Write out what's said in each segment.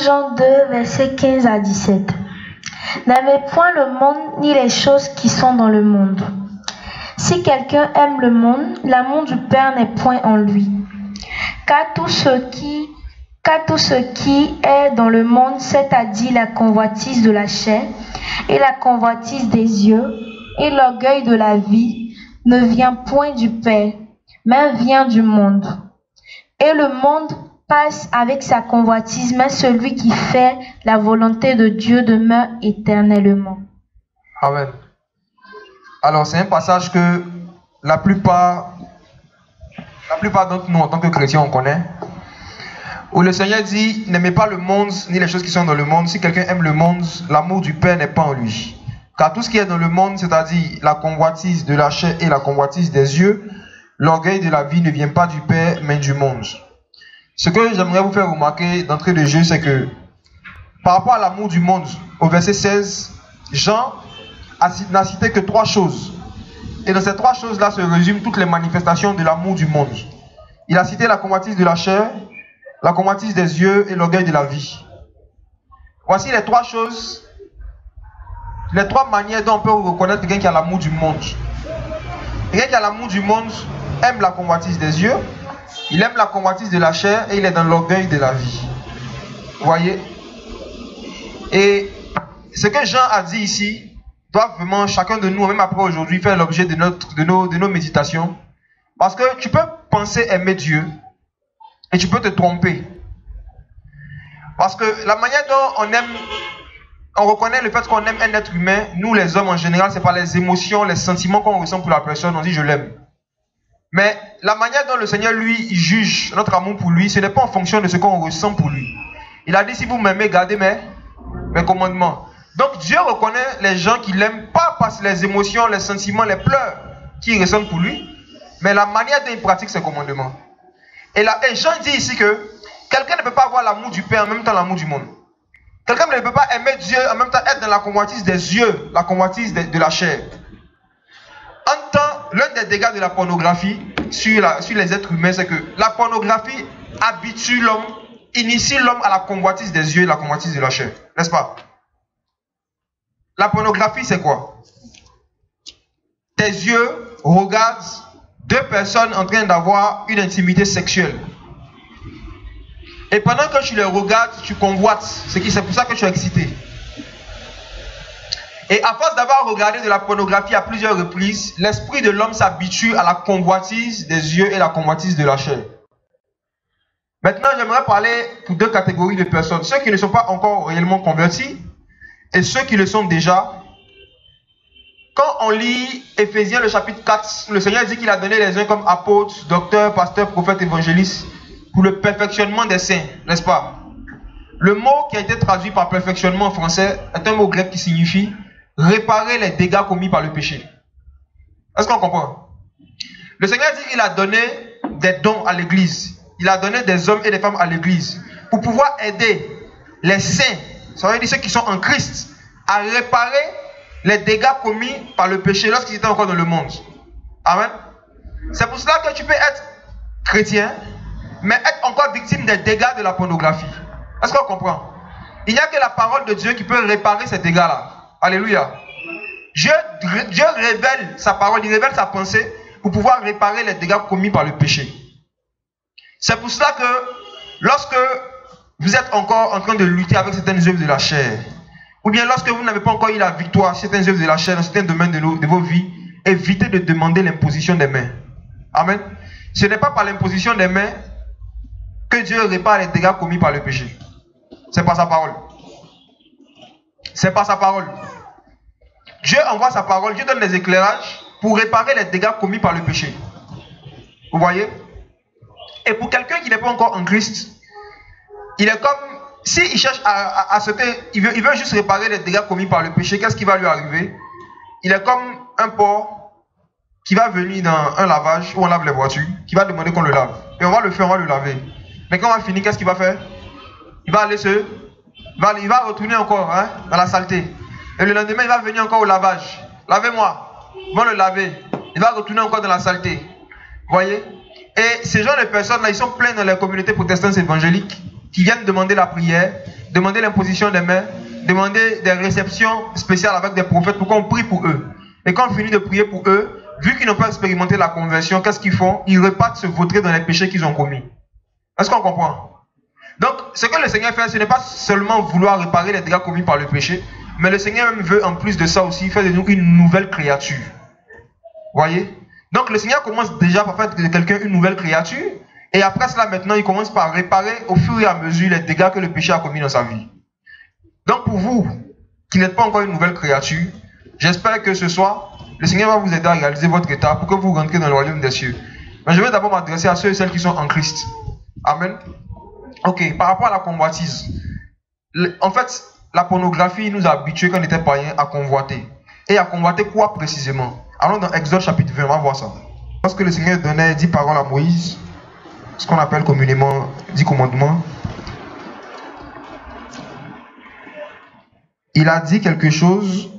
Jean 2, versets 15 à 17. N'aimez point le monde ni les choses qui sont dans le monde. Si quelqu'un aime le monde, l'amour du Père n'est point en lui. Car tout ce qui est dans le monde, c'est-à-dire la convoitise de la chair et la convoitise des yeux et l'orgueil de la vie, ne vient point du Père, mais vient du monde. Et le monde passe avec sa convoitise, mais celui qui fait la volonté de Dieu demeure éternellement. Amen. Alors, c'est un passage que la plupart d'entre nous, en tant que chrétiens, on connaît. Où le Seigneur dit, n'aimez pas le monde, ni les choses qui sont dans le monde. Si quelqu'un aime le monde, l'amour du Père n'est pas en lui. Car tout ce qui est dans le monde, c'est-à-dire la convoitise de la chair et la convoitise des yeux, l'orgueil de la vie ne vient pas du Père, mais du monde. Ce que j'aimerais vous faire remarquer d'entrée de jeu, c'est que par rapport à l'amour du monde, au verset 16, Jean n'a cité que 3 choses. Et dans ces 3 choses-là se résument toutes les manifestations de l'amour du monde. Il a cité la convoitise de la chair, la convoitise des yeux et l'orgueil de la vie. Voici les 3 choses, les 3 manières dont on peut reconnaître quelqu'un qui a l'amour du monde. Quelqu'un qui a l'amour du monde aime la convoitise des yeux, il aime la convoitise de la chair et il est dans l'orgueil de la vie. Vous voyez? Et ce que Jean a dit ici doit vraiment chacun de nous, même après aujourd'hui, faire l'objet de nos méditations. Parce que tu peux penser aimer Dieu et tu peux te tromper. Parce que la manière dont on aime, on reconnaît le fait qu'on aime un être humain, nous les hommes en général, c'est par les émotions, les sentiments qu'on ressent pour la personne, on dit je l'aime. Mais la manière dont le Seigneur, lui, il juge notre amour pour lui, ce n'est pas en fonction de ce qu'on ressent pour lui. Il a dit, si vous m'aimez, gardez mes commandements. Donc Dieu reconnaît les gens qui l'aiment, pas par les émotions, les sentiments, les pleurs qu'ils ressentent pour lui, mais la manière dont il pratique ses commandements. Et Jean dit ici que quelqu'un ne peut pas avoir l'amour du Père en même temps l'amour du monde. Quelqu'un ne peut pas aimer Dieu en même temps être dans la convoitise des yeux, la convoitise de la chair. En temps, l'un des dégâts de la pornographie sur les êtres humains, c'est que la pornographie habitue l'homme, initie l'homme à la convoitise des yeux et la convoitise de la chair. N'est-ce pas? La pornographie, c'est quoi? Tes yeux regardent 2 personnes en train d'avoir une intimité sexuelle. Et pendant que tu les regardes, tu convoites. C'est pour ça que tu es excité. Et à force d'avoir regardé de la pornographie à plusieurs reprises, l'esprit de l'homme s'habitue à la convoitise des yeux et la convoitise de la chair. Maintenant, j'aimerais parler pour 2 catégories de personnes. Ceux qui ne sont pas encore réellement convertis et ceux qui le sont déjà. Quand on lit Éphésiens le chapitre 4, le Seigneur dit qu'il a donné les uns comme apôtres, docteurs, pasteurs, prophètes, évangélistes pour le perfectionnement des saints, n'est-ce pas? Le mot qui a été traduit par perfectionnement en français est un mot grec qui signifie réparer les dégâts commis par le péché. Est-ce qu'on comprend? Le Seigneur dit qu'il a donné des dons à l'église. Il a donné des hommes et des femmes à l'église pour pouvoir aider les saints, ça veut dire ceux qui sont en Christ, à réparer les dégâts commis par le péché lorsqu'ils étaient encore dans le monde. Amen. C'est pour cela que tu peux être chrétien, mais être encore victime des dégâts de la pornographie. Est-ce qu'on comprend? Il n'y a que la parole de Dieu qui peut réparer ces dégâts-là. Alléluia. Dieu révèle sa parole, il révèle sa pensée pour pouvoir réparer les dégâts commis par le péché. C'est pour cela que lorsque vous êtes encore en train de lutter avec certaines œuvres de la chair, ou bien lorsque vous n'avez pas encore eu la victoire sur certaines œuvres de la chair dans certains domaines de vos vies, évitez de demander l'imposition des mains. Amen. Ce n'est pas par l'imposition des mains que Dieu répare les dégâts commis par le péché. C'est par sa parole. C'est par sa parole. Dieu envoie sa parole, Dieu donne des éclairages pour réparer les dégâts commis par le péché. Vous voyez? Et pour quelqu'un qui n'est pas encore en Christ, il est comme, s'il cherche à sauter, il veut juste réparer les dégâts commis par le péché, qu'est-ce qui va lui arriver? Il est comme un porc qui va venir dans un lavage où on lave les voitures, qui va demander qu'on le lave. Et on va le faire, on va le laver. Mais quand on va finir, qu'est-ce qu'il va faire? Il va aller il va retourner encore dans la saleté. Et le lendemain, il va venir encore au lavage. Lavez-moi. Ils vont le laver. Il va retourner encore dans la saleté. Vous voyez? Et ces gens de personnes-là, ils sont pleins dans les communautés protestantes évangéliques qui viennent demander la prière, demander l'imposition des mains, demander des réceptions spéciales avec des prophètes pour qu'on prie pour eux. Et quand on finit de prier pour eux, vu qu'ils n'ont pas expérimenté la conversion, qu'est-ce qu'ils font? Ils repartent se vautrer dans les péchés qu'ils ont commis. Est-ce qu'on comprend? Donc, ce que le Seigneur fait, ce n'est pas seulement vouloir réparer les dégâts commis par le péché, mais le Seigneur même veut, en plus de ça aussi, faire de nous une nouvelle créature. Voyez? Donc, le Seigneur commence déjà par faire de quelqu'un une nouvelle créature, et après cela, maintenant, il commence par réparer au fur et à mesure les dégâts que le péché a commis dans sa vie. Donc, pour vous, qui n'êtes pas encore une nouvelle créature, j'espère que ce soir, le Seigneur va vous aider à réaliser votre état pour que vous rentriez dans le royaume des cieux. Mais je vais d'abord m'adresser à ceux et celles qui sont en Christ. Amen. Ok, par rapport à la convoitise. En fait, la pornographie nous a habitués quand on était païens à convoiter. Et à convoiter quoi précisément? Allons dans Exode chapitre 20, on va voir ça. Lorsque le Seigneur donnait 10 paroles à Moïse, ce qu'on appelle communément 10 commandements, il a dit quelque chose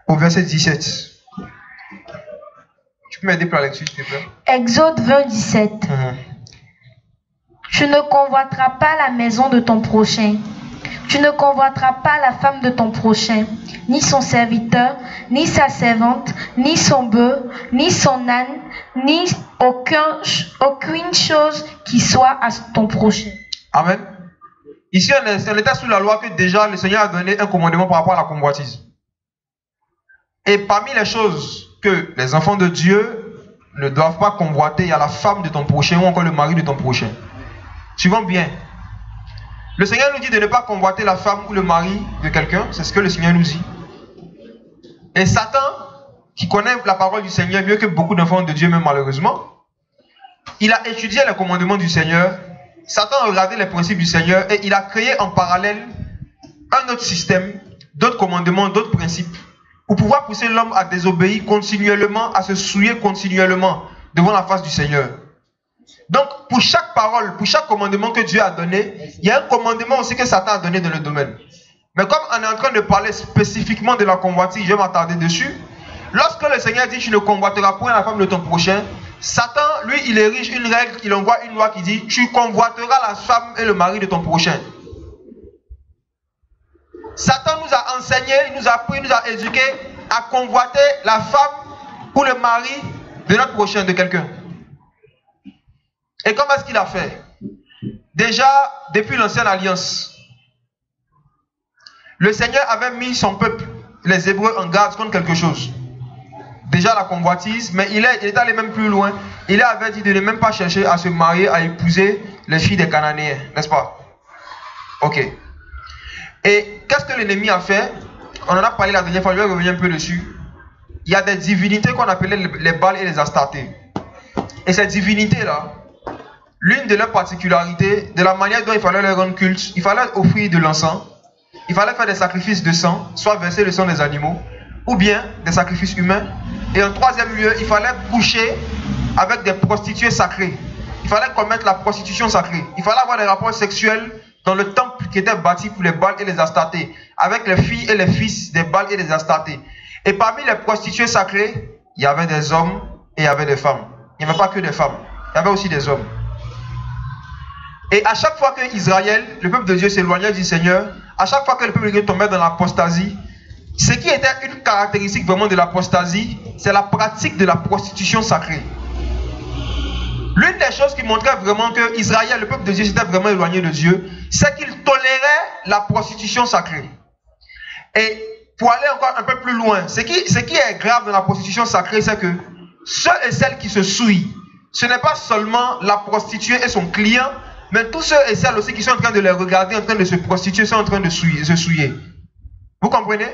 au verset 17. Tu peux m'aider pour la lecture, s'il te plaît? Exode 20, 17. Tu ne convoiteras pas la maison de ton prochain. Tu ne convoiteras pas la femme de ton prochain, ni son serviteur, ni sa servante, ni son bœuf, ni son âne, ni aucune chose qui soit à ton prochain. Amen. Ici, on était sous la loi que déjà le Seigneur a donné un commandement par rapport à la convoitise. Et parmi les choses que les enfants de Dieu ne doivent pas convoiter, il y a la femme de ton prochain ou encore le mari de ton prochain. Suivons bien. Le Seigneur nous dit de ne pas convoiter la femme ou le mari de quelqu'un. C'est ce que le Seigneur nous dit. Et Satan, qui connaît la parole du Seigneur mieux que beaucoup d'enfants de Dieu, même malheureusement, il a étudié les commandements du Seigneur. Satan a regardé les principes du Seigneur et il a créé en parallèle un autre système, d'autres commandements, d'autres principes, pour pouvoir pousser l'homme à désobéir continuellement, à se souiller continuellement devant la face du Seigneur. Donc, pour chaque parole, pour chaque commandement que Dieu a donné, il y a un commandement aussi que Satan a donné dans le domaine. Mais comme on est en train de parler spécifiquement de la convoitise, je vais m'attarder dessus. Lorsque le Seigneur dit « Tu ne convoiteras point la femme de ton prochain », Satan, lui, il érige une règle, il envoie une loi qui dit « Tu convoiteras la femme et le mari de ton prochain ». Satan nous a enseigné, il nous a appris, il nous a éduqués à convoiter la femme ou le mari de notre prochain, de quelqu'un. Et comment est-ce qu'il a fait? Déjà, depuis l'ancienne alliance, le Seigneur avait mis son peuple, les Hébreux, en garde contre quelque chose. Déjà la convoitise, mais il est allé même plus loin. Il avait dit de ne même pas chercher à se marier, à épouser les filles des Cananéens, n'est-ce pas? Ok. Et qu'est-ce que l'ennemi a fait? On en a parlé la dernière fois, je vais revenir un peu dessus. Il y a des divinités qu'on appelait les Baals et les Astartés. Et ces divinités-là, l'une de leurs particularités, de la manière dont il fallait leur rendre culte, il fallait offrir de l'encens, il fallait faire des sacrifices de sang, soit verser le sang des animaux, ou bien des sacrifices humains. Et en troisième lieu, il fallait coucher avec des prostituées sacrées. Il fallait commettre la prostitution sacrée. Il fallait avoir des rapports sexuels dans le temple qui était bâti pour les Baals et les Astartés, avec les filles et les fils des Baals et des Astartés. Et parmi les prostituées sacrées, il y avait des hommes et il y avait des femmes. Il n'y avait pas que des femmes, il y avait aussi des hommes. Et à chaque fois que Israël, le peuple de Dieu, s'éloignait du Seigneur, à chaque fois que le peuple de Dieu tombait dans l'apostasie, ce qui était une caractéristique vraiment de l'apostasie, c'est la pratique de la prostitution sacrée. L'une des choses qui montrait vraiment que Israël, le peuple de Dieu, s'était vraiment éloigné de Dieu, c'est qu'il tolérait la prostitution sacrée. Et pour aller encore un peu plus loin, ce qui est grave dans la prostitution sacrée, c'est que ceux et celles qui se souillent, ce n'est pas seulement la prostituée et son client, mais tous ceux et celles aussi qui sont en train de les regarder, en train de se prostituer, sont en train de se souiller. Vous comprenez?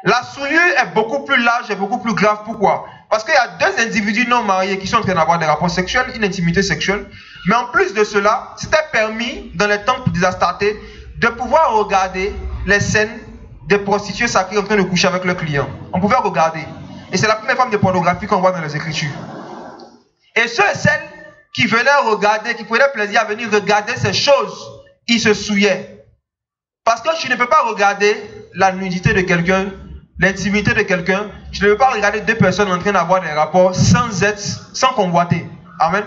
La souillure est beaucoup plus large et beaucoup plus grave. Pourquoi? Parce qu'il y a deux individus non mariés qui sont en train d'avoir des rapports sexuels, une intimité sexuelle. Mais en plus de cela, c'était permis dans les temples des Astartés de pouvoir regarder les scènes des prostituées sacrées en train de coucher avec leurs clients. On pouvait regarder. Et c'est la première forme de pornographie qu'on voit dans les Écritures. Et ceux et celles qui venaient regarder, qui prenaient plaisir à venir regarder ces choses, ils se souillaient. Parce que tu ne peux pas regarder la nudité de quelqu'un, l'intimité de quelqu'un. Tu ne peux pas regarder deux personnes en train d'avoir des rapports sans convoiter. Amen.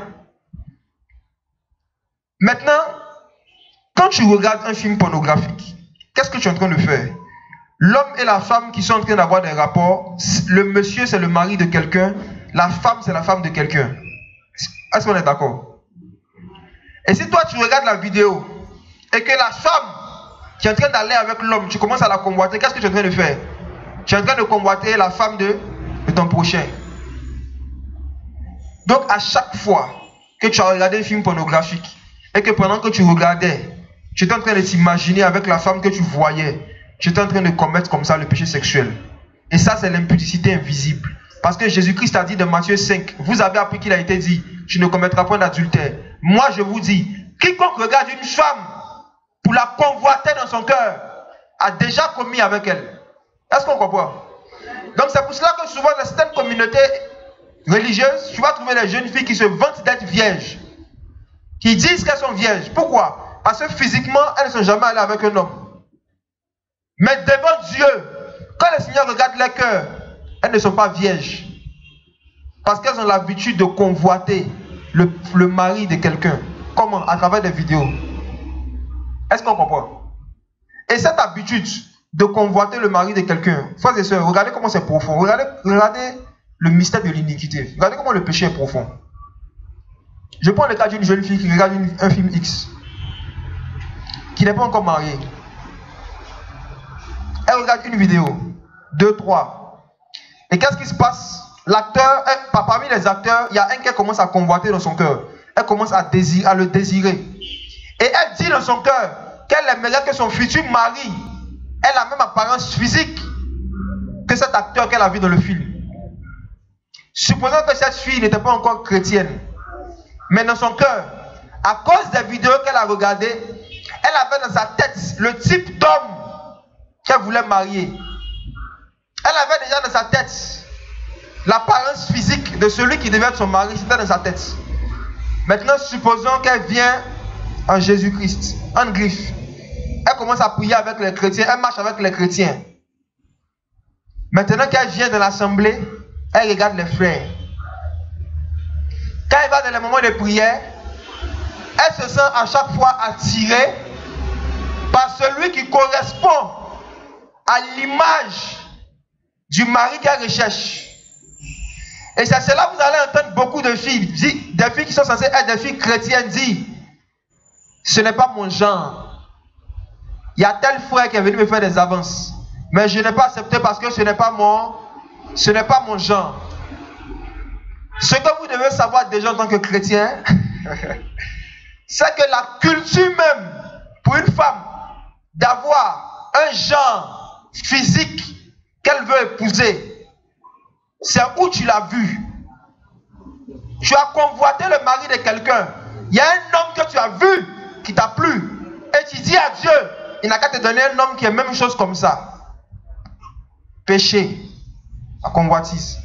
Maintenant, Quand tu regardes un film pornographique, qu'est-ce que tu es en train de faire? L'homme et la femme qui sont en train d'avoir des rapports, le monsieur c'est le mari de quelqu'un, la femme c'est la femme de quelqu'un. Est-ce qu'on est d'accord? Et si toi tu regardes la vidéo et que la femme qui est en train d'aller avec l'homme, tu commences à la convoiter, qu'est-ce que tu es en train de faire? Tu es en train de convoiter la femme de ton prochain. Donc à chaque fois que tu as regardé un film pornographique et que pendant que tu regardais, tu étais en train de t'imaginer avec la femme que tu voyais, tu étais en train de commettre comme ça le péché sexuel. Et ça c'est l'impudicité invisible. Parce que Jésus-Christ a dit dans Matthieu 5, vous avez appris qu'il a été dit, tu ne commettras point d'adultère. Moi je vous dis, quiconque regarde une femme pour la convoiter dans son cœur, a déjà commis avec elle. Est-ce qu'on comprend? Donc c'est pour cela que souvent dans certaines communautés religieuses, tu vas trouver les jeunes filles qui se vantent d'être vierges, qui disent qu'elles sont vierges. Pourquoi? Parce que physiquement, elles ne sont jamais allées avec un homme. Mais devant Dieu, quand le Seigneur regarde leur cœur, elles ne sont pas vierges. Parce qu'elles ont l'habitude de convoiter le mari de quelqu'un. Comment? À travers des vidéos. Est-ce qu'on comprend? Et cette habitude de convoiter le mari de quelqu'un, frères et sœurs, regardez comment c'est profond. Regardez le mystère de l'iniquité. Regardez comment le péché est profond. Je prends le cas d'une jeune fille qui regarde un film X, qui n'est pas encore mariée. Elle regarde une vidéo, 2, 3. Et qu'est-ce qui se passe? L'acteur, parmi les acteurs, il y a un qui commence à convoiter dans son cœur. Elle commence à le désirer. Et elle dit dans son cœur qu'elle aimerait que son futur mari ait la même apparence physique que cet acteur qu'elle a vu dans le film. Supposons que cette fille n'était pas encore chrétienne, mais dans son cœur, à cause des vidéos qu'elle a regardées, elle avait dans sa tête le type d'homme qu'elle voulait marier. Elle avait déjà dans sa tête l'apparence physique de celui qui devait être son mari, c'était dans sa tête. Maintenant, supposons qu'elle vient en Jésus-Christ, en griffe. Elle commence à prier avec les chrétiens, elle marche avec les chrétiens. Maintenant qu'elle vient de l'assemblée, elle regarde les frères. Quand elle va dans les moments de prière, elle se sent à chaque fois attirée par celui qui correspond à l'image du mari qu'elle recherche. Et c'est cela que vous allez entendre beaucoup de filles, des filles qui sont censées être des filles chrétiennes, dire: ce n'est pas mon genre. Il y a tel frère qui est venu me faire des avances, mais je n'ai pas accepté parce que ce n'est pas mon genre. Ce que vous devez savoir déjà en tant que chrétien, c'est que la culture même pour une femme d'avoir un genre physique qu'elle veut épouser, c'est où tu l'as vu. Tu as convoité le mari de quelqu'un. Il y a un homme que tu as vu qui t'a plu. Et tu dis à Dieu, il n'a qu'à te donner un homme qui est même chose comme ça. Péché, la convoitise.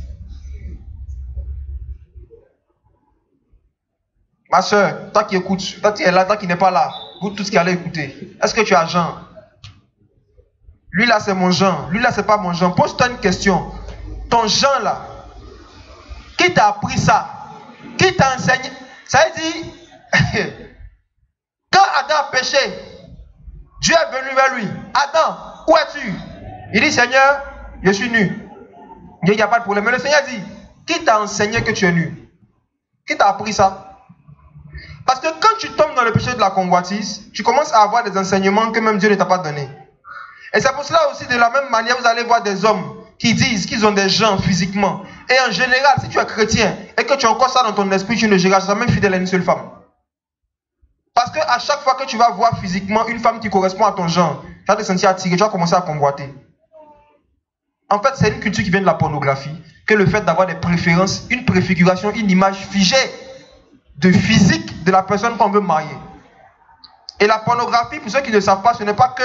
Ma soeur, toi qui écoutes, toi qui es là, toi qui n'es pas là, vous tous qui allez écouter, est-ce que tu as genre? Lui là c'est mon genre, lui là c'est pas mon genre. Pose-toi une question. Ton genre là, qui t'a appris ça? Qui t'a enseigné? Ça veut dire, quand Adam a péché, Dieu est venu vers lui. Adam, où es-tu? Il dit, Seigneur, je suis nu. Il n'y a pas de problème. Mais le Seigneur dit, qui t'a enseigné que tu es nu? Qui t'a appris ça? Parce que quand tu tombes dans le péché de la convoitise, tu commences à avoir des enseignements que même Dieu ne t'a pas donnés. Et c'est pour cela aussi, de la même manière, vous allez voir des hommes qui disent qu'ils ont des gens physiquement. Et en général, si tu es chrétien et que tu as encore ça dans ton esprit, tu ne seras jamais fidèle à une seule femme. Parce qu'à chaque fois que tu vas voir physiquement une femme qui correspond à ton genre, tu vas te sentir attiré, tu vas commencer à convoiter. En fait, c'est une culture qui vient de la pornographie, que le fait d'avoir des préférences, une préfiguration, une image figée de physique de la personne qu'on veut marier. Et la pornographie, pour ceux qui ne savent pas, ce n'est pas que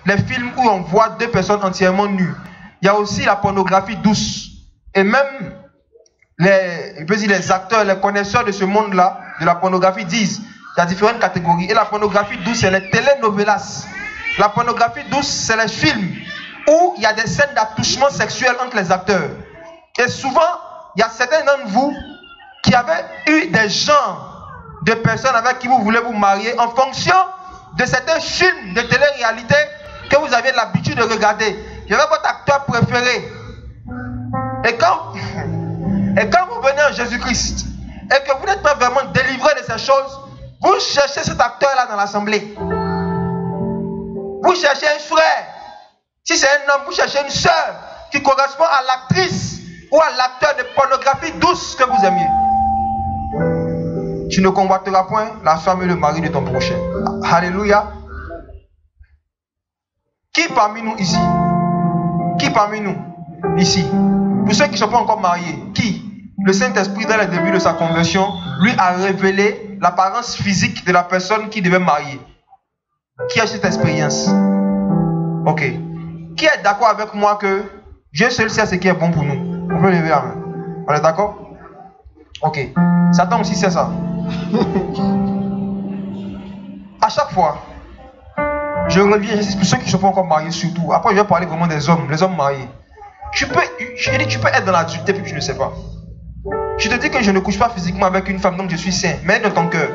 les films où on voit deux personnes entièrement nues. Il y a aussi la pornographie douce. Et même les acteurs, les connaisseurs de ce monde-là, de la pornographie, disent qu'il y a différentes catégories. Et la pornographie douce, c'est les telenovelas. La pornographie douce, c'est les films où il y a des scènes d'attouchement sexuel entre les acteurs. Et souvent, il y a certains d'entre vous qui avaient eu des genres de personnes avec qui vous voulez vous marier en fonction de certains films de télé-réalité que vous aviez l'habitude de regarder. Il y avait votre acteur préféré. Et quand vous venez en Jésus-Christ et que vous n'êtes pas vraiment délivré de ces choses, vous cherchez cet acteur-là dans l'assemblée. Vous cherchez un frère. Si c'est un homme, vous cherchez une soeur qui correspond à l'actrice ou à l'acteur de pornographie douce que vous aimiez. Tu ne combattras point la femme et le mari de ton prochain. Alléluia. Qui parmi nous ici? Qui parmi nous ici? Pour ceux qui ne sont pas encore mariés, qui? Le Saint-Esprit, dès le début de sa conversion, lui a révélé l'apparence physique de la personne qui devait marier. Qui a cette expérience? Ok. Qui est d'accord avec moi que Dieu seul sait ce qui est bon pour nous? On peut lever la main. On est d'accord? Ok. Satan aussi sait ça. À chaque fois, je reviens, pour ceux qui ne sont pas encore mariés surtout. Après, je vais parler vraiment des hommes, les hommes mariés. Tu peux être dans l'adultère et puis tu ne sais pas. Je te dis que je ne couche pas physiquement avec une femme, donc je suis saint. Mais dans ton cœur,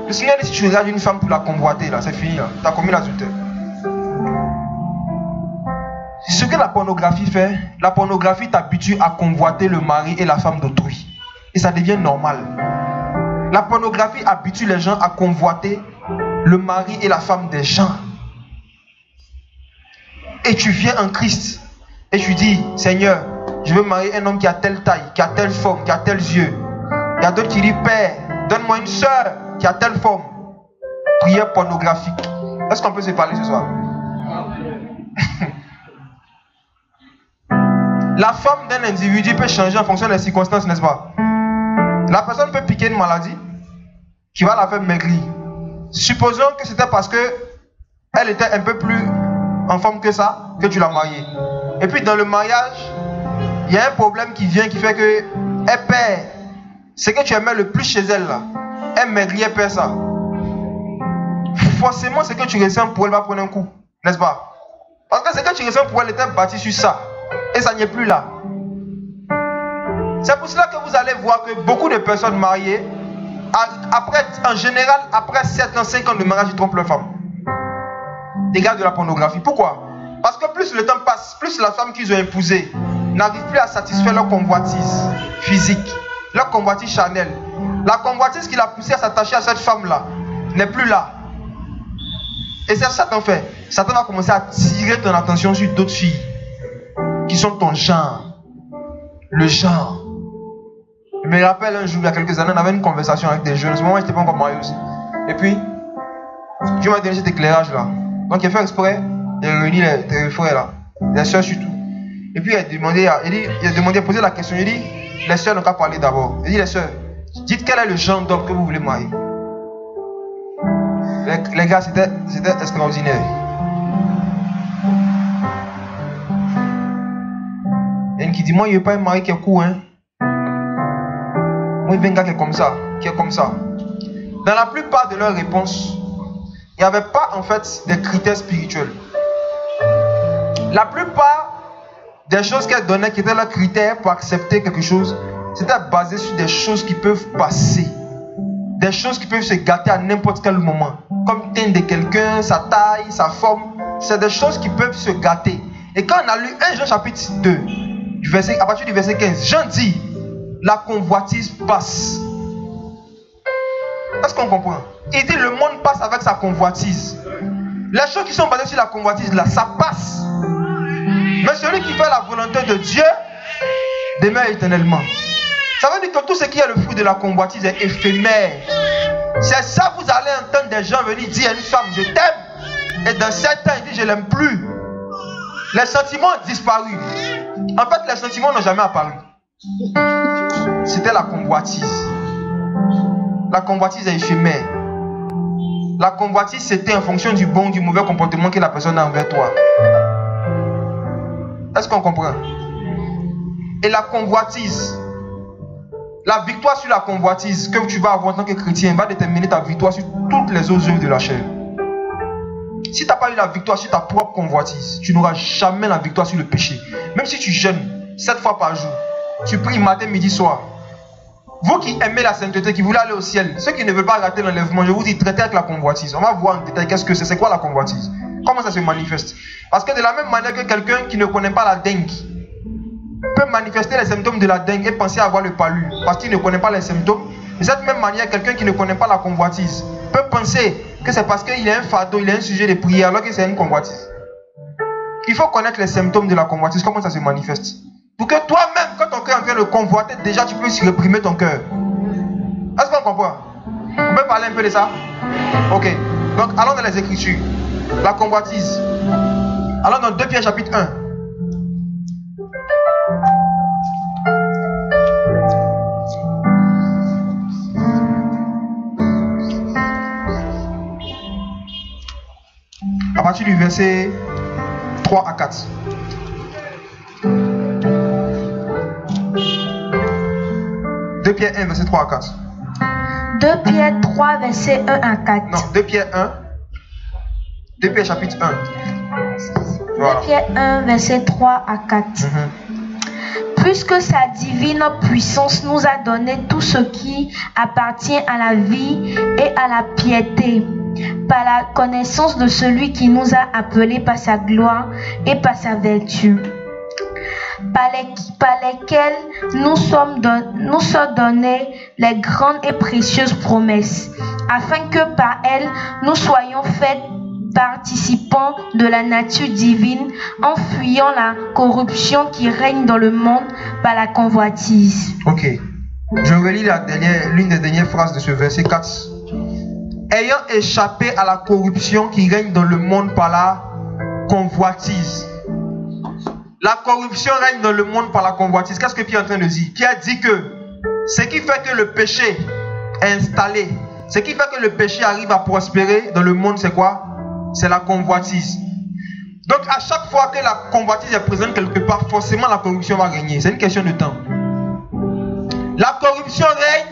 le Seigneur dit si tu regardes une femme pour la convoiter, là, c'est fini, là. Tu as commis l'adultère. Ce que la pornographie fait, la pornographie t'habitue à convoiter le mari et la femme d'autrui. Et ça devient normal. La pornographie habitue les gens à convoiter le mari et la femme des gens. Et tu viens en Christ et tu dis, Seigneur, je veux marier un homme qui a telle taille, qui a telle forme, qui a tels yeux. Il y a d'autres qui disent, Père, donne-moi une soeur qui a telle forme. Prière pornographique. Est-ce qu'on peut se parler ce soir? La forme d'un individu peut changer en fonction des circonstances, n'est-ce pas? La personne peut piquer une maladie qui va la faire maigrir. Supposons que c'était parce que elle était un peu plus en forme que ça, que tu l'as mariée. Et puis dans le mariage, il y a un problème qui vient qui fait que elle perd ce que tu aimais le plus chez elle là. Elle maigrit, elle perd ça. Forcément, ce que tu ressens pour elle va prendre un coup, n'est-ce pas? Parce que ce que tu ressens pour elle était bâti sur ça. Et ça n'y est plus là. C'est pour cela que vous allez voir que beaucoup de personnes mariées, après, en général, après 7 ans, 5 ans de mariage, ils trompent leur femme. Des gars de la pornographie. Pourquoi? Parce que plus le temps passe, plus la femme qu'ils ont épousée n'arrive plus à satisfaire leur convoitise physique, leur convoitise charnelle. La convoitise qui l'a poussé à s'attacher à cette femme-là n'est plus là. Et c'est ça que Satan fait. Satan va commencer à tirer ton attention sur d'autres filles qui sont ton genre. Le genre. Je me rappelle un jour, il y a quelques années, on avait une conversation avec des jeunes. À ce moment, je n'étais pas encore marié aussi. Et puis, Dieu m'a donné cet éclairage-là. Donc, il a fait exprès, il a réuni les frères là, les soeurs surtout. Et puis, il a demandé à poser la question. Il dit, les soeurs n'ont qu'à parler d'abord. Il dit, les soeurs, dites quel est le genre d'homme que vous voulez marier. Les gars, c'était extraordinaire. Il y a une qui dit, moi, il n'y a pas un mari qui est court, hein. Moi, il y a un gars qui est comme ça, Dans la plupart de leurs réponses, il n'y avait pas en fait des critères spirituels. La plupart des choses qu'elles donnaient, qui étaient leurs critères pour accepter quelque chose, c'était basé sur des choses qui peuvent passer. Des choses qui peuvent se gâter à n'importe quel moment. Comme le teint de quelqu'un, sa taille, sa forme. C'est des choses qui peuvent se gâter. Et quand on a lu 1 Jean chapitre 2, à partir du verset 15, Jean dit, la convoitise passe. Est-ce qu'on comprend? Il dit, le monde passe avec sa convoitise. Les choses qui sont basées sur la convoitise, là, ça passe. Mais celui qui fait la volonté de Dieu demeure éternellement. Ça veut dire que tout ce qui est le fruit de la convoitise est éphémère. C'est ça, vous allez entendre des gens venir dire à une femme, je t'aime. Et dans 7 ans, il dit, je l'aime plus. Les sentiments ont disparu. En fait, les sentiments n'ont jamais apparu. C'était la convoitise. La convoitise est éphémère. La convoitise, c'était en fonction du bon ou du mauvais comportement que la personne a envers toi. Est-ce qu'on comprend? Et la convoitise, la victoire sur la convoitise que tu vas avoir en tant que chrétien va déterminer ta victoire sur toutes les autres œuvres de la chair. Si tu n'as pas eu la victoire sur ta propre convoitise, tu n'auras jamais la victoire sur le péché. Même si tu jeûnes 7 fois par jour, tu pries matin, midi, soir, Vous qui aimez la sainteté, qui voulez aller au ciel, ceux qui ne veulent pas rater l'enlèvement, je vous dis, traitez avec la convoitise. On va voir en détail qu'est-ce que c'est quoi la convoitise. Comment ça se manifeste. Parce que de la même manière que quelqu'un qui ne connaît pas la dengue peut manifester les symptômes de la dengue et penser avoir le palu, parce qu'il ne connaît pas les symptômes. De cette même manière, quelqu'un qui ne connaît pas la convoitise peut penser que c'est parce qu'il est un fardeau, il est un sujet de prière, alors que c'est une convoitise. Il faut connaître les symptômes de la convoitise, comment ça se manifeste. Pour que toi-même, quand ton cœur est en train de convoiter, déjà tu puisses réprimer ton cœur. Est-ce qu'on comprend? On peut parler un peu de ça? Ok. Donc allons dans les Écritures. La convoitise. Allons dans 2 Pierre chapitre 1. À partir du verset 3 à 4. Pierre 1, verset 3 à 4. 2 Pierre 3, verset 1 à 4. Non, 2 Pierre 1. 2 Pierre chapitre 1. Voilà. 2 Pierre 1, verset 3 à 4. Puisque sa divine puissance nous a donné tout ce qui appartient à la vie et à la piété, par la connaissance de celui qui nous a appelés par sa gloire et par sa vertu, par lesquelles nous sont données les grandes et précieuses promesses, afin que par elles nous soyons faits participants de la nature divine, en fuyant la corruption qui règne dans le monde par la convoitise. Ok. Je relis l'une des dernières phrases de ce verset 4. Ayant échappé à la corruption qui règne dans le monde par la convoitise. La corruption règne dans le monde par la convoitise. Qu'est-ce que Pierre est en train de dire? Pierre dit que ce qui fait que le péché est installé, ce qui fait que le péché arrive à prospérer dans le monde, c'est quoi? C'est la convoitise. Donc à chaque fois que la convoitise est présente quelque part, forcément la corruption va régner. C'est une question de temps. La corruption règne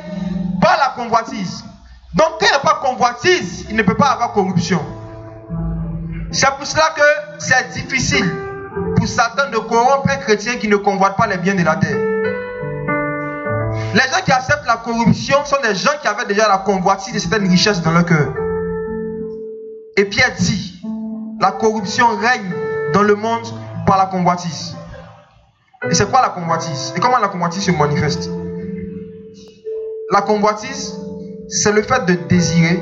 par la convoitise. Donc quand il n'y a pas de convoitise, il ne peut pas avoir corruption. C'est pour cela que c'est difficile pour Satan de corrompre un chrétien qui ne convoite pas les biens de la terre. Les gens qui acceptent la corruption sont des gens qui avaient déjà la convoitise de certaines richesses dans leur cœur. Et Pierre dit, la corruption règne dans le monde par la convoitise. Et c'est quoi la convoitise? Et comment la convoitise se manifeste? La convoitise, c'est le fait de désirer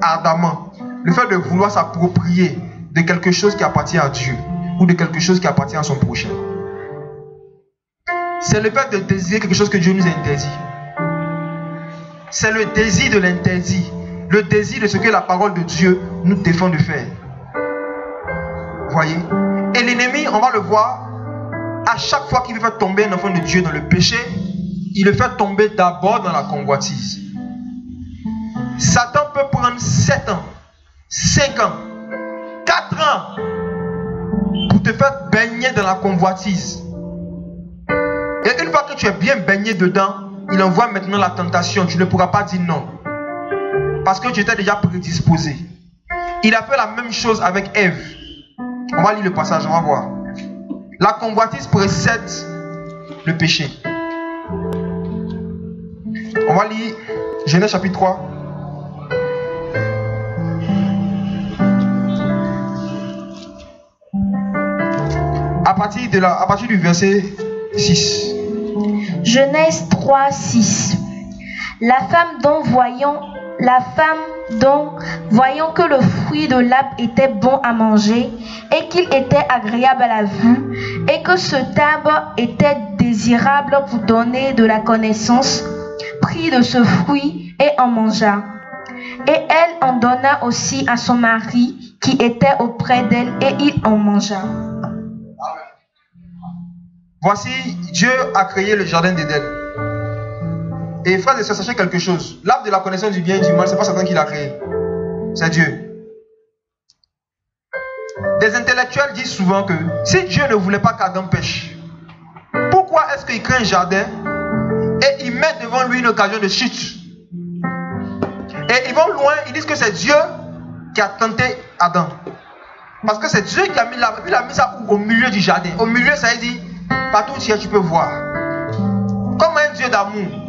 ardemment, le fait de vouloir s'approprier de quelque chose qui appartient à Dieu ou de quelque chose qui appartient à son prochain. C'est le fait de désirer quelque chose que Dieu nous a interdit. C'est le désir de l'interdit, le désir de ce que la parole de Dieu nous défend de faire. Voyez? Et l'ennemi, on va le voir, à chaque fois qu'il veut faire tomber un enfant de Dieu dans le péché, il le fait tomber d'abord dans la convoitise. Satan peut prendre 7 ans, 5 ans, 4 ans pour te faire baigner dans la convoitise. Et une fois que tu es bien baigné dedans, il envoie maintenant la tentation. Tu ne pourras pas dire non. Parce que tu étais déjà prédisposé. Il a fait la même chose avec Ève. On va lire le passage, on va voir. La convoitise précède le péché. On va lire Genèse chapitre 3. À partir du verset 6. Genèse 3, 6. La femme dont voyant que le fruit de l'arbre était bon à manger et qu'il était agréable à la vue et que cet arbre était désirable pour donner de la connaissance, prit de ce fruit et en mangea. Et elle en donna aussi à son mari qui était auprès d'elle et il en mangea. Voici, Dieu a créé le jardin d'Éden. Et frères et sœurs, sachez quelque chose. L'arbre de la connaissance du bien et du mal, ce n'est pas Satan qui l'a créé. C'est Dieu. Des intellectuels disent souvent que si Dieu ne voulait pas qu'Adam pêche, pourquoi est-ce qu'il crée un jardin et il met devant lui une occasion de chute? Et ils vont loin, ils disent que c'est Dieu qui a tenté Adam. Parce que c'est Dieu qui a mis l'arbre. Il a mis ça au milieu du jardin. Au milieu, ça veut dire, partout où tu es, tu peux voir. Comme un Dieu d'amour.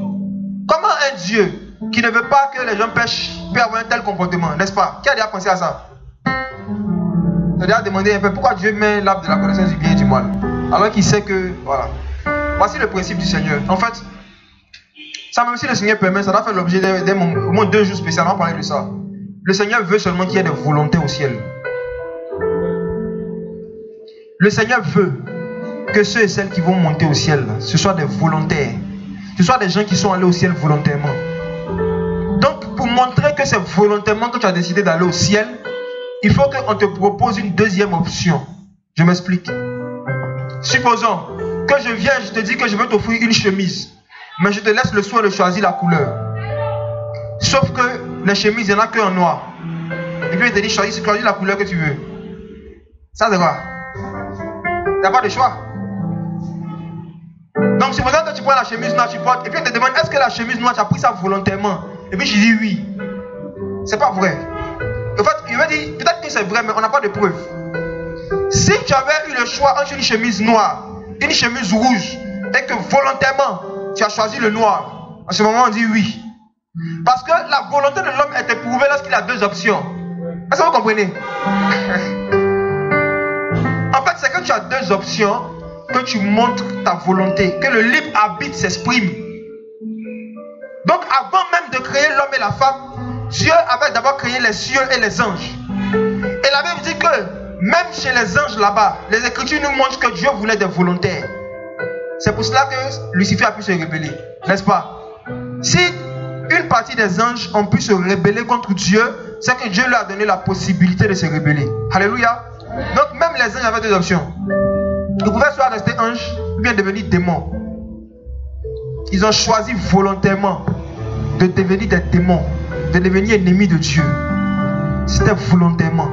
Comment un Dieu qui ne veut pas que les gens pêchent peut avoir un tel comportement, n'est-ce pas? Qui a déjà pensé à ça? Tu as déjà demandé un peu pourquoi Dieu met l'arbre de la connaissance du bien et du mal, alors qu'il sait que, voilà. Voici le principe du Seigneur. En fait, ça, même si le Seigneur permet, ça doit faire l'objet au moins 2 jours spéciaux. On va parler de ça. Le Seigneur veut seulement qu'il y ait des volontés au ciel. Le Seigneur veut que ceux et celles qui vont monter au ciel, ce soient des volontaires. Ce soient des gens qui sont allés au ciel volontairement. Donc, pour montrer que c'est volontairement que tu as décidé d'aller au ciel, il faut qu'on te propose une deuxième option. Je m'explique. Supposons que je viens, je te dis que je veux t'offrir une chemise, mais je te laisse le soin de choisir la couleur. Sauf que les chemises, il n'y en a qu'en noir. Et puis il te dit, choisis la couleur que tu veux. Ça, c'est quoi? Tu n'as pas de choix. Donc, supposons que tu prends la chemise noire, tu portes, et puis on te demande, est-ce que la chemise noire, tu as pris ça volontairement? Et puis je dis oui. C'est pas vrai. En fait, il me dit, peut-être que c'est vrai, mais on n'a pas de preuve. Si tu avais eu le choix entre une chemise noire, une chemise rouge, et que volontairement, tu as choisi le noir, en ce moment, on dit oui. Parce que la volonté de l'homme est éprouvée lorsqu'il a 2 options. Est-ce que vous comprenez? En fait, c'est quand tu as 2 options que tu montres ta volonté, que le libre arbitre s'exprime. Donc, avant même de créer l'homme et la femme, Dieu avait d'abord créé les cieux et les anges. Et la Bible dit que même chez les anges là-bas, les Écritures nous montrent que Dieu voulait des volontaires. C'est pour cela que Lucifer a pu se rebeller, n'est-ce pas? Si une partie des anges ont pu se rebeller contre Dieu, c'est que Dieu leur a donné la possibilité de se rebeller. Alléluia. Donc même les anges avaient 2 options. Ils pouvaient soit rester anges ou bien devenir démons. Ils ont choisi volontairement de devenir des démons, de devenir ennemis de Dieu. C'était volontairement.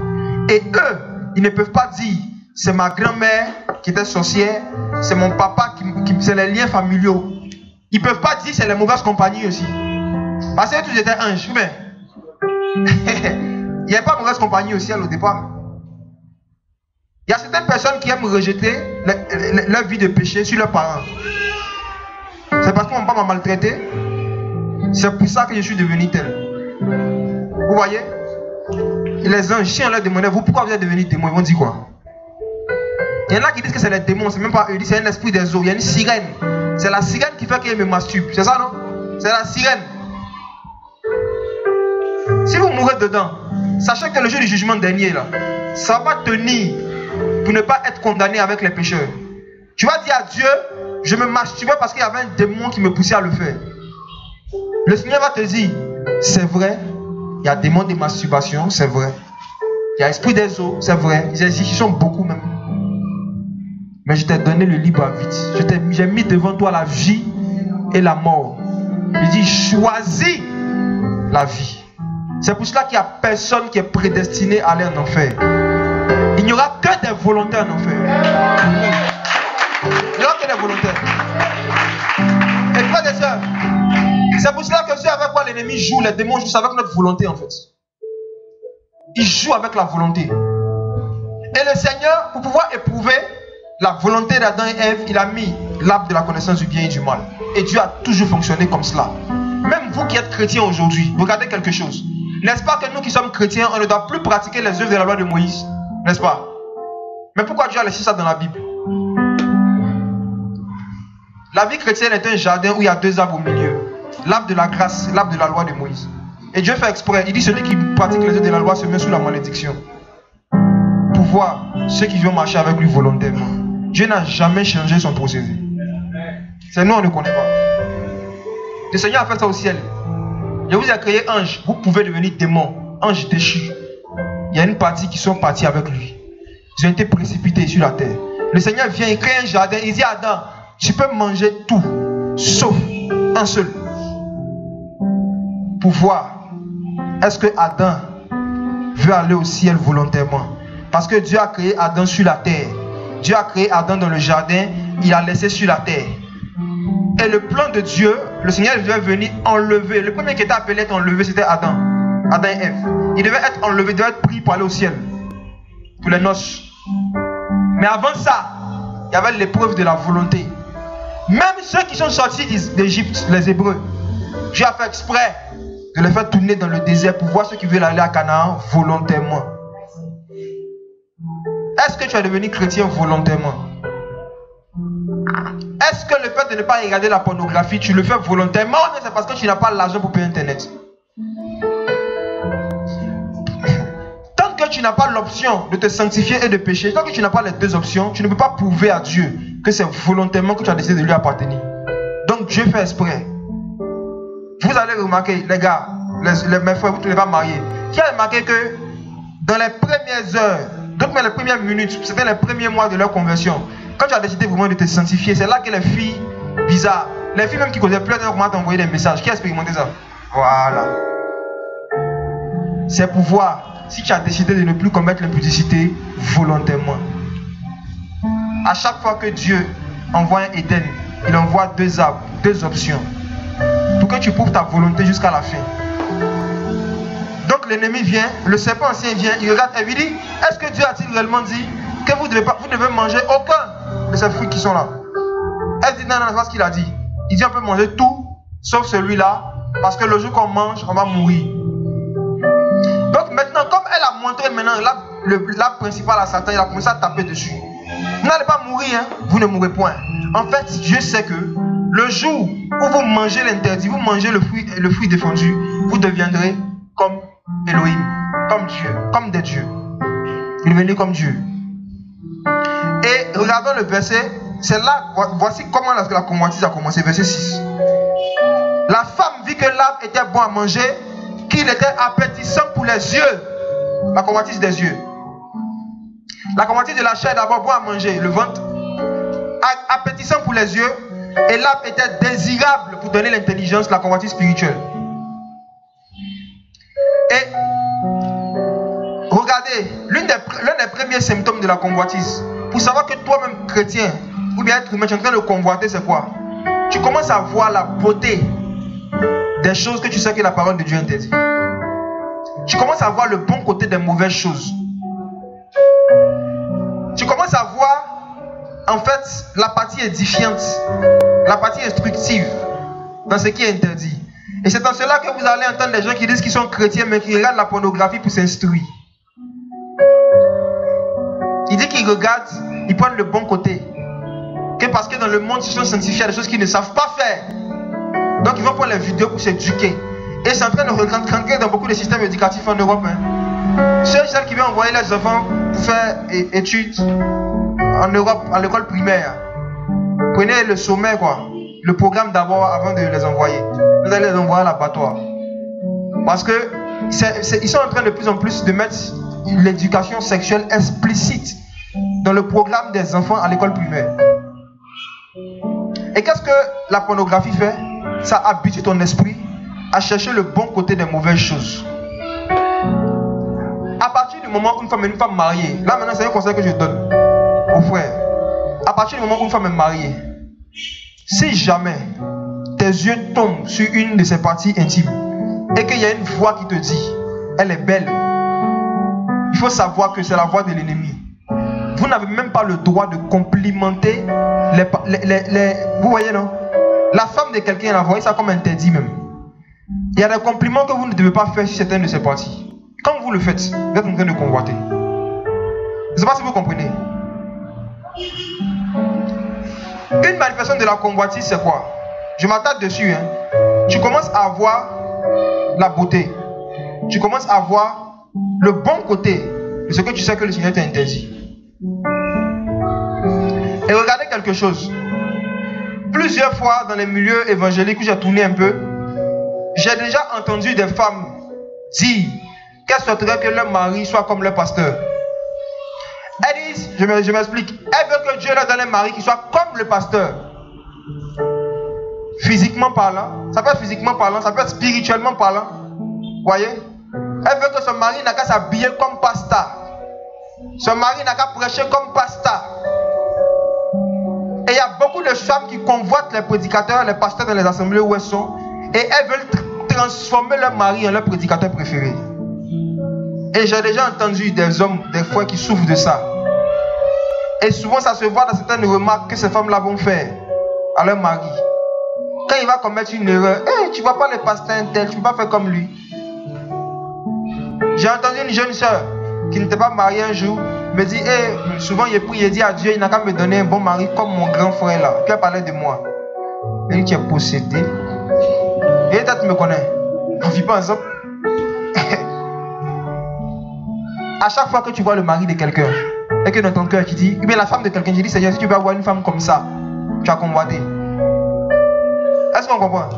Et eux, ils ne peuvent pas dire, c'est ma grand-mère qui était sorcière, c'est mon papa, c'est les liens familiaux. Ils ne peuvent pas dire, c'est les mauvaises compagnies aussi. Parce que tous étaient anges. Mais il n'y avait pas de mauvaise compagnie au ciel au départ. Il y a certaines personnes qui aiment rejeter leur vie de péché sur leurs parents. C'est parce que mon papa m'a maltraité. C'est pour ça que je suis devenu tel. Vous voyez? Et les anges, si on leur demandait, vous, pourquoi vous êtes devenus démons, ils vont dire quoi? Il y en a qui disent que c'est les démons, c'est même pas eux, c'est un esprit des eaux, il y a une sirène. C'est la sirène qui fait qu'ils me masturbent. C'est ça, non? C'est la sirène. Si vous mourrez dedans, sachez que le jour du jugement dernier, là, ça va pas tenir pour ne pas être condamné avec les pécheurs. Tu vas dire à Dieu, je me masturbais parce qu'il y avait un démon qui me poussait à le faire. Le Seigneur va te dire, c'est vrai, il y a démon de masturbation, c'est vrai. Il y a esprit des eaux, c'est vrai. Ils sont beaucoup même. Mais je t'ai donné le libre arbitre. J'ai mis devant toi la vie et la mort. Il dit, choisis la vie. C'est pour cela qu'il n'y a personne qui est prédestiné à aller en enfer. Il n'y aura que des volontaires en enfer. Il n'y aura que des volontaires. Et frères et sœurs, c'est pour cela que ce avec quoi l'ennemi joue, les démons jouent avec notre volonté en fait. Il joue avec la volonté. Et le Seigneur, pour pouvoir éprouver la volonté d'Adam et Ève, il a mis l'arbre de la connaissance du bien et du mal. Et Dieu a toujours fonctionné comme cela. Même vous qui êtes chrétiens aujourd'hui, regardez quelque chose. N'est-ce pas que nous qui sommes chrétiens, on ne doit plus pratiquer les œuvres de la loi de Moïse? N'est-ce pas? Mais pourquoi Dieu a laissé ça dans la Bible? La vie chrétienne est un jardin où il y a 2 arbres au milieu. L'arbre de la grâce, l'arbre de la loi de Moïse. Et Dieu fait exprès. Il dit, celui qui pratique les œuvres de la loi se met sous la malédiction. Pour voir ceux qui vont marcher avec lui volontairement. Dieu n'a jamais changé son procédé. C'est nous, on ne connaît pas. Le Seigneur a fait ça au ciel. Je vous ai créé ange. Vous pouvez devenir démon. Ange déchu. Il y a une partie qui sont partis avec lui. Ils ont été précipités sur la terre. Le Seigneur vient, il crée un jardin. Il dit à Adam, tu peux manger tout, sauf un seul. Pour voir, est-ce que Adam veut aller au ciel volontairement? Parce que Dieu a créé Adam sur la terre. Dieu a créé Adam dans le jardin, il l'a laissé sur la terre. Et le plan de Dieu, le Seigneur devait venir enlever. Le premier qui était appelé à être enlevé, c'était Adam. Adam et Ève. Il devait être enlevé, il devait être pris pour aller au ciel. Pour les noces. Mais avant ça, il y avait l'épreuve de la volonté. Même ceux qui sont sortis d'Égypte, les Hébreux, Dieu a fait exprès de les faire tourner dans le désert pour voir ceux qui veulent aller à Canaan volontairement. Est-ce que tu es devenu chrétien volontairement? Est-ce que le fait de ne pas regarder la pornographie, tu le fais volontairement ou c'est parce que tu n'as pas l'argent pour payer Internet? Tant que tu n'as pas l'option de te sanctifier et de pécher, tant que tu n'as pas les deux options, tu ne peux pas prouver à Dieu que c'est volontairement que tu as décidé de lui appartenir. Donc Dieu fait exprès. Vous allez remarquer, les gars, mes frères, vous ne pouvez pas marier. Qui a remarqué que dans les premières heures, donc les premières minutes, c'était les premiers mois de leur conversion, quand tu as décidé vraiment de te sanctifier, c'est là que les filles bizarres, les filles même qui causaient plus, comment t'envoyer des messages. Qui a expérimenté ça? Voilà. C'est pour voir si tu as décidé de ne plus commettre l'impudicité volontairement. À chaque fois que Dieu envoie un Éden, il envoie deux arbres, deux options, pour que tu prouves ta volonté jusqu'à la fin. Donc l'ennemi vient, le serpent ancien vient, il regarde et lui dit, est-ce que Dieu a-t-il réellement dit que vous devez manger aucun de ces fruits qui sont là? Elle dit non, non, c'est pas ce qu'il a dit. Il dit on peut manger tout, sauf celui-là, parce que le jour qu'on mange, on va mourir. Donc maintenant, comme elle a montré maintenant l'arbre principal à Satan, il a commencé à taper dessus. Vous n'allez pas mourir, hein? Vous ne mourrez point. En fait, Dieu sait que le jour où vous mangez l'interdit, vous mangez le fruit défendu, vous deviendrez comme Elohim, comme Dieu, comme des dieux. Vous devenez comme Dieu. Et regardons le verset, c'est là, voici comment la convoitise a commencé, verset 6. La femme vit que l'arbre était bon à manger, qu'il était appétissant pour les yeux. La convoitise des yeux. La convoitise de la chair d'abord bon à manger, le ventre, appétissant pour les yeux, et l'arbre était désirable pour donner l'intelligence, la convoitise spirituelle. Et regardez, l'un des premiers symptômes de la convoitise, pour savoir que toi-même chrétien, ou bien être humain, tu es en train de convoiter, c'est quoi? Tu commences à voir la beauté des choses que tu sais que la parole de Dieu interdit. Tu commences à voir le bon côté des mauvaises choses. Tu commences à voir en fait la partie édifiante, la partie instructive dans ce qui est interdit. Et c'est dans cela que vous allez entendre des gens qui disent qu'ils sont chrétiens mais qui regardent la pornographie pour s'instruire. Ils disent qu'ils regardent, ils prennent le bon côté. Que parce que dans le monde, ils sont sanctifiés à des choses qu'ils ne savent pas faire. Donc ils vont prendre les vidéos pour s'éduquer. Et c'est en train de rentrer dans beaucoup de systèmes éducatifs en Europe. Hein. Celles qui veulent envoyer les enfants pour faire études en Europe, à l'école primaire. Prenez le sommet, quoi. Le programme d'abord avant de les envoyer. Vous allez les envoyer à l'abattoir. Parce que ils sont en train de plus en plus de mettre l'éducation sexuelle explicite dans le programme des enfants à l'école primaire. Et qu'est-ce que la pornographie fait? Ça habitue ton esprit à chercher le bon côté des mauvaises choses. À partir du moment où une femme mariée, là maintenant c'est un conseil que je donne aux frères. À partir du moment où une femme est mariée, si jamais tes yeux tombent sur une de ses parties intimes et qu'il y a une voix qui te dit elle est belle, il faut savoir que c'est la voix de l'ennemi. Vous n'avez même pas le droit de complimenter vous voyez non? La femme de quelqu'un, la voyez ça comme interdit même. Il y a des compliments que vous ne devez pas faire sur certaines de ces parties. Quand vous le faites, vous êtes en train de convoiter. Je ne sais pas si vous comprenez. Une manifestation de la convoitise, c'est quoi? Je m'attarde dessus. Hein. Tu commences à voir la beauté. Tu commences à voir le bon côté de ce que tu sais que le Seigneur t'a interdit. Et regardez quelque chose. Plusieurs fois dans les milieux évangéliques où j'ai tourné un peu, j'ai déjà entendu des femmes dire qu'elles souhaiteraient que leur mari soit comme leur pasteur. Elles disent, je m'explique, elles veulent que Dieu leur donne un mari qui soit comme le pasteur. Physiquement parlant, ça peut être physiquement parlant, ça peut être spirituellement parlant. Voyez? Elle veut que son mari n'a qu'à s'habiller comme pasteur. Son mari n'a qu'à prêcher comme pasteur. Et il y a beaucoup de femmes qui convoitent les prédicateurs, les pasteurs dans les assemblées où elles sont. Et elles veulent transformer leur mari en leur prédicateur préféré. Et j'ai déjà entendu des hommes, des frères qui souffrent de ça. Et souvent ça se voit dans certaines remarques que ces femmes-là vont faire à leur mari. Quand il va commettre une erreur, tu ne vois pas le pasteur tel, tu ne peux pas faire comme lui. J'ai entendu une jeune soeur qui n'était pas mariée un jour, me dit, souvent il prie, il dit à Dieu, il n'a qu'à me donner un bon mari comme mon grand frère là. Puis elle parlait de moi. Elle dit, tu es possédé. Et toi, tu me connais. On ne vit pas ensemble. À chaque fois que tu vois le mari de quelqu'un, et que dans ton cœur tu dis, ou bien la femme de quelqu'un, tu dis, Seigneur, si tu veux avoir une femme comme ça, tu as convoité. Est-ce qu'on comprend?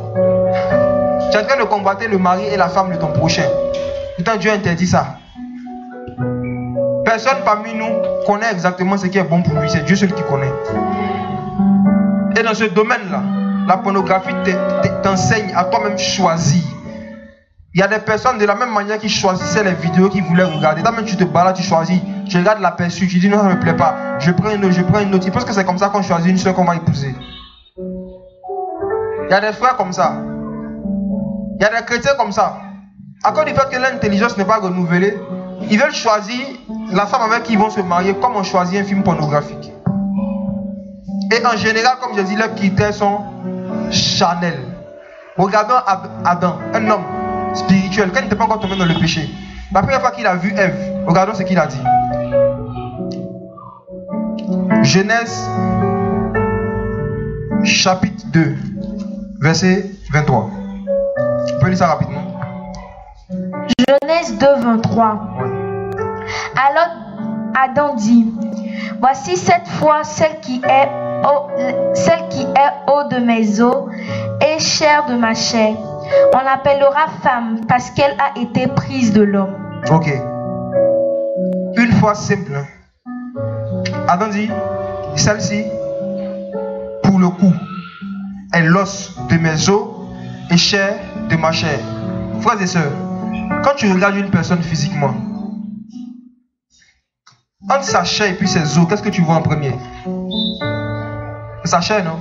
Tu es en train de convoiter le mari et la femme de ton prochain. Pourtant Dieu interdit ça. Personne parmi nous connaît exactement ce qui est bon pour lui. C'est Dieu seul qui connaît. Et dans ce domaine-là, la pornographie t'enseigne à toi-même choisir. Il y a des personnes de la même manière qui choisissaient les vidéos qu'ils voulaient regarder. Toi-même tu te balades, tu choisis. Tu regardes l'aperçu, tu dis non, ça ne me plaît pas. Je prends une autre. Parce que c'est comme ça qu'on choisit une soeur qu'on va épouser. Il y a des frères comme ça. Il y a des chrétiens comme ça. À cause du fait que l'intelligence n'est pas renouvelée, ils veulent choisir la femme avec qui ils vont se marier comme on choisit un film pornographique. Et en général, comme je dis, leurs critères sont charnels. Regardons Adam, un homme spirituel, quand il n'était pas encore tombé dans le péché. La première fois qu'il a vu Ève, regardons ce qu'il a dit. Genèse chapitre 2, verset 23. On peut lire ça rapidement. Genèse 2, 23. Alors Adam dit, voici cette fois celle qui est eau de mes os et chair de ma chair. On l'appellera femme parce qu'elle a été prise de l'homme. Ok. Une fois simple. Adam dit, celle-ci, pour le coup, est l'os de mes os et chair de ma chair. Frères et sœurs, quand tu regardes une personne physiquement, entre sa chair et puis ses os, qu'est-ce que tu vois en premier? Sa chair, non?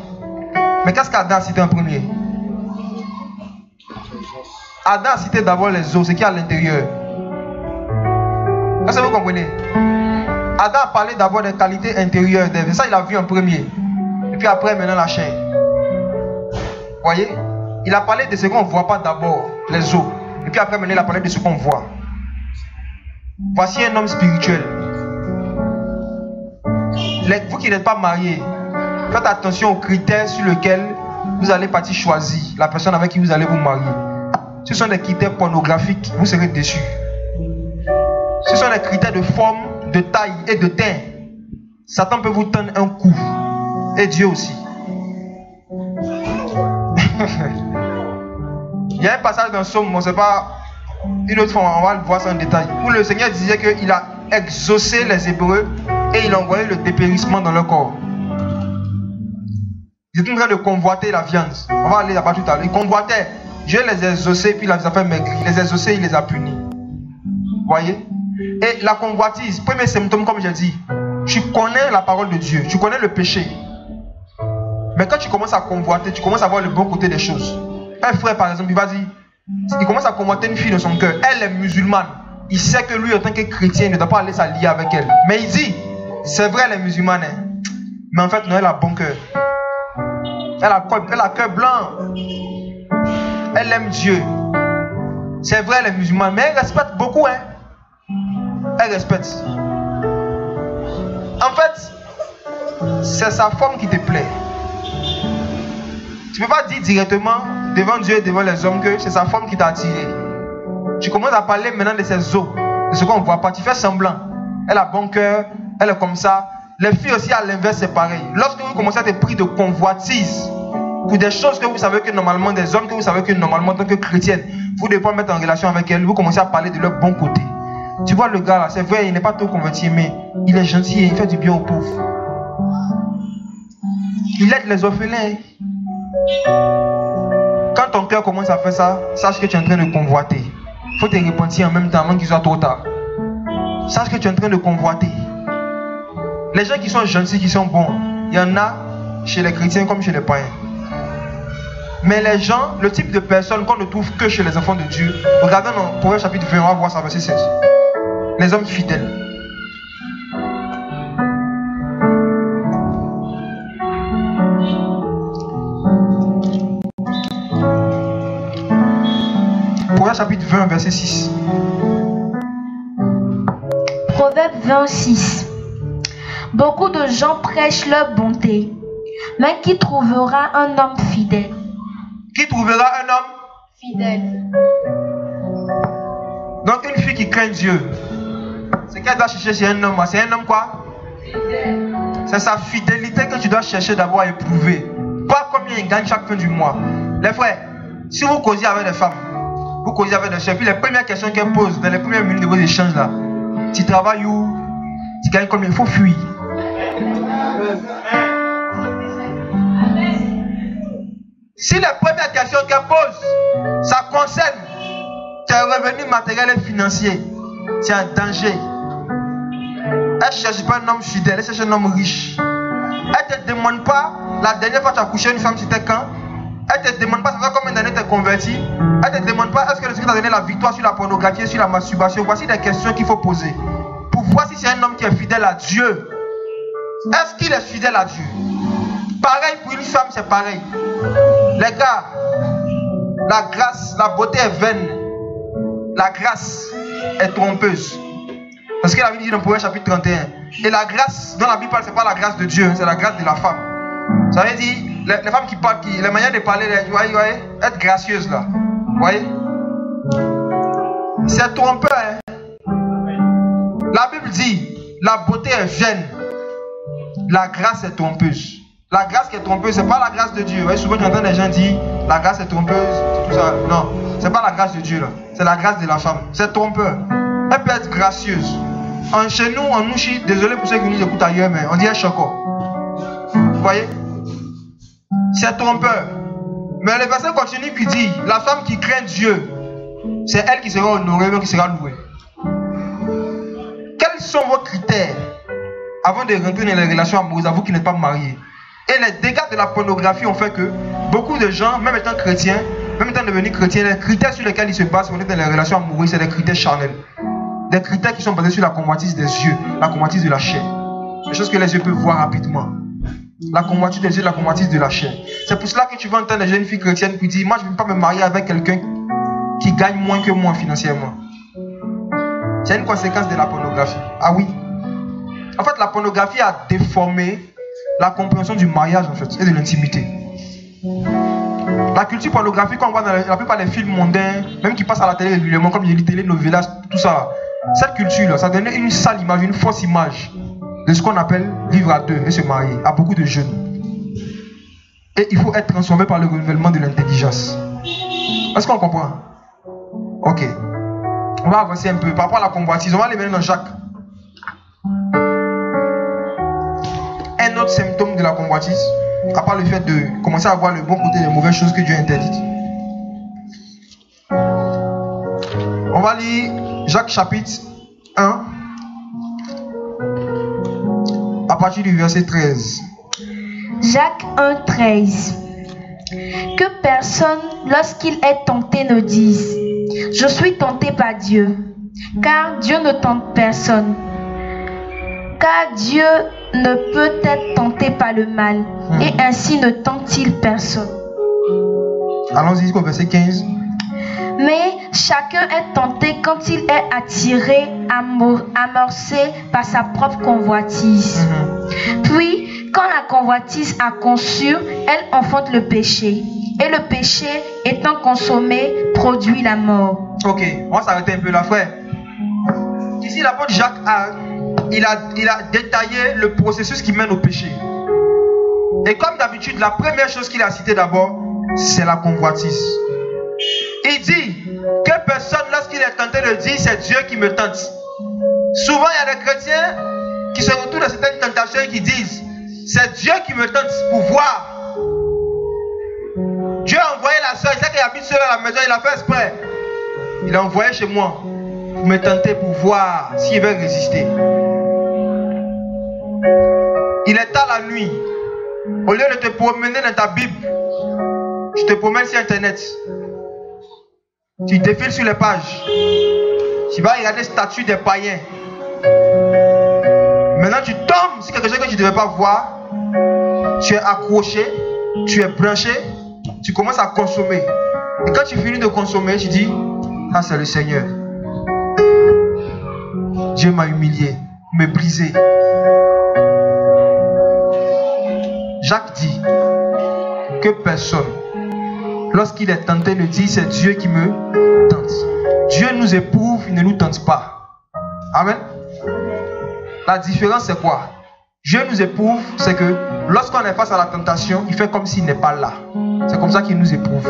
Mais qu'est-ce qu'Adam a cité en premier? Adam a cité d'abord les os, ce qui est à l'intérieur. Est-ce que vous comprenez? Adam a parlé d'abord des qualités intérieures d'Ève. C'est ça il a vu en premier. Et puis après, maintenant la chair. Vous voyez? Il a parlé de ce qu'on ne voit pas d'abord, les os. Et puis après, maintenant, il a parlé de ce qu'on voit. Voici un homme spirituel. Vous qui n'êtes pas mariés, faites attention aux critères sur lesquels vous allez partir choisir la personne avec qui vous allez vous marier. Ce sont des critères pornographiques, vous serez déçus. Ce sont des critères de forme, de taille et de teint. Satan peut vous tendre un coup. Et Dieu aussi. Il y a un passage dans Somme, on ne sait pas, une autre fois on va le voir ça en détail, où le Seigneur disait qu'il a exaucé les Hébreux et il a envoyé le dépérissement dans leur corps. Ils étaient en train de convoiter la viande. On va aller là-bas tout à l'heure. Ils convoitaient. Dieu les a exaucés, puis il les a fait maigrir. Il les a exaucés, il les a punis. Vous voyez? Et la convoitise, premier symptôme, comme j'ai dit, tu connais la parole de Dieu, tu connais le péché. Mais quand tu commences à convoiter, tu commences à voir le bon côté des choses. Un frère, par exemple, il va dire, il commence à convoiter une fille dans son cœur. Elle est musulmane. Il sait que lui, en tant que chrétien, il ne doit pas aller s'allier avec elle. Mais il dit, c'est vrai, elle est musulmane. Hein. Mais en fait, non, elle a bon cœur. Elle a cœur blanc. Elle aime Dieu. C'est vrai, elle est musulmane. Mais elle respecte beaucoup. Hein. Elle respecte. En fait, c'est sa forme qui te plaît. Tu ne peux pas dire directement devant Dieu et devant les hommes que c'est sa forme qui t'a attiré. Tu commences à parler maintenant de ses os, de ce qu'on ne voit pas. Tu fais semblant. Elle a bon cœur, elle est comme ça. Les filles aussi à l'inverse, c'est pareil. Lorsque vous commencez à être pris de convoitise pour des choses que vous savez que normalement, des hommes que vous savez que normalement, en tant que chrétienne, vous devez pas mettre en relation avec elles, vous commencez à parler de leur bon côté. Tu vois le gars là, c'est vrai, il n'est pas tout converti, mais il est gentil et il fait du bien aux pauvres. Il aide les orphelins. Quand ton cœur commence à faire ça, sache que tu es en train de convoiter. Il faut te repentir en même temps avant qu'il soit trop tard. Sache que tu es en train de convoiter. Les gens qui sont gentils, qui sont bons, il y en a chez les chrétiens comme chez les païens. Mais les gens, le type de personnes qu'on ne trouve que chez les enfants de Dieu, regardons dans Proverbe chapitre 20, on va voir ça, verset 16. Les hommes fidèles. chapitre 20, verset 6. Proverbe 26. Beaucoup de gens prêchent leur bonté, mais qui trouvera un homme fidèle? Qui trouvera un homme Fidèle. Donc une fille qui craint Dieu, ce qu'elle doit chercher chez un homme, c'est un homme quoi? Fidèle. C'est sa fidélité que tu dois chercher d'abord à éprouver. Pas combien il gagne chaque fin du mois. Les frères, si vous causez avec des femmes, vous causez avec des chefs, puis les premières questions qu'elles posent dans les premières minutes de vos échanges là, tu travailles où? Tu gagnes combien? Il faut fuir. Si les premières questions qu'elles posent, ça concerne tes revenus matériels et financiers, c'est un danger. Elle ne cherche pas un homme fidèle, elle cherche un homme riche. Elle ne te demande pas, la dernière fois que tu as couché une femme, c'était quand? Elle ne te demande pas, ça fait combien d'années tu es converti? Elle ne te demande pas, est-ce que le Seigneur t'a donné la victoire sur la pornographie et sur la masturbation? Voici des questions qu'il faut poser. Pour voir si c'est un homme qui est fidèle à Dieu. Est-ce qu'il est fidèle à Dieu? Pareil pour une femme, c'est pareil. Les gars, la grâce, la beauté est vaine. La grâce est trompeuse. Parce que la Bible dit dans Proverbe chapitre 31. Et la grâce dont la Bible parle, ce n'est pas la grâce de Dieu, c'est la grâce de la femme. Ça veut dire, les femmes qui parlent, les manières de parler, vous voyez, être gracieuses là. Vous voyez? C'est trompeur. Hein? La Bible dit, la beauté est vaine. La grâce est trompeuse. La grâce qui est trompeuse, ce n'est pas la grâce de Dieu. Vous voyez, souvent j'entends des gens dire, la grâce est trompeuse, tout ça. Non, ce n'est pas la grâce de Dieu là. C'est la grâce de la femme. C'est trompeur. Elle peut être gracieuse. Chez nous, en Nouchi, désolé pour ceux qui nous écoutent ailleurs, mais on dit un choco. Vous voyez? C'est trompeur. Mais le verset continue qui dit, la femme qui craint Dieu, c'est elle qui sera honorée, qui sera louée. Quels sont vos critères avant de rentrer dans les relations amoureuses, à vous qui n'êtes pas mariés? Et les dégâts de la pornographie ont fait que beaucoup de gens, même étant chrétiens, même étant devenus chrétiens, les critères sur lesquels ils se basent pour être dans les relations amoureuses, c'est des critères charnels. Des critères qui sont basés sur la convoitise des yeux, la convoitise de la chair. Des choses que les yeux peuvent voir rapidement. La convoitise des yeux, la convoitise de la chair. C'est pour cela que tu vas entendre des jeunes filles chrétiennes qui disent, moi je ne veux pas me marier avec quelqu'un qui gagne moins que moi financièrement. C'est une conséquence de la pornographie. Ah oui. En fait, la pornographie a déformé la compréhension du mariage en fait, et de l'intimité. La culture pornographique qu'on voit dans la plupart des films mondains, même qui passent à la télé régulièrement, comme les telenovelas, tout ça, cette culture-là, ça donne une sale image, une fausse image de ce qu'on appelle vivre à deux et se marier à beaucoup de jeunes. Et il faut être transformé par le renouvellement de l'intelligence. Est-ce qu'on comprend? Ok. On va avancer un peu par rapport à la convoitise. On va aller maintenant dans Jacques. Un autre symptôme de la convoitise, à part le fait de commencer à voir le bon côté des mauvaises choses que Dieu interdit. On va lire Jacques chapitre 1 à partir du verset 13. Jacques 1, 13. Que personne, lorsqu'il est tenté, ne dise « Je suis tenté par Dieu », car Dieu ne tente personne. Car Dieu ne peut être tenté par le mal, et ainsi ne tente-t-il personne. Allons-y jusqu'au verset 15. Mais chacun est tenté quand il est attiré, amorcé par sa propre convoitise. Puis, quand la convoitise a conçu, elle enfante le péché. Et le péché, étant consommé, produit la mort. Ok, on va s'arrêter un peu là, frère. Ici, l'apôtre Jacques il a détaillé le processus qui mène au péché. Et comme d'habitude, la première chose qu'il a citée d'abord, c'est la convoitise. Il dit que personne, lorsqu'il est tenté de dire c'est Dieu qui me tente. Souvent, il y a des chrétiens qui se retrouvent dans certaines tentations et qui disent c'est Dieu qui me tente pour voir. Dieu a envoyé la soeur, il sait qu'il habite seul à la maison, il a fait exprès. Il a envoyé chez moi pour me tenter, pour voir s'il veut résister. Il est tard la nuit. Au lieu de te promener dans ta Bible, je te promène sur Internet. Tu défiles sur les pages. Tu vas regarder les statuts des païens. Maintenant, tu tombes sur quelque chose que tu ne devais pas voir. Tu es accroché, tu es branché, tu commences à consommer. Et quand tu finis de consommer, tu dis, Ça, c'est le Seigneur. Dieu m'a humilié, me brisé. Jacques dit que personne, lorsqu'il est tenté, ne dit c'est Dieu qui me tente. Dieu nous éprouve, il ne nous tente pas. Amen. La différence, c'est quoi? Dieu nous éprouve, c'est que lorsqu'on est face à la tentation, il fait comme s'il n'est pas là. C'est comme ça qu'il nous éprouve.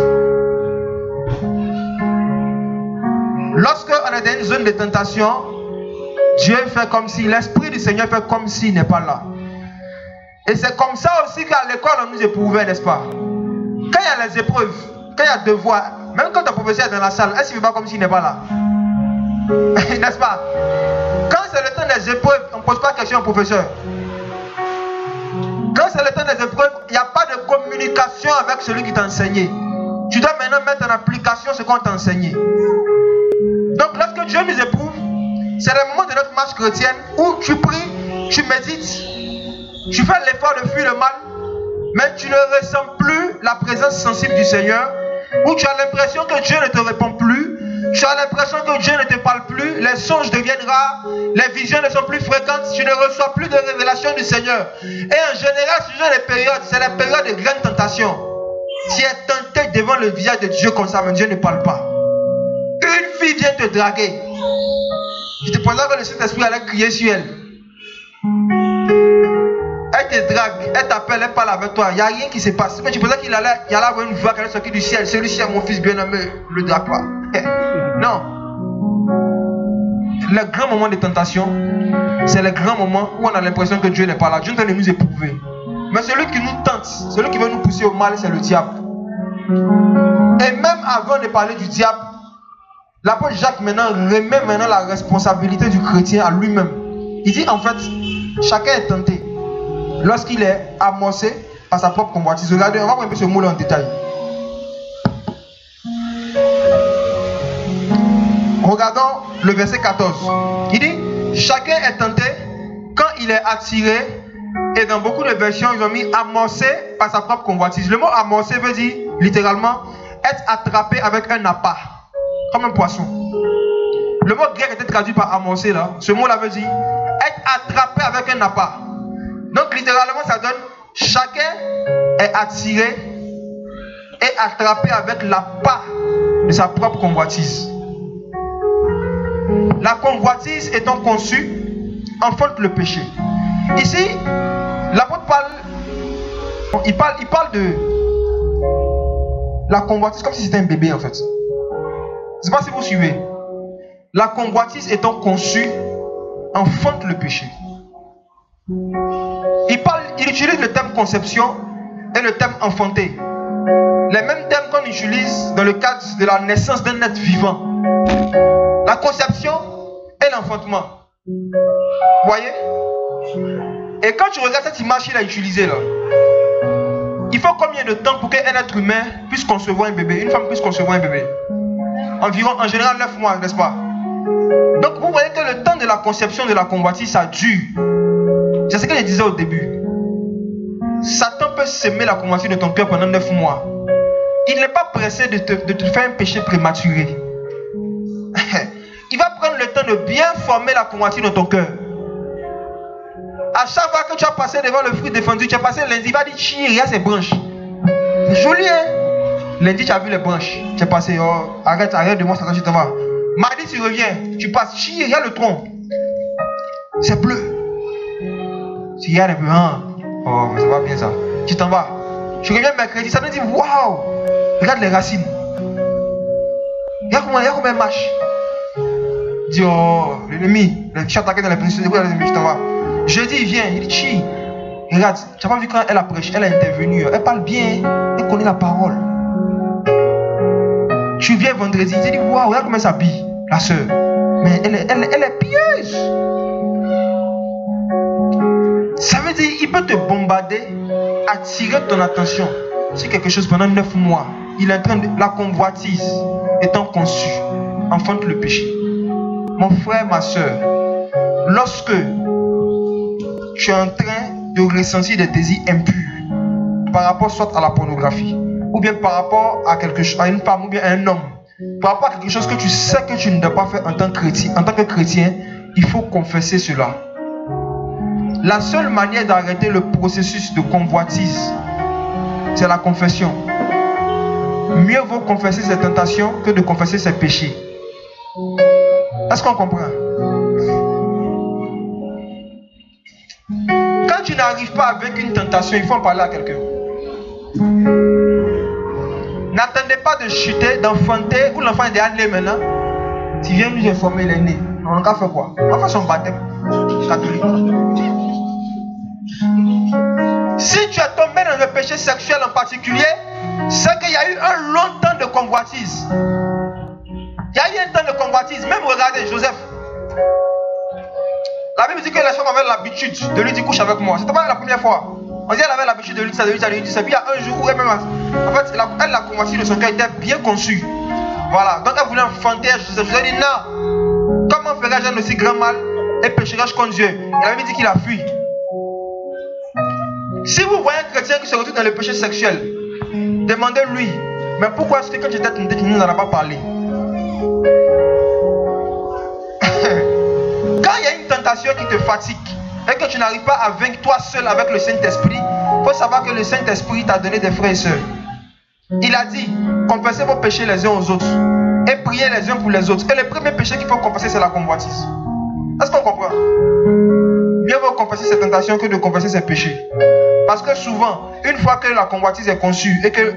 Lorsqu'on est dans une zone de tentation, Dieu fait comme si, l'Esprit du Seigneur fait comme s'il n'est pas là. Et c'est comme ça aussi qu'à l'école on nous éprouvait, n'est-ce pas? Quand il y a les épreuves, quand il y a devoirs, même quand ton professeur est dans la salle, est-ce qu'il ne fait pas comme s'il n'est pas là? N'est-ce pas? Quand c'est le temps des épreuves, on ne pose pas question au professeur. Quand c'est le temps des épreuves, il n'y a pas de communication avec celui qui t'a enseigné. Tu dois maintenant mettre en application ce qu'on t'a enseigné. Donc lorsque Dieu nous éprouve, c'est le moment de notre marche chrétienne où tu pries, tu médites, tu fais l'effort de fuir le mal, mais tu ne ressens plus la présence sensible du Seigneur, où tu as l'impression que Dieu ne te répond plus, tu as l'impression que Dieu ne te parle plus, les songes deviennent rares, les visions ne sont plus fréquentes, tu ne reçois plus de révélation du Seigneur. Et en général, ce sont les périodes, c'est la période de grande tentation. Tu es tenté devant le visage de Dieu comme ça, mais Dieu ne parle pas. Une fille vient te draguer. Je te pensais que le Saint-Esprit allait crier sur elle. Elle te drague, elle t'appelle, elle parle avec toi. Il n'y a rien qui se passe. Mais tu pensais qu'il allait avoir une voix qui allait sortir du ciel. Celui-ci est mon fils bien-aimé, le drague pas. Non. Le grand moment de tentation, c'est le grand moment où on a l'impression que Dieu n'est pas là. Dieu est en train de nous éprouver. Mais celui qui nous tente, celui qui veut nous pousser au mal, c'est le diable. Et même avant de parler du diable, l'apôtre Jacques remet la responsabilité du chrétien à lui-même. Il dit en fait, chacun est tenté lorsqu'il est amorcé par sa propre convoitise. Regardez, on va voir un peu ce mot-là en détail. Regardons le verset 14. Il dit, chacun est tenté quand il est attiré. Et dans beaucoup de versions, ils ont mis amorcé par sa propre convoitise. Le mot amorcé veut dire littéralement être attrapé avec un appât, comme un poisson. Le mot grec était traduit par amorcé là. Ce mot là veut dire être attrapé avec un appât. Donc littéralement ça donne chacun est attiré et attrapé avec l'appât de sa propre convoitise. La convoitise étant conçue enfantent le péché. Ici, l'apôtre il parle de la convoitise comme si c'était un bébé en fait. Je ne sais pas si vous suivez. La convoitise étant conçue enfante le péché. Il utilise le terme conception et le terme enfanter. Les mêmes termes qu'on utilise dans le cadre de la naissance d'un être vivant. La conception et l'enfantement. Vous voyez? Et quand tu regardes cette image qu'il a utilisée là, il faut combien de temps pour qu'un être humain puisse concevoir un bébé, une femme puisse concevoir un bébé? Environ, en général, 9 mois, n'est-ce pas? Donc vous voyez que le temps de la conception de la convoitise, ça dure. C'est ce que je disais au début. Satan peut semer la convoitise de ton cœur pendant 9 mois. Il n'est pas pressé de te faire un péché prématuré. Il va prendre le temps de bien former la convoitise dans ton cœur. À chaque fois que tu as passé devant le fruit défendu, tu as passé lundi, il va dire, il y a ces branches. C'est joli, hein? Lundi, tu as vu les branches. Tu es passé, oh, arrête de moi, Satan, tu t'en vas. Mardi, tu reviens, tu passes, il y a le tronc. C'est bleu. Il y a les bleus, hein? Oh, mais ça va bien ça. Tu t'en vas. Tu reviens mercredi, ça te dit, waouh! Regarde les racines. Regarde comment elles marchent. Il dit, oh, l'ennemi, tu as attaqué dans les péninsule, tu t'en vas. Jeudi, il vient, il dit, chi. Regarde, tu n'as pas vu quand elle a prêché, elle a intervenu, elle parle bien, elle connaît la parole. Tu viens vendredi, tu dis, waouh, regarde comment elle s'habille, la soeur. Mais elle est pieuse. Ça veut dire, il peut te bombarder, attirer ton attention sur quelque chose pendant 9 mois. Il est en train de, la convoitise étant conçue, enfante le péché. Mon frère, ma soeur, lorsque tu es en train de ressentir des désirs impurs par rapport soit à la pornographie ou bien par rapport à quelque chose, à une femme ou bien à un homme par rapport à quelque chose que tu sais que tu ne dois pas faire en tant que chrétien, il faut confesser cela. La seule manière d'arrêter le processus de convoitise, c'est la confession. Mieux vaut confesser ses tentations que de confesser ses péchés. Est-ce qu'on comprend? Quand tu n'arrives pas à vaincre une tentation, il faut en parler à quelqu'un. N'attendez pas de chuter, d'enfanter, ou l'enfant est déjà né maintenant. Tu viens nous informer, il est né. On a fait quoi? On a fait son baptême catholique. Si tu es tombé dans le péché sexuel en particulier, c'est qu'il y a eu un long temps de convoitise. Il y a eu un temps de convoitise. Même regardez Joseph. La Bible dit que les femmes avaient l'habitude de lui dire couche avec moi. C'était pas la première fois. On dit qu'elle avait l'habitude de lui dire ça, de lui dire ça. Puis il y a un jour où elle-même, en fait, la convoitise de son cœur était bien conçue. Voilà. Donc elle voulait enfanter Joseph. Joseph dit non. Comment ferais-je un aussi grand mal et pécherais-je contre Dieu? Et la Bible dit qu'il a fui. Si vous voyez un chrétien qui se retrouve dans le péché sexuel, demandez-lui, mais pourquoi est-ce que quand j'étais tenté, tu ne nous en as pas parlé? Quand il y a une tentation qui te fatigue et que tu n'arrives pas à vaincre toi seul avec le Saint-Esprit, il faut savoir que le Saint-Esprit t'a donné des frères et sœurs. Il a dit, confessez vos péchés les uns aux autres et priez les uns pour les autres. Et le premier péché qu'il faut confesser, c'est la convoitise. Est-ce qu'on comprend? Mieux vaut confesser ses tentations que de confesser ses péchés. Parce que souvent, une fois que la convoitise est conçue et que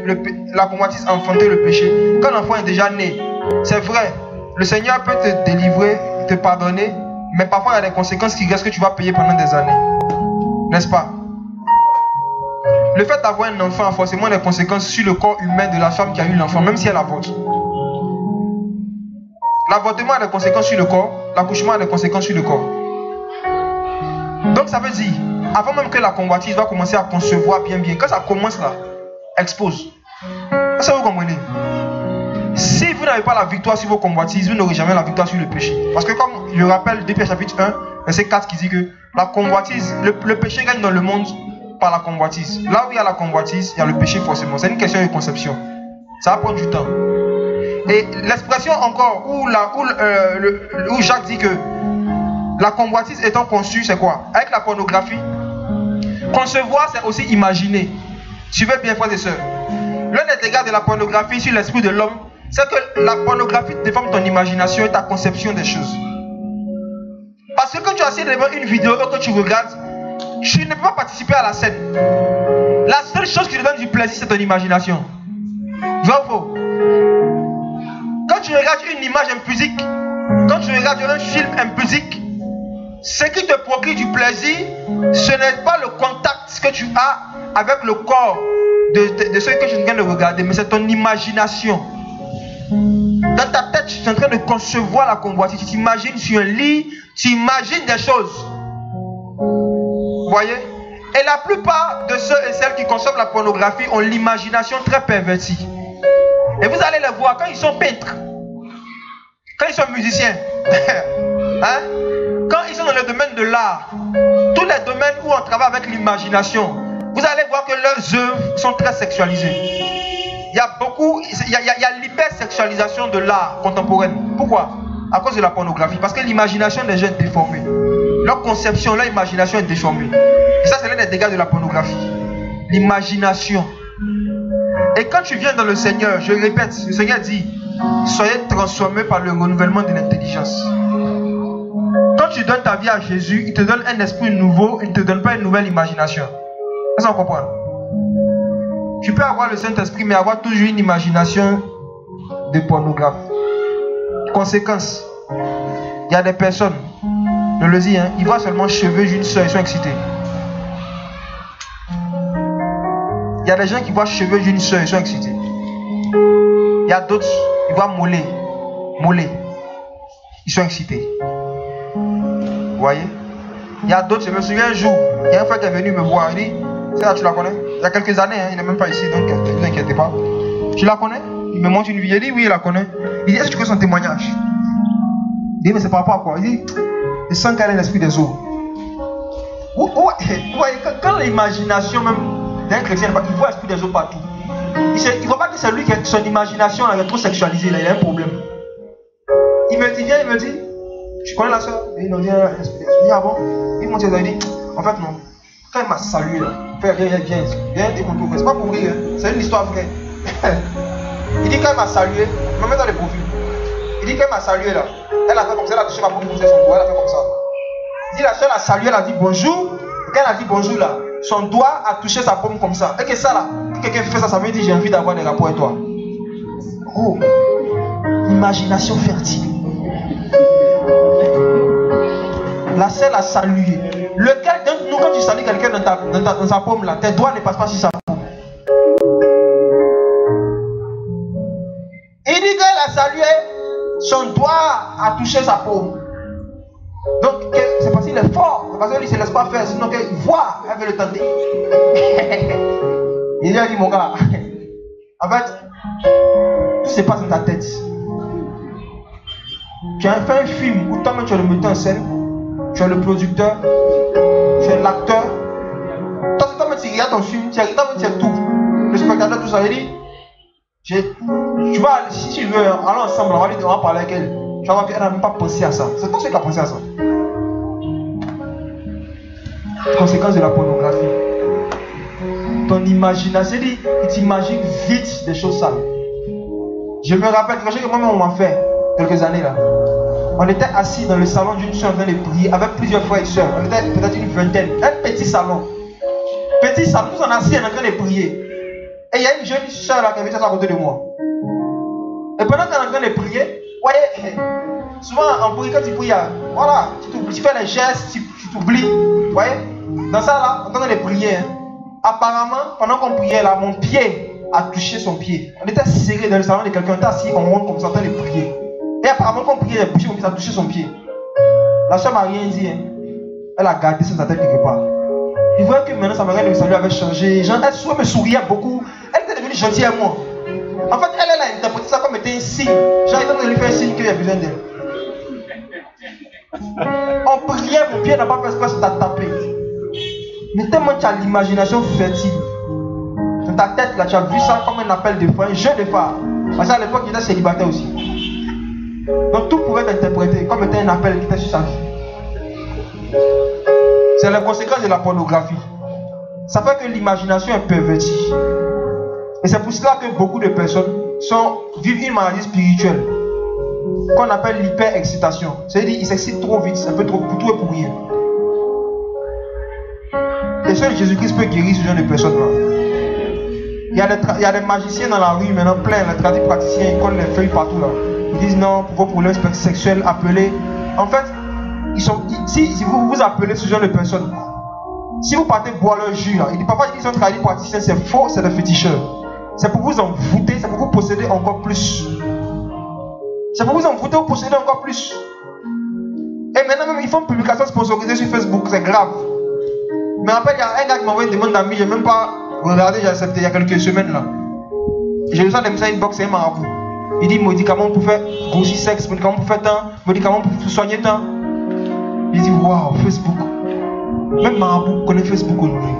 la convoitise a enfanté le péché, quand l'enfant est déjà né, c'est vrai, le Seigneur peut te délivrer, te pardonner, mais parfois il y a des conséquences qui restent que tu vas payer pendant des années. N'est-ce pas? Le fait d'avoir un enfant a forcément des conséquences sur le corps humain de la femme qui a eu l'enfant, même si elle avorte. L'avortement a des conséquences sur le corps, l'accouchement a des conséquences sur le corps. Donc ça veut dire, avant même que la convoitise va commencer à concevoir bien, quand ça commence là, expose. Est-ce que vous comprenez? Si vous n'avez pas la victoire sur vos convoitises, vous n'aurez jamais la victoire sur le péché. Parce que comme je rappelle 2 Pierre chapitre 1, verset 4 qui dit que la convoitise, le péché gagne dans le monde par la convoitise. Là où il y a la convoitise, il y a le péché forcément. C'est une question de conception. Ça va prendre du temps. Et l'expression encore où Jacques dit que la convoitise étant conçue, c'est quoi? Avec la pornographie. Concevoir, c'est aussi imaginer. Suivez bien, frères et sœurs. L'un des dégâts de la pornographie sur l'esprit de l'homme, c'est que la pornographie déforme ton imagination et ta conception des choses. Parce que quand tu essaies de voir une vidéo et que tu regardes, tu ne peux pas participer à la scène. La seule chose qui te donne du plaisir, c'est ton imagination. Vrai ou faux? Quand tu regardes une image impudique, quand tu regardes un film impudique, ce qui te procure du plaisir, ce n'est pas le contact que tu as avec le corps de ceux que tu viens de regarder, mais c'est ton imagination. Dans ta tête, tu es en train de concevoir la convoitise. Tu t'imagines sur un lit, tu imagines des choses. Vous voyez? Et la plupart de ceux et celles qui consomment la pornographie ont l'imagination très pervertie. Et vous allez les voir quand ils sont peintres, quand ils sont musiciens, hein? Quand ils sont dans le domaine de l'art, tous les domaines où on travaille avec l'imagination, vous allez voir que leurs œuvres sont très sexualisées. Il y a l'hypersexualisation de l'art contemporain. Pourquoi? À cause de la pornographie. Parce que l'imagination des gens est déformée. Leur conception, leur imagination est déformée. Et ça, c'est l'un des dégâts de la pornographie. L'imagination. Et quand tu viens dans le Seigneur, je répète, le Seigneur dit, soyez transformés par le renouvellement de l'intelligence. Quand tu donnes ta vie à Jésus, il te donne un esprit nouveau, il ne te donne pas une nouvelle imagination. Est-ce qu'on comprend? Tu peux avoir le Saint-Esprit, mais avoir toujours une imagination de pornographe. Conséquence, il y a des personnes, je le dis, hein, ils voient seulement cheveux d'une soeur, ils sont excités. Il y a des gens qui voient cheveux d'une soeur, ils sont excités. Il y a d'autres, ils voient mollet, ils sont excités. Vous voyez? Il y a d'autres, je me souviens un jour, il y a un frère qui est venu me voir, il dit, ça tu la connais? Il y a quelques années, hein, il n'est même pas ici, donc ne vous inquiétez pas. Tu la connais? Il me montre une vidéo, il dit oui, il la connaît. Il dit, est-ce que tu connais son témoignage? Il dit, mais c'est par rapport à quoi? Il dit, il sent qu'elle a l'esprit des eaux. Vous voyez, quand l'imagination même d'un chrétien, il voit l'esprit des eaux partout. Il ne voit pas que c'est lui qui a son imagination là, est trop sexualisée, là, il a un problème. Il me dit, tu connais la soeur? Il me dit, ah bon? Il m'a dit, en fait non. Quand il m'a salué là, viens, dis mon tour, c'est pas pour rire, hein. C'est une histoire vraie. Il dit quand il m'a salué, il me met dans les profils. Il dit quand il m'a salué là, elle a fait comme ça, elle a touché ma paume, son doigt, elle a fait comme ça. Il dit la soeur a salué, elle a dit bonjour. Quand elle a dit bonjour là, son doigt a touché sa paume comme ça. Et que ça là, quand quelqu'un fait ça, ça veut dire j'ai envie d'avoir des rapports avec toi. Oh, imagination fertile. La selle a salué. Lequel d'entre nous, quand tu salues quelqu'un dans sa paume là, tes doigts ne passent pas sur sa paume. Il dit qu'elle a salué, son doigt a touché sa paume. Donc, c'est parce qu'il est fort, c'est parce qu'il ne se laisse pas faire, sinon qu'il voit, elle veut le tenter. Il lui a dit, mon gars, en fait, tout se passe dans ta tête. Tu as fait un film où toi-même tu es le metteur en scène, tu es le producteur, tu es l'acteur. Toi-même tu regardes ton film, tu es tout. Le spectateur, tout ça, il dit, tu vas, si tu veux, allons ensemble, on va parler avec elle. Tu vas voir qu'elle n'a même pas pensé à ça. C'est toi qui as pensé à ça. Conséquence de la pornographie. Ton imagination, il t'imagine vite des choses sales. Je me rappelle quelque chose que moi-même on m'a fait quelques années là. On était assis dans le salon d'une soeur en train de prier avec plusieurs frères et sœurs. On était peut-être une vingtaine. Un petit salon. Petit salon, nous sommes assis en train de prier. Et il y a une jeune soeur là qui avait à côté de moi. Et pendant qu'on est en train de prier, voyez, souvent en priant, quand tu pries, voilà, tu fais les gestes, tu t'oublies. Vous voyez? Dans ça là, on est en train de prier. Apparemment, pendant qu'on priait là, mon pied a touché son pied. On était serré dans le salon de quelqu'un, on était assis, on monte comme ça en train de prier. Et apparemment, quand on priait, ça a touché son pied. La soeur m'a rien dit. Hein. Elle a gardé ça dans sa tête quelque part. Il voyait que maintenant, sa manière de me saluer avait changé. Genre, elle me souriait beaucoup. Elle était devenue gentille à moi. En fait, elle a interprété ça comme étant un signe. Genre, ils ont lui faire un signe qu'il y a besoin d'elle. On priait, mon pied n'a pas fait exprès, ça t'a tapé. Mais tellement tu as l'imagination fertile. Dans ta tête, là, tu as vu ça comme un appel de phare, un jeu de phare. Parce qu'à l'époque, il était célibataire aussi. Donc tout pouvait être interprété comme étant un appel qui était sur sa vie. C'est la conséquence de la pornographie. Ça fait que l'imagination est pervertie. Et c'est pour cela que beaucoup de personnes vivent une maladie spirituelle qu'on appelle l'hyper-excitation. C'est-à-dire qu'ils s'excitent trop vite, un peu trop pour tout et pour rien. Et seul Jésus-Christ peut guérir ce genre de personnes-là. Il y a des magiciens dans la rue maintenant, plein, les tradipraticiens, ils collent les feuilles partout là. Ils disent non, pour vos problèmes sexuels, appelez. En fait, si vous vous appelez ce genre de personnes, si vous partez boire leur jus là, parfois ils disent sont tradipraticiens, c'est faux, c'est des féticheurs. C'est pour vous envoûter, c'est pour vous posséder encore plus. C'est pour vous envoûter ou posséder encore plus. Et maintenant même, ils font une publication sponsorisée sur Facebook, c'est grave. Mais après, il y a un gars qui m'a envoyé une demande d'amis, je n'ai même pas regardé, j'ai accepté il y a quelques semaines là. J'ai reçu des messages inbox, c'est un marabout. Il dit médicaments pour faire grossir sexe, médicaments pour faire temps, médicaments pour soigner temps. Il dit waouh, Facebook. Même marabout connaît Facebook aujourd'hui.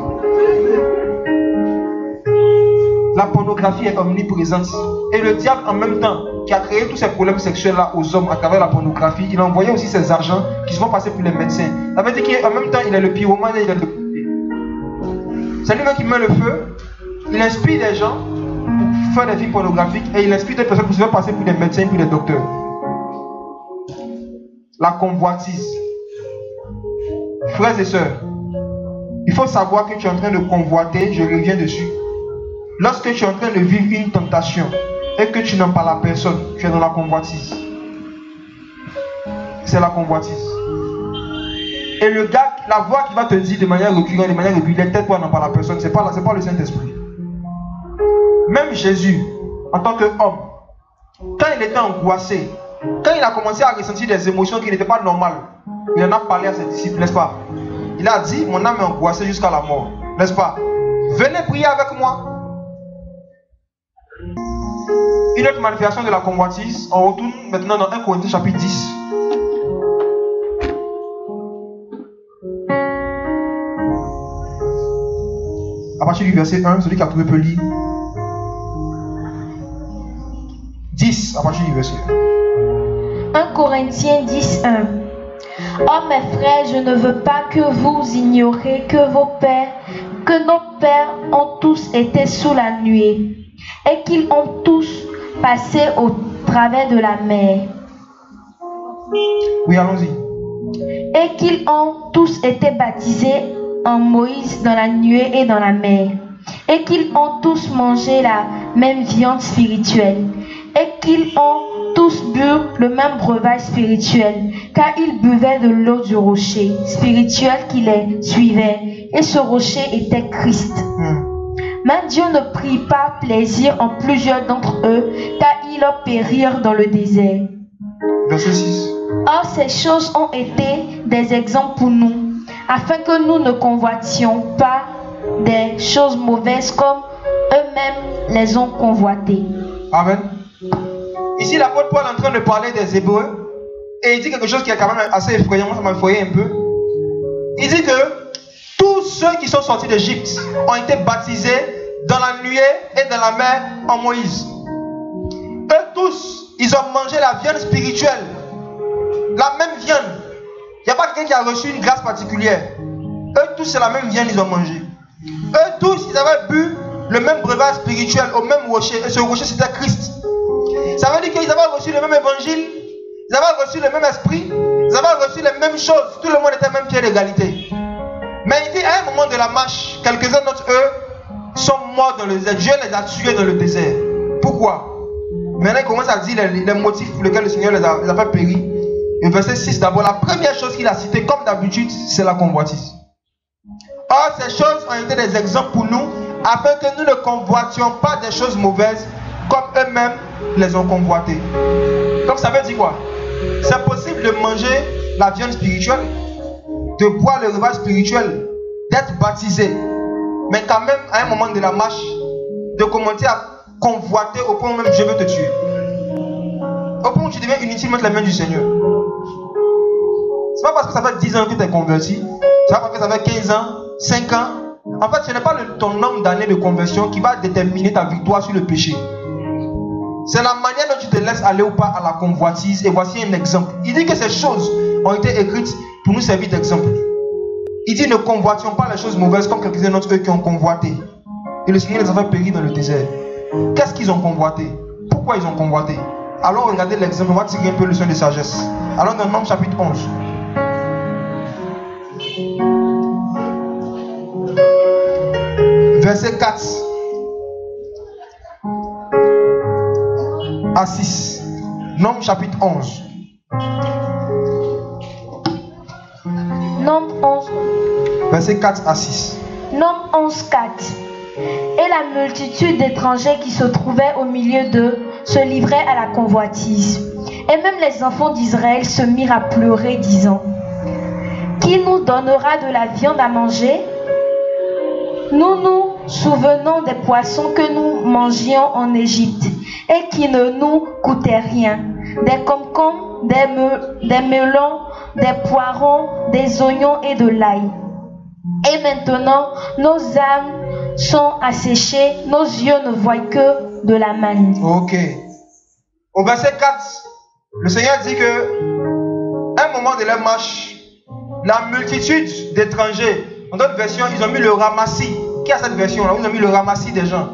La pornographie est omniprésente. Et le diable en même temps, qui a créé tous ces problèmes sexuels là aux hommes à travers la pornographie, il a envoyé aussi ses argents qui se vont passer pour les médecins. Ça veut dire qu'en même temps, il est le pyromane et il est le... C'est lui-même qui met le feu. Il inspire des gens pour faire des films pornographiques et il inspire des personnes qui se font passer pour des médecins, pour des docteurs. La convoitise. Frères et sœurs, il faut savoir que tu es en train de convoiter, je reviens dessus. Lorsque tu es en train de vivre une tentation et que tu n'en parles à personne, tu es dans la convoitise. C'est la convoitise. Et le gars, la voix qui va te dire de manière récurrente, de manière régulière, tais-toi, n'en parle à personne, c'est pas le Saint-Esprit. Même Jésus, en tant qu'homme, quand il était angoissé, quand il a commencé à ressentir des émotions qui n'étaient pas normales, il en a parlé à ses disciples, n'est-ce pas? Il a dit, mon âme est angoissée jusqu'à la mort, n'est-ce pas? Venez prier avec moi. Une autre manifestation de la convoitise, on retourne maintenant dans 1 Corinthiens chapitre 10. À partir du verset 1, celui qui a trouvé peut lire. 10 à partir du verset 1 Corinthiens 10, 1. Oh mes frères, je ne veux pas que vous ignoriez que nos pères ont tous été sous la nuée et qu'ils ont tous passé au travers de la mer. Oui, allons-y. Et qu'ils ont tous été baptisés en Moïse dans la nuée et dans la mer. Et qu'ils ont tous mangé la même viande spirituelle. Et qu'ils ont tous bu le même breuvage spirituel, car ils buvaient de l'eau du rocher spirituel qui les suivait. Et ce rocher était Christ. Mais Dieu ne prit pas plaisir en plusieurs d'entre eux, car ils périrent dans le désert. Verset 6. Or, ces choses ont été des exemples pour nous, afin que nous ne convoitions pas des choses mauvaises comme eux-mêmes les ont convoitées. Amen. Ici, l'apôtre Paul est en train de parler des Hébreux, et il dit quelque chose qui est quand même assez effrayant. Moi, ça m'a effrayé un peu. Il dit que tous ceux qui sont sortis d'Égypte ont été baptisés dans la nuée et dans la mer en Moïse. Eux tous, ils ont mangé la viande spirituelle. La même viande. Il n'y a pas quelqu'un qui a reçu une grâce particulière. Eux tous, c'est la même viande qu'ils ont mangé. Eux tous, ils avaient bu le même breuvage spirituel au même rocher. Et ce rocher, c'était Christ. Ça veut dire qu'ils avaient reçu le même évangile. Ils avaient reçu le même esprit. Ils avaient reçu les mêmes choses. Tout le monde était même pied d'égalité. Mais il dit, à un moment de la marche, quelques-uns d'entre eux sont morts dans le désert. Dieu les a tués dans le désert. Pourquoi? Maintenant, il commence à dire les motifs pour lesquels le Seigneur les a fait périr. Et verset 6 d'abord, la première chose qu'il a citée, comme d'habitude, c'est la convoitise. Or, ces choses ont été des exemples pour nous, afin que nous ne convoitions pas des choses mauvaises, comme eux-mêmes les ont convoitées. Donc, ça veut dire quoi? C'est possible de manger la viande spirituelle, de boire le repas spirituel, d'être baptisé, mais quand même, à un moment de la marche, de commencer à convoiter au point où même je veux te tuer. Au point où tu deviens inutile mettre les mains du Seigneur. C'est pas parce que ça fait 10 ans que tu es converti, c'est pas parce que ça fait 15 ans, 5 ans. En fait, ce n'est pas ton nombre d'années de conversion qui va déterminer ta victoire sur le péché. C'est la manière dont tu te laisses aller ou pas à la convoitise. Et voici un exemple. Il dit que ces choses ont été écrites pour nous servir d'exemple. Il dit ne convoitions pas les choses mauvaises comme quelques-uns d'entre eux qui ont convoité. Et le Seigneur les a fait périr dans le désert. Qu'est-ce qu'ils ont convoité? Pourquoi ils ont convoité? Allons regarder l'exemple. On va tirer un peu le leçon de sagesse. Allons dans Nombres chapitre 11. Verset 4 à 6. Nombres chapitre 11. Nombres 11. Verset 4 à 6. Nombres 11, 4. Et la multitude d'étrangers qui se trouvaient au milieu d'eux se livrait à la convoitise. Et même les enfants d'Israël se mirent à pleurer, disant: Qui nous donnera de la viande à manger? Nous nous souvenons des poissons que nous mangions en Égypte et qui ne nous coûtaient rien, des concombres, des melons, des poireaux, des oignons et de l'ail. Et maintenant, nos âmes sont asséchées, nos yeux ne voient que de la manne. Ok. Au verset 4, le Seigneur dit que à un moment de leur marche, la multitude d'étrangers, dans d'autres versions, ils ont mis le ramassis. Qui a cette version-là? Ils ont mis le ramassis des gens.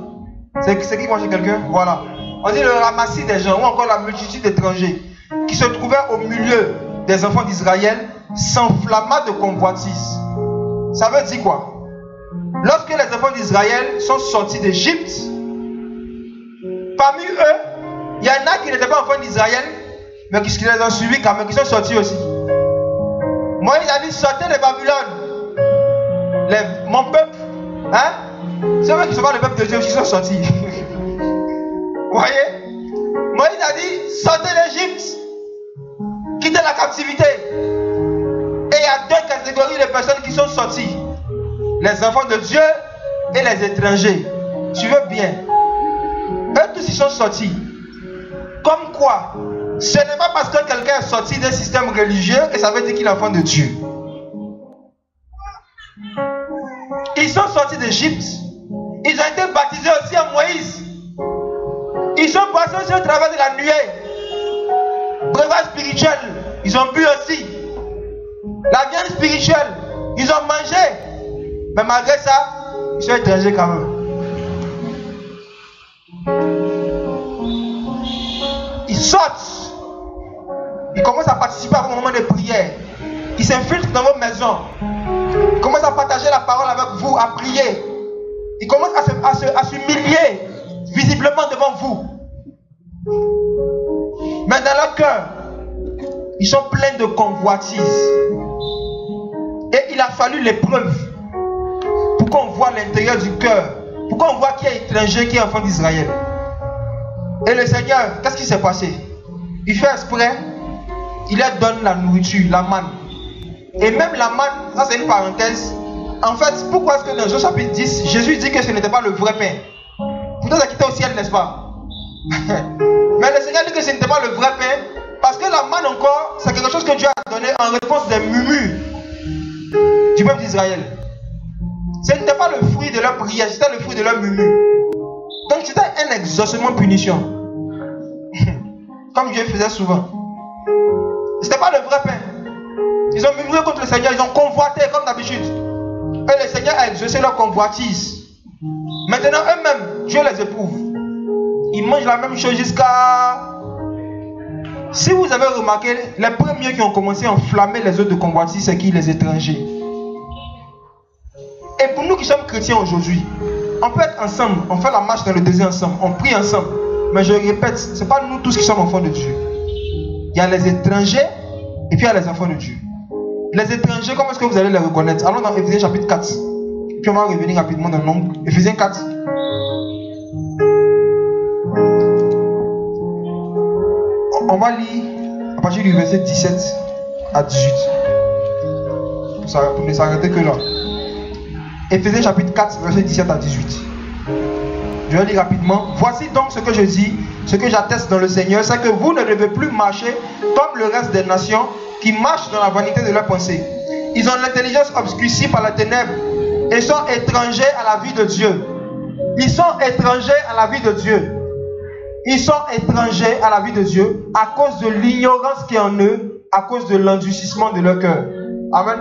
C'est qui mange quelqu'un? Voilà. On dit le ramassis des gens, ou encore la multitude d'étrangers qui se trouvaient au milieu des enfants d'Israël, s'enflamma de convoitise. Ça veut dire quoi? Lorsque les enfants d'Israël sont sortis d'Égypte, parmi eux, il y en a qui n'étaient pas enfants d'Israël, mais qui les ont suivis quand même, qui sont sortis aussi. Moïse a dit: sortez de Babylone. Mon peuple, hein? C'est vrai qu'ils ne sont pas le peuple de Dieu, qui sont sortis. Vous voyez? Moïse a dit: sortez d'Égypte, quittez la captivité. Et il y a deux catégories de personnes qui sont sorties: les enfants de Dieu et les étrangers. Suivez bien. Eux tous ils sont sortis. Comme quoi, ce n'est pas parce que quelqu'un est sorti d'un système religieux que ça veut dire qu'il est enfant de Dieu. Ils sont sortis d'Égypte. Ils ont été baptisés aussi en Moïse. Ils sont passés aussi au travers de la nuée. Breuvage spirituel, ils ont bu aussi. La viande spirituelle, ils ont mangé. Mais malgré ça, ils sont étrangers quand même. Ils sortent. Ils commencent à participer à vos moments de prière. Ils s'infiltrent dans vos maisons. Ils commencent à partager la parole avec vous, à prier. Ils commencent à s'humilier visiblement devant vous. Mais dans leur cœur, ils sont pleins de convoitise. Et il a fallu l'épreuve pour qu'on voit l'intérieur du cœur, pour qu'on voit qui est étranger, qui est enfant d'Israël. Et le Seigneur, qu'est-ce qui s'est passé? Il fait exprès, il leur donne la nourriture, la manne. Et même la manne, ça c'est une parenthèse. En fait, pourquoi est-ce que dans Jean chapitre 10, Jésus dit que ce n'était pas le vrai pain? Pourtant ça quittait au ciel, n'est-ce pas? Mais le Seigneur dit que ce n'était pas le vrai pain, parce que la manne encore, c'est quelque chose que Dieu a donné en réponse des murmures du peuple d'Israël. Ce n'était pas le fruit de leur prière, c'était le fruit de leur murmure. Donc c'était un exaucement punition. Comme Dieu faisait souvent. C'était pas le vrai pain. Ils ont murmuré contre le Seigneur, ils ont convoité comme d'habitude. Et le Seigneur a exaucé leur convoitise. Maintenant eux-mêmes, Dieu les éprouve. Ils mangent la même chose jusqu'à... Si vous avez remarqué, les premiers qui ont commencé à enflammer les autres de convoitise, c'est qui? Les étrangers. Et pour nous qui sommes chrétiens aujourd'hui, on peut être ensemble, on fait la marche dans le désert ensemble, on prie ensemble. Mais je répète, ce n'est pas nous tous qui sommes enfants de Dieu. Il y a les étrangers et puis il y a les enfants de Dieu. Les étrangers, comment est-ce que vous allez les reconnaître? Allons dans Éphésiens chapitre 4. Puis on va revenir rapidement dans le nombre. Éphésiens 4. On va lire à partir du verset 17 à 18. Pour ne s'arrêter que là. Éphésiens chapitre 4, verset 17 à 18. Je vais lire rapidement. Voici donc ce que je dis, ce que j'atteste dans le Seigneur, c'est que vous ne devez plus marcher comme le reste des nations qui marchent dans la vanité de leurs pensées. Ils ont l'intelligence obscurcie par la ténèbre et sont étrangers à la vie de Dieu. Ils sont étrangers à la vie de Dieu. Ils sont étrangers à la vie de Dieu à cause de l'ignorance qui est en eux, à cause de l'endurcissement de leur cœur. Amen.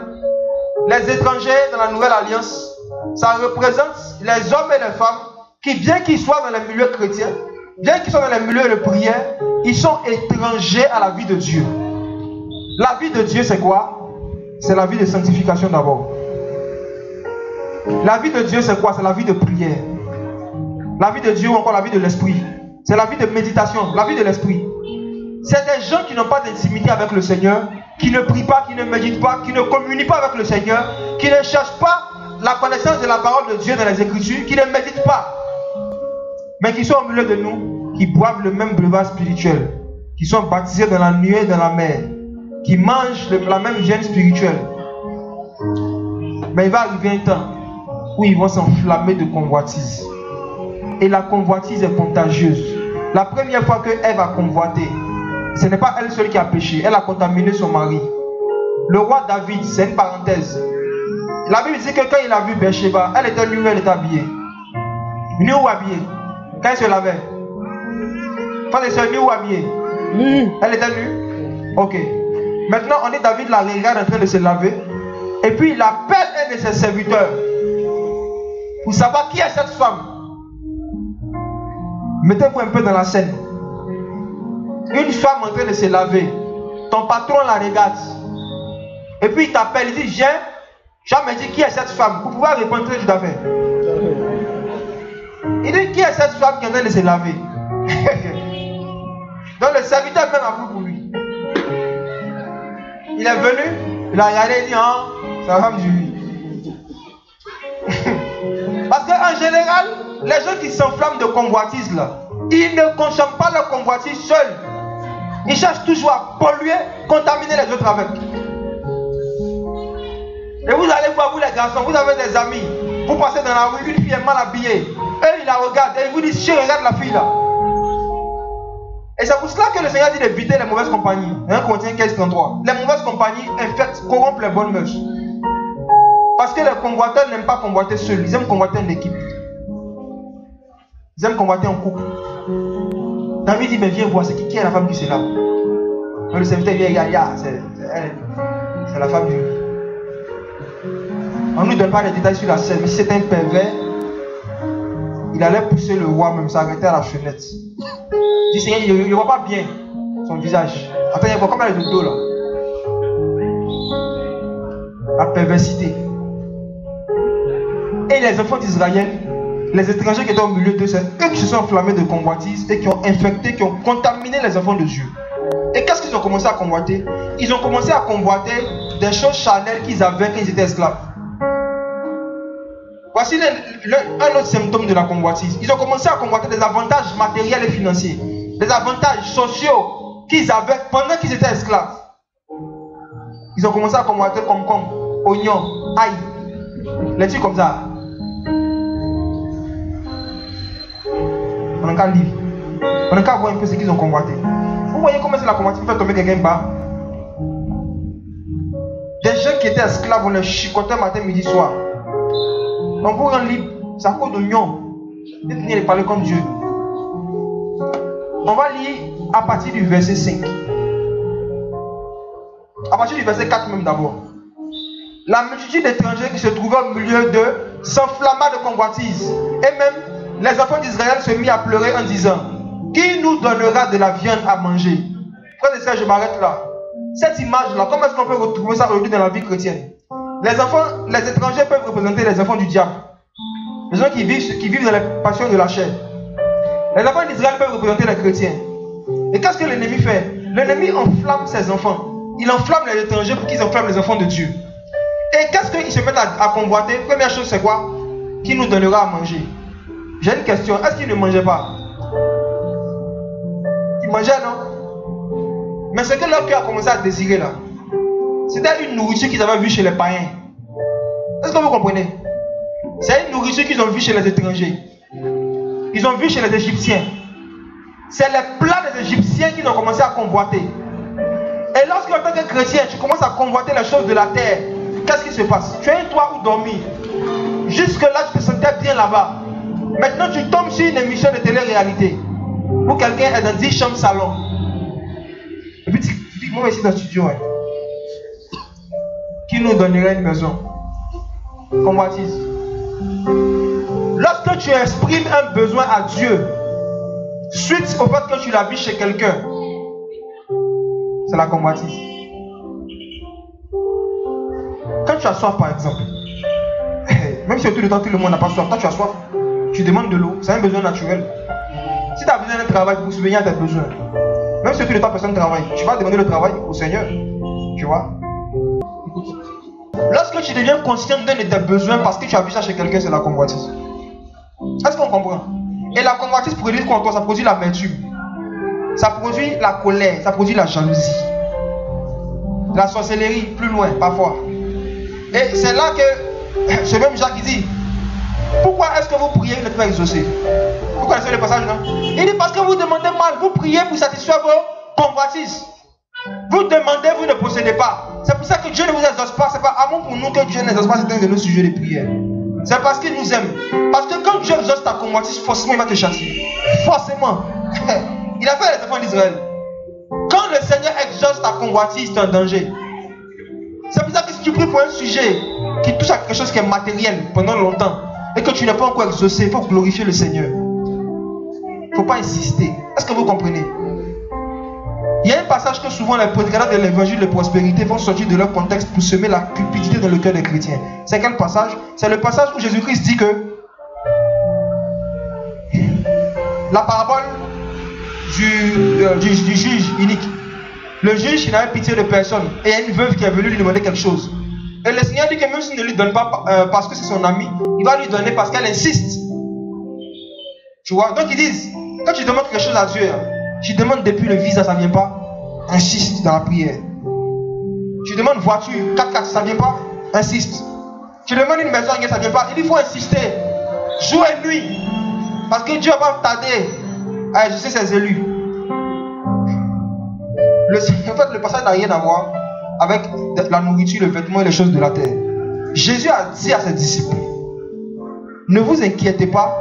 Les étrangers dans la nouvelle alliance, ça représente les hommes et les femmes qui, bien qu'ils soient dans les milieux chrétiens, bien qu'ils soient dans les milieux de prière, ils sont étrangers à la vie de Dieu. La vie de Dieu, c'est quoi? C'est la vie de sanctification d'abord. La vie de Dieu, c'est quoi? C'est la vie de prière. La vie de Dieu ou encore la vie de l'esprit. C'est la vie de méditation, la vie de l'esprit. C'est des gens qui n'ont pas d'intimité avec le Seigneur, qui ne prient pas, qui ne méditent pas, qui ne communient pas avec le Seigneur, qui ne cherchent pas la connaissance de la parole de Dieu dans les Écritures, qui ne méditent pas, mais qui sont au milieu de nous, qui boivent le même breuvage spirituel, qui sont baptisés dans la nuée et dans la mer, qui mangent la même viande spirituelle. Mais il va arriver un temps où ils vont s'enflammer de convoitise. Et la convoitise est contagieuse. La première fois que Ève a convoité, ce n'est pas elle seule qui a péché, elle a contaminé son mari. Le roi David, c'est une parenthèse. La Bible dit que quand il a vu Bathsheba, elle était nue, elle était habillée. Nue ou habillée? Quand elle se lavait? Quand elle se nue ou habillée? Elle était nue? Ok. Maintenant, on est David la regarde en train de se laver. Et puis il appelle un de ses serviteurs pour savoir qui est cette femme. Mettez-vous un peu dans la scène. Une femme en train de se laver. Ton patron la regarde. Et puis il t'appelle, il dit, viens. Jean me dit, qui est cette femme? Vous pouvez répondre tout à fait. Il dit, qui est cette femme qui est en train de se laver? Donc le serviteur même a pris pour lui. Il est venu, il a regardé, il dit, ah, c'est la femme du lui. Parce qu'en général, les gens qui s'enflamment de convoitise là, ils ne consomment pas leur convoitise seuls. Ils cherchent toujours à polluer, contaminer les autres avec. Et vous allez voir, vous les garçons, vous avez des amis, vous passez dans la rue, une fille est mal habillée, eux ils la regardent et ils vous disent, je regarde la fille là. Et c'est pour cela que le Seigneur dit d'éviter les mauvaises compagnies. 1 Corinthiens 15:33. Les mauvaises compagnies infectent, corrompent les bonnes mœurs. Parce que les convoiteurs n'aiment pas convoiter seuls, ils aiment convoiter en équipe. Ils aiment convoiter en couple. David dit, mais viens voir, c'est qui est la femme qui se lave? Le serviteur vient, c'est la femme du... On ne nous donne pas les détails sur la scène, mais si c'était un pervers, il allait pousser le roi même, s'arrêter à la fenêtre. Il dit, Seigneur, il ne voit pas bien son visage. Attends, il voit comme elle est de dos là. La perversité. Et les enfants d'Israël, les étrangers qui étaient au milieu d'eux, c'est eux qui se sont enflammés de convoitise et qui ont infecté, qui ont contaminé les enfants de Dieu. Et qu'est-ce qu'ils ont commencé à convoiter? Ils ont commencé à convoiter des choses charnelles qu'ils avaient quand ils étaient esclaves. Voici un autre symptôme de la convoitise. Ils ont commencé à convoiter des avantages matériels et financiers, des avantages sociaux qu'ils avaient pendant qu'ils étaient esclaves. Ils ont commencé à convoiter concombre, oignons, ail, les trucs comme ça. On n'a qu'à lire. On n'a qu'à voir un peu ce qu'ils ont convoité. Vous voyez comment c'est la convoitise qui fait tomber quelqu'un bas? Des gens qui étaient esclaves, on les chicotait matin, midi, soir. Donc vous rendre libre, c'est à cause d'oignons. Et venir les parler comme Dieu. On va lire à partir du verset 5. À partir du verset 4 même d'abord. La multitude d'étrangers qui se trouvaient au milieu d'eux s'enflamma de convoitise. Et même les enfants d'Israël se mirent à pleurer en disant, qui nous donnera de la viande à manger? Frère et sœurs, je m'arrête là. Cette image-là, comment est-ce qu'on peut retrouver ça aujourd'hui dans la vie chrétienne? Les étrangers peuvent représenter les enfants du diable. Les gens qui vivent dans les passions de la chair. Les enfants d'Israël peuvent représenter les chrétiens. Et qu'est-ce que l'ennemi fait? L'ennemi enflamme ses enfants. Il enflamme les étrangers pour qu'ils enflamment les enfants de Dieu. Et qu'est-ce qu'ils se mettent à convoiter? Première chose, c'est quoi? Qui nous donnera à manger? J'ai une question. Est-ce qu'ils ne mangeaient pas? Ils mangeaient, non? Mais ce que leur cœur a commencé à désirer là, c'était une nourriture qu'ils avaient vue chez les païens. Est-ce que vous comprenez? C'est une nourriture qu'ils ont vue chez les étrangers. Ils ont vu chez les Égyptiens. C'est les plats des Égyptiens qu'ils ont commencé à convoiter. Et lorsque, en tant que chrétien, tu commences à convoiter les choses de la terre, qu'est-ce qui se passe? Tu as un toit où dormir. Jusque-là, tu te sentais bien là-bas. Maintenant, tu tombes sur une émission de télé-réalité où quelqu'un est dans 10 chambres salon. Et puis tu dis, moi ici dans le studio, hein. Qui nous donnerait une maison? Convoitise. Lorsque tu exprimes un besoin à Dieu, suite au fait que tu l'as vu chez quelqu'un, c'est la convoitise. Quand tu as soif, par exemple, même si tout le temps tout le monde n'a pas soif, toi tu as soif, tu demandes de l'eau, c'est un besoin naturel. Si tu as besoin d'un travail pour subvenir à tes besoins, même si tout le temps personne ne travaille, tu vas demander le travail au Seigneur. Tu vois? Écoute. Lorsque tu deviens conscient d'un de tes besoins parce que tu as vu ça chez quelqu'un, c'est la convoitise. Est-ce qu'on comprend? Et la convoitise produit quoi en toi? Ça produit l'amertume. Ça produit la colère, ça produit la jalousie. La sorcellerie, plus loin, parfois. Et c'est là que ce même Jacques dit, pourquoi est-ce que vous priez et ne pas exaucer? Vous connaissez le passage, non? Il dit parce que vous demandez mal, vous priez pour satisfaire vos convoitises. Vous demandez, vous ne possédez pas. C'est pour ça que Dieu ne vous exauce pas. C'est pas amour pour nous que Dieu n'exauce pas certains de nos sujets de prière. C'est parce qu'il nous aime. Parce que quand Dieu exauce ta convoitise, forcément il va te châtier. Forcément. Il a fait les enfants d'Israël. Quand le Seigneur exauce ta convoitise, tu es en danger. C'est pour ça que si tu pries pour un sujet qui touche à quelque chose qui est matériel pendant longtemps et que tu n'es pas encore exaucé, il faut glorifier le Seigneur. Il ne faut pas insister. Est-ce que vous comprenez? Il y a un passage que souvent les prédicateurs de l'évangile de prospérité vont sortir de leur contexte pour semer la cupidité dans le cœur des chrétiens. C'est quel passage? C'est le passage où Jésus-Christ dit que la parabole du juge unique. Le juge, il n'avait pitié de personne. Et il y a une veuve qui est venue lui demander quelque chose. Et le Seigneur dit que même s'il ne lui donne pas parce que c'est son ami, il va lui donner parce qu'elle insiste. Tu vois? Donc ils disent, quand tu demandes quelque chose à Dieu, tu demandes depuis le visa, ça ne vient pas, insiste dans la prière. Tu demandes voiture, 4x4, ça ne vient pas, insiste. Tu demandes une maison, ça ne vient pas, il faut insister. Jour et nuit. Parce que Dieu va tarder à exaucer ses élus. En fait, le passage n'a rien à voir avec la nourriture, le vêtement et les choses de la terre. Jésus a dit à ses disciples, ne vous inquiétez pas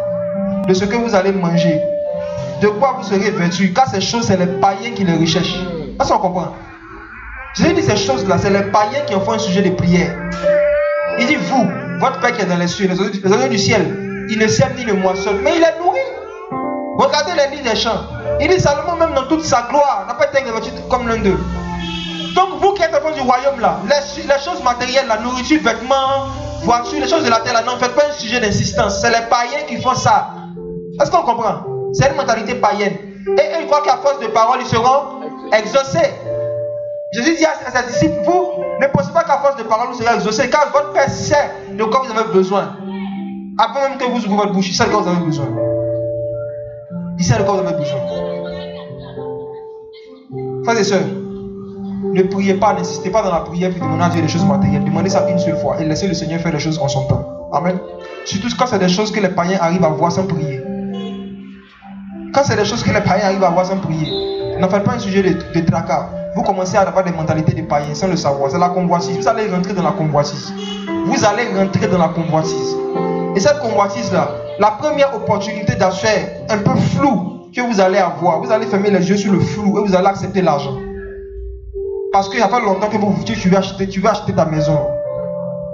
de ce que vous allez manger, de quoi vous serez vêtus, car ces choses, c'est les païens qui les recherchent. Est-ce qu'on comprend? Jésus dit ces choses-là, c'est les païens qui en font un sujet de prière. Il dit, vous, votre Père qui est dans les cieux, les oiseaux du ciel, il ne sème ni ne moissonne, mais il est nourri. Regardez les lits des champs. Il dit, Salomon, même dans toute sa gloire, n'a pas été revêtu comme l'un d'eux. Donc, vous qui êtes enfants du royaume, là, les choses matérielles, la nourriture, vêtements, voitures, les choses de la terre, là, n'en faites pas un sujet d'insistance. C'est les païens qui font ça. Est-ce qu'on comprend? C'est une mentalité païenne. Et ils croient qu'à force de parole, ils seront exaucés. Jésus dit à ses disciples, vous ne pensez pas qu'à force de parole, vous serez exaucés, car votre Père sait de quoi vous avez besoin. Avant même que vous ouvrez votre bouche, il sait de quoi vous avez besoin. Il sait de quoi vous avez besoin. Frères et sœurs, ne priez pas, n'insistez pas dans la prière pour demander à Dieu des choses matérielles. Demandez ça une seule fois et laissez le Seigneur faire les choses en son temps. Amen. Surtout quand c'est des choses que les païens arrivent à voir sans prier. Quand c'est des choses que les païens arrivent à voir sans prier, n'en faites pas un sujet de tracas. Vous commencez à avoir des mentalités de païens sans le savoir. C'est la convoitise. Vous allez rentrer dans la convoitise. Vous allez rentrer dans la convoitise. Et cette convoitise-là, la première opportunité d'affaires un peu floue que vous allez avoir, vous allez fermer les yeux sur le flou et vous allez accepter l'argent. Parce qu'il n'y a pas longtemps que tu veux acheter ta maison.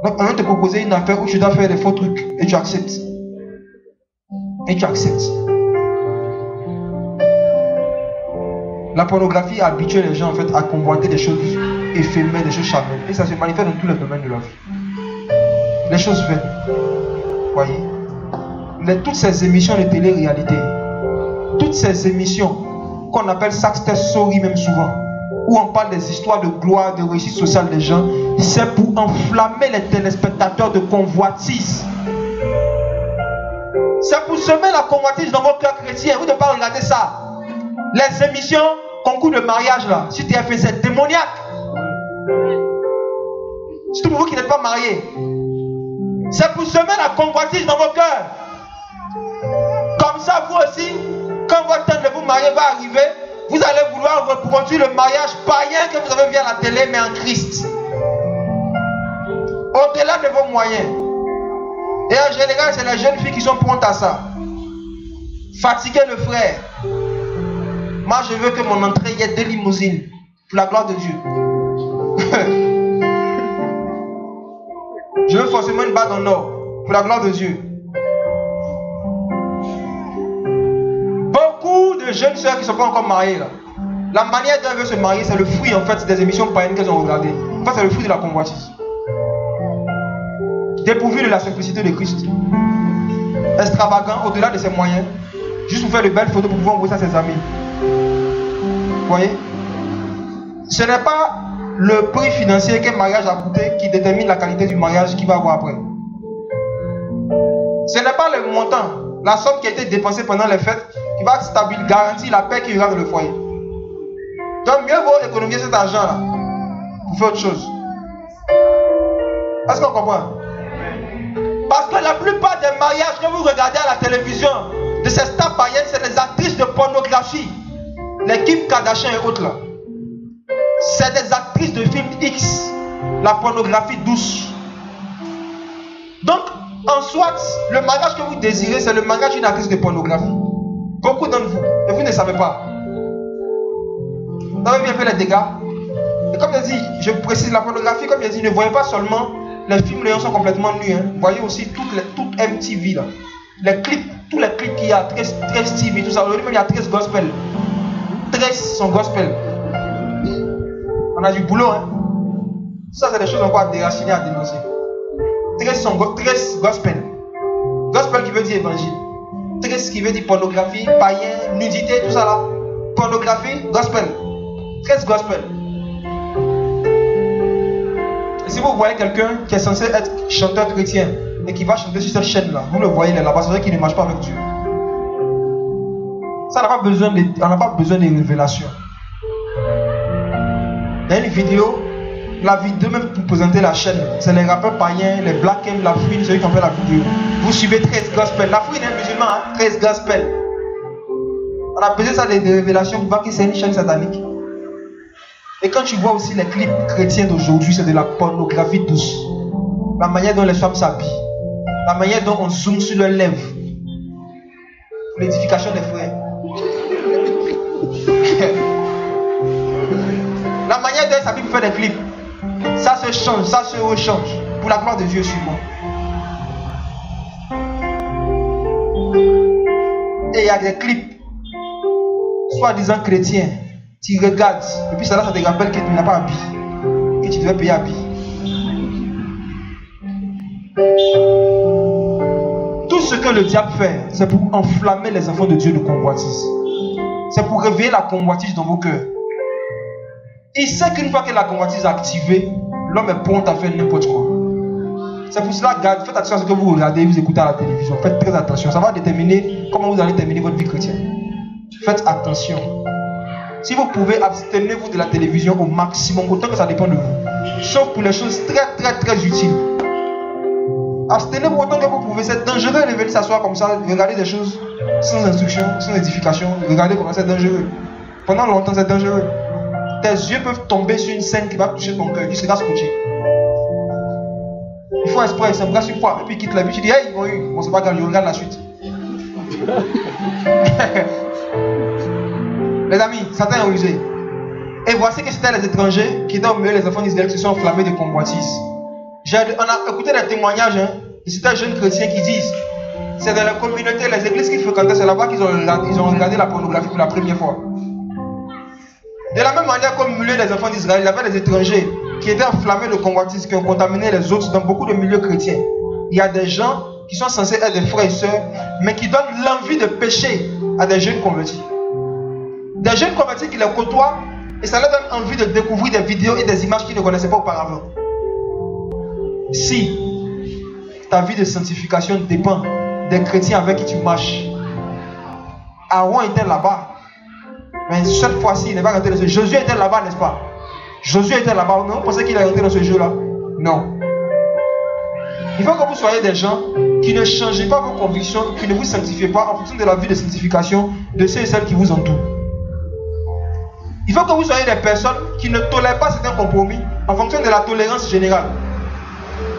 Donc, on va te proposer une affaire où tu dois faire des faux trucs et tu acceptes. Et tu acceptes. La pornographie a habitué les gens en fait à convoiter des choses éphémères, des choses charnelles. Et ça se manifeste dans tous les domaines de la vie. Les choses vaines. Voyez. Toutes ces émissions de télé-réalité, toutes ces émissions qu'on appelle success story même souvent, où on parle des histoires de gloire, de réussite sociale des gens, c'est pour enflammer les téléspectateurs de convoitise. C'est pour semer la convoitise dans vos cœurs chrétiens. Vous ne devez pas regarder ça. Les émissions, concours de mariage là, sur TF1, c'est démoniaque. Surtout pour vous qui n'êtes pas mariés. C'est pour semer la convoitise dans vos cœurs. Comme ça, vous aussi, quand votre temps de vous marier va arriver, vous allez vouloir reproduire le mariage païen que vous avez vu à la télé, mais en Christ. Au-delà de vos moyens. Et en général, c'est les jeunes filles qui sont prontes à ça. Fatiguer le frère. Moi, je veux que mon entrée y ait 2 limousines. Pour la gloire de Dieu. Je veux forcément une bague en or. Pour la gloire de Dieu. Beaucoup de jeunes soeurs qui ne sont pas encore mariées là. La manière dont elles veulent se marier, c'est le fruit en fait des émissions païennes qu'elles ont regardées. En fait, c'est le fruit de la convoitise. Dépourvu de la simplicité de Christ. Extravagant au-delà de ses moyens. Juste pour faire de belles photos pour pouvoir envoyer ça à ses amis. Vous voyez? Ce n'est pas le prix financier qu'un mariage a coûté qui détermine la qualité du mariage qu'il va avoir après. Ce n'est pas le montant, la somme qui a été dépensée pendant les fêtes qui va garantir la paix qui y aura dans le foyer. Donc mieux vaut économiser cet argent-là pour faire autre chose. Est-ce qu'on comprend? Parce que la plupart des mariages que vous regardez à la télévision de ces stars païennes, c'est des actrices de pornographie. Les Kim Kardashian et autres là. C'est des actrices de films X. La pornographie douce. Donc, en soit, le mariage que vous désirez, c'est le mariage d'une actrice de pornographie. Beaucoup d'entre vous. Et vous ne savez pas. Vous avez bien fait les dégâts. Et comme je dis, je précise la pornographie, comme je dis, ne voyez pas seulement les films, les gens sont complètement nus. Hein. Voyez aussi toute MTV là. Les clips, tous les clips qu'il y a, 13 TV, tout ça. Aujourd'hui même il y a 13 gospel. 13 sont gospel. On a du boulot, hein. Ça, c'est des choses encore à déraciner, à dénoncer. 13 gospel. Gospel qui veut dire évangile. 13 qui veut dire pornographie, païen, nudité, tout ça là. Pornographie, gospel. 13 gospel. Et si vous voyez quelqu'un qui est censé être chanteur chrétien et qui va chanter sur cette chaîne là, vous le voyez là-bas, c'est vrai qu'il ne marche pas avec Dieu. Ça n'a pas besoin de révélation. Il y a une vidéo, la vidéo même pour présenter la chaîne, c'est les rappeurs païens, les Black M, la Fouine, ceux qui ont fait la vidéo. Vous suivez 13 gospel. La Fouine est musulman, hein? 13 gospel. On a besoin de ça des révélations pour voir que c'est une chaîne satanique. Et quand tu vois aussi les clips chrétiens d'aujourd'hui, c'est de la pornographie douce. La manière dont les femmes s'habillent, la manière dont on zoome sur leurs lèvres. l'édification des frères. La manière dont sa Bible fait des clips, ça se change, ça se rechange. Pour la gloire de Dieu sur moi. Et il y a des clips, soi-disant chrétiens, tu regardes, et puis ça te rappelle que tu n'as pas habillé, que tu devais payer habillé. Tout ce que le diable fait, c'est pour enflammer les enfants de Dieu de convoitise. C'est pour réveiller la convoitise dans vos cœurs. Il sait qu'une fois que la convoitise est activée, l'homme est prompt à faire n'importe quoi. C'est pour cela, faites attention à ce que vous regardez et vous écoutez à la télévision. Faites très attention. Ça va déterminer comment vous allez terminer votre vie chrétienne. Faites attention. Si vous pouvez, abstenez-vous de la télévision au maximum, autant que ça dépend de vous. Sauf pour les choses très utiles. Abstenez-vous autant que vous pouvez. C'est dangereux de venir s'asseoir comme ça, regarder des choses sans instruction, sans édification. Regardez comment c'est dangereux. Pendant longtemps, c'est dangereux. Tes yeux peuvent tomber sur une scène qui va toucher ton cœur. Tu seras scotché. Il faut espoir, il s'embrasse une fois, et puis il quitte la vie. Tu dis, hey, bon, c'est pas grave, je regarde la suite. Les amis, Satan est rusé. Et voici que c'était les étrangers qui étaient au milieu des enfants d'Israël qui se sont enflammés de convoitise. On a écouté des témoignages, de certains jeunes chrétiens qui disent, c'est dans la communauté, les églises qu'ils fréquentaient, c'est là-bas qu'ils ont regardé la pornographie pour la première fois. De la même manière qu'au milieu des enfants d'Israël, il y avait des étrangers qui étaient enflammés de convoitise, qui ont contaminé les autres dans beaucoup de milieux chrétiens. Il y a des gens qui sont censés être des frères et sœurs, mais qui donnent l'envie de pécher à des jeunes convertis. Des jeunes convertis qui les côtoient et ça leur donne envie de découvrir des vidéos et des images qu'ils ne connaissaient pas auparavant. Si ta vie de sanctification dépend des chrétiens avec qui tu marches, Aaron était là-bas, mais cette fois-ci il n'est pas rentré dans ce jeu. Josué était là-bas, n'est-ce pas? Josué était là-bas. Non, vous pensez qu'il est rentré dans ce jeu-là? Non. Il faut que vous soyez des gens qui ne changez pas vos convictions, qui ne vous sanctifiez pas en fonction de la vie de sanctification de ceux et celles qui vous entourent. Il faut que vous soyez des personnes qui ne tolèrent pas certains compromis en fonction de la tolérance générale.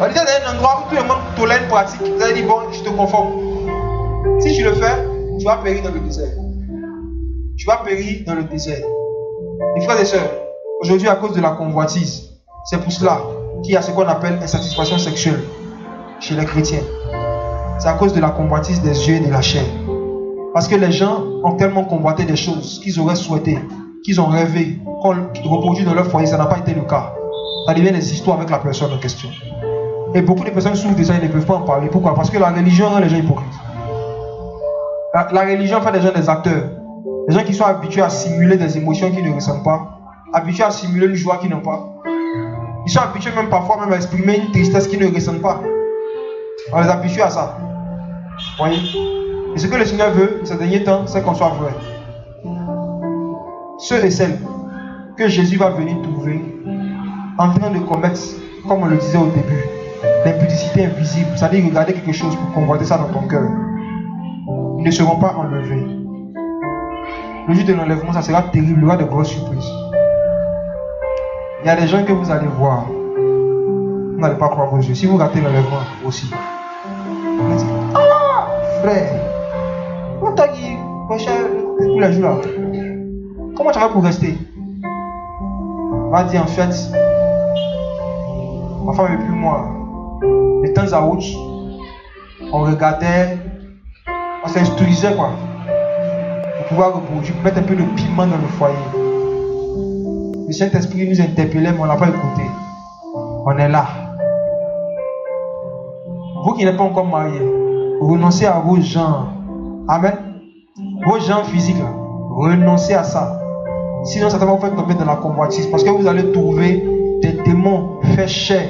On est dans un endroit où tout le monde tolère une pratique. Vous allez dire, bon, je te conforme. Si tu le fais, tu vas périr dans le désert. Tu vas périr dans le désert. Les frères et sœurs, aujourd'hui, à cause de la convoitise, c'est pour cela qu'il y a ce qu'on appelle insatisfaction sexuelle chez les chrétiens. C'est à cause de la convoitise des yeux et de la chair. Parce que les gens ont tellement convoité des choses qu'ils auraient souhaité, qu'ils ont rêvé, qu'on reproduit dans leur foyer. Ça n'a pas été le cas. Ça devient des histoires avec la personne en question. Et beaucoup de personnes souffrent de ça et ne peuvent pas en parler. Pourquoi? Parce que la religion rend les gens hypocrites. La religion fait des gens des acteurs. Des gens qui sont habitués à simuler des émotions qu'ils ne ressentent pas, habitués à simuler une joie qu'ils n'ont pas. Ils sont habitués même parfois même à exprimer une tristesse qu'ils ne ressentent pas. On les habitue à ça. Vous voyez? Et ce que le Seigneur veut, ces derniers temps, c'est qu'on soit vrai. Ceux et celles que Jésus va venir trouver en train de commettre, comme on le disait au début, l'impudicité invisible, c'est-à-dire regarder quelque chose pour convoiter ça dans ton cœur, ils ne seront pas enlevés. Le jour de l'enlèvement, ça sera terrible, il y aura de grosses surprises. Il y a des gens que vous allez voir, vous n'allez pas croire vos yeux. Si vous ratez l'enlèvement aussi, vous allez dire, ah, frère, comment t'as dit, mon cher, tous les jours là, comment tu vas pour rester? On va dire en fait, ma femme et puis moi, de temps à autre, on regardait, on s'instruisait quoi, pour pouvoir reproduire, pour mettre un peu de piment dans le foyer. Le Saint-Esprit nous interpellait, mais on n'a pas écouté. On est là. Vous qui n'êtes pas encore mariés, renoncez à vos gens. Amen. Vos gens physiques, là, renoncez à ça. Sinon, ça va vous faire tomber dans la convoitise. Parce que vous allez trouver des démons faits chair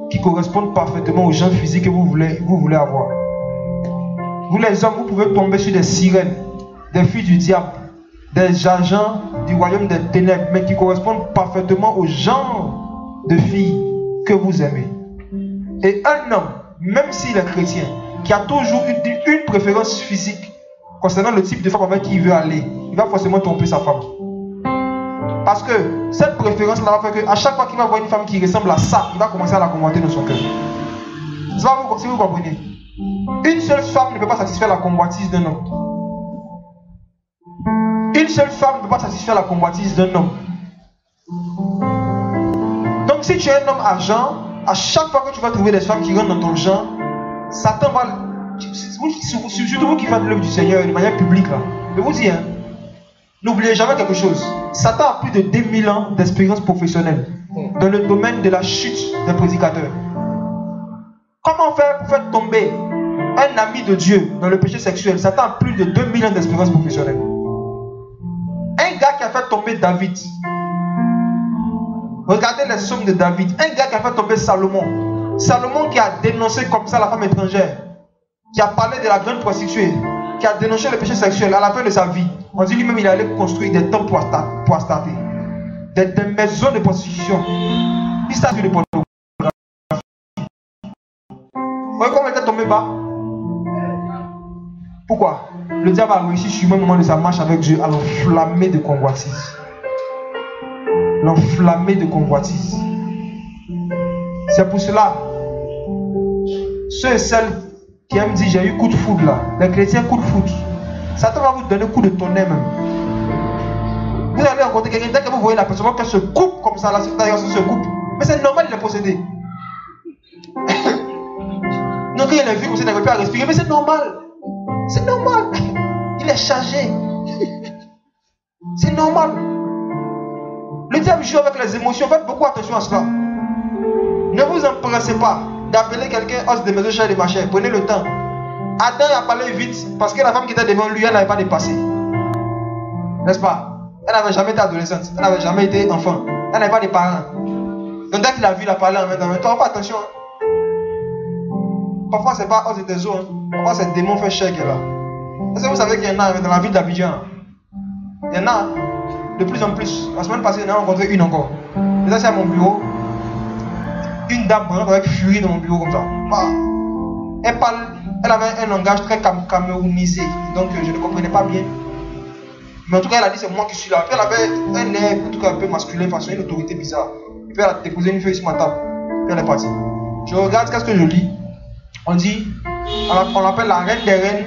qui correspondent parfaitement aux gens physiques que vous voulez avoir. Vous les hommes, vous pouvez tomber sur des sirènes, des filles du diable, des agents du royaume des ténèbres, mais qui correspondent parfaitement aux genres de filles que vous aimez. Et un homme, même s'il est chrétien, qui a toujours une préférence physique concernant le type de femme avec qui il veut aller, il va forcément tromper sa femme. Parce que cette préférence-là va faire qu'à chaque fois qu'il va voir une femme qui ressemble à ça, il va commencer à la convoiter dans son cœur. Si vous comprenez. Une seule femme ne peut pas satisfaire la convoitise d'un homme. Une seule femme ne peut pas satisfaire la convoitise d'un homme. Donc si tu es un homme argent, à chaque fois que tu vas trouver des femmes qui rentrent dans ton genre, Satan va... Surtout vous qui faites l'œuvre du Seigneur de manière publique là. Je vous dis, hein, n'oubliez jamais quelque chose. Satan a plus de 2000 ans d'expérience professionnelle dans le domaine de la chute des prédicateurs. Comment faire pour faire tomber un ami de Dieu dans le péché sexuel? Satan a plus de 2000 ans d'expérience professionnelle. Un gars qui a fait tomber David. Regardez les psaumes de David. Un gars qui a fait tomber Salomon. Salomon qui a dénoncé comme ça la femme étrangère. Qui a parlé de la grande prostituée. Qui a dénoncé le péché sexuel à la fin de sa vie. On dit lui-même il allait construire des temples pour starter. Des maisons de prostitution. Il s'est de pornographie. Vous voyez comment il est tombé bas? Pourquoi? Le diable a réussi sur le moment de sa marche avec Dieu à l'enflammer de convoitise. L'enflammer de convoitise. C'est pour cela, ceux et celles qui aiment dire j'ai eu coup de foudre là, les chrétiens coup de foudre, Satan va vous donner coup de tonnerre même. Vous allez rencontrer quelqu'un, dès que vous voyez la personne qu'elle se coupe comme ça, là, d'ailleurs se coupe. Mais c'est normal, il est possédé. Donc il a vu comme ça, il n'arrive pas à respirer, mais c'est normal. C'est normal. Il est chargé. C'est normal. Le diable joue avec les émotions. Faites beaucoup attention à cela. Ne vous empressez pas d'appeler quelqu'un os de maison chère de machin. Prenez le temps. Adam a parlé vite parce que la femme qui était devant lui, elle n'avait pas dépassé. N'est-ce pas? Elle n'avait jamais été adolescente. Elle n'avait jamais été enfant. Elle n'avait pas de parents. Donc dès qu'il a vu la parler en même temps, fais attention. Hein. Parfois c'est pas os de tes os. Hein. Parfois c'est démon fait cher qui est là. Est-ce que vous savez qu'il y en a dans la ville d'Abidjan? Il y en a de plus en plus. La semaine passée, on a rencontré une encore. Et ça c'est à mon bureau. Une dame rentre avec furie dans mon bureau comme ça. Elle parle, elle avait un langage très camerounisé. Donc je ne comprenais pas bien. Mais en tout cas, elle a dit c'est moi qui suis là. Puis elle avait un air en tout cas un peu masculin, façon une autorité bizarre. Et puis elle a déposé une feuille sur ma table. Puis elle est partie. Je regarde qu'est-ce que je lis. On dit, on l'appelle la reine des reines.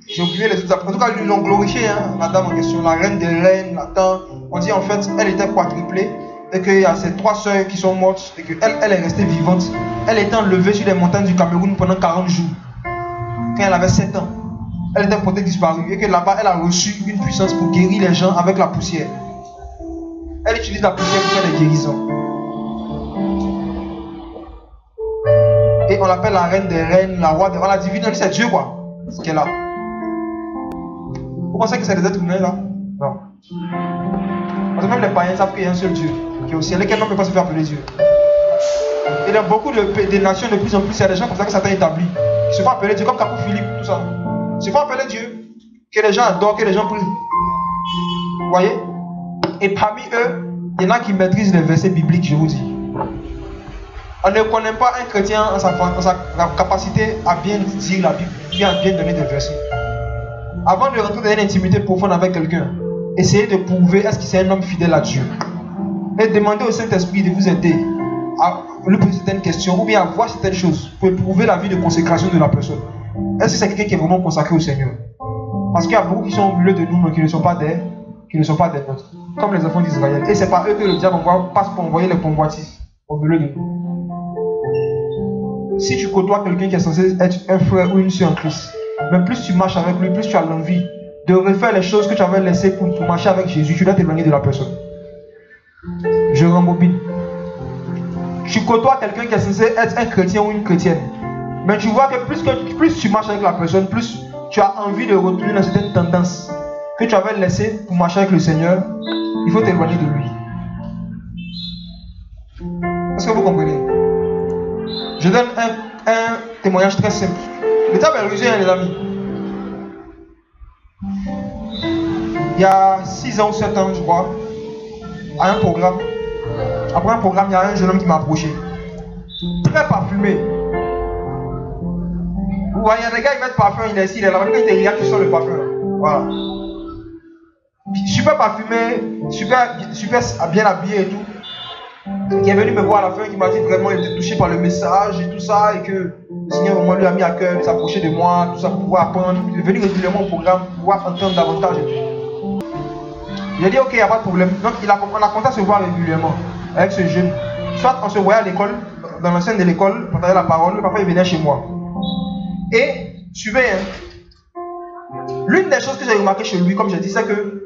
J'ai oublié les autres. En tout cas, ils l'ont glorifiée, hein, la dame en question, la reine des reines, la tante. On dit en fait, elle était quadruplée. Et qu'il y a ses 3 sœurs qui sont mortes. Et qu'elle elle est restée vivante. Elle était enlevée sur les montagnes du Cameroun pendant 40 jours. Quand elle avait 7 ans. Elle était portée disparue. Et que là-bas, elle a reçu une puissance pour guérir les gens avec la poussière. Elle utilise la poussière pour faire des guérisons. Et on l'appelle la reine des reines, la roi des rois, la divine. On dit c'est Dieu quoi, ce qu'elle a. Vous pensez que c'est des êtres humains là? Non. Parce que même les païens savent qu'il y a un seul Dieu qui est au ciel et qu'elle ne peut pas se faire appeler Dieu. Et dans beaucoup de nations de plus en plus, il y a des gens comme ça que Satan établit. Ils se font appeler Dieu, comme Capou Philippe, tout ça. Ils se font appeler Dieu, que les gens adorent, que les gens prient. Vous voyez? Et parmi eux, il y en a qui maîtrisent les versets bibliques, je vous dis. On ne connaît pas un chrétien en sa capacité à bien dire la Bible, à bien donner des versets. Avant de rentrer dans une intimité profonde avec quelqu'un, essayez de prouver est-ce qu'il est un homme fidèle à Dieu. Et demandez au Saint-Esprit de vous aider à lui poser certaines questions ou bien à voir certaines choses pour prouver la vie de consécration de la personne. Est-ce que c'est quelqu'un qui est vraiment consacré au Seigneur? Parce qu'il y a beaucoup qui sont au milieu de nous mais qui ne sont pas des nôtres. Comme les enfants d'Israël. Et c'est pas eux que le diable passe pour envoyer les convoitises au milieu de nous. Si tu côtoies quelqu'un qui est censé être un frère ou une soeur en Christ, mais plus tu marches avec lui, plus tu as l'envie de refaire les choses que tu avais laissées pour marcher avec Jésus, tu dois t'éloigner de la personne. Je rembobine. Tu côtoies quelqu'un qui est censé être un chrétien ou une chrétienne, mais tu vois que plus tu marches avec la personne, plus tu as envie de retourner dans certaines tendances que tu avais laissées pour marcher avec le Seigneur. Il faut t'éloigner de lui. Est-ce que vous comprenez? Je donne un témoignage très simple. Le diable est rusé, hein, les amis. Il y a 6 ans ou 7 ans, je crois, à un programme. Après un programme, il y a un jeune homme qui m'a approché. Très parfumé. Vous voyez, les gars, ils mettent parfum, il est ici, il est là. Quand il te regarde, tu sens le parfum. Voilà. Super parfumé, super bien habillé et tout. qui est venu me voir à la fin, qui m'a dit vraiment il était touché par le message et tout ça, et que le Seigneur vraiment lui a mis à cœur de s'approcher de moi, tout ça, pour pouvoir apprendre. Il est venu régulièrement au programme pour pouvoir entendre davantage. Il a dit ok, il n'y a pas de problème. Donc on a commencé à se voir régulièrement avec ce jeune. Soit on se voyait à l'école, dans l'enceinte de l'école, on parlait la parole, parfois il venait chez moi. Et, suivez, l'une des choses que j'ai remarqué chez lui, comme j'ai dit, c'est que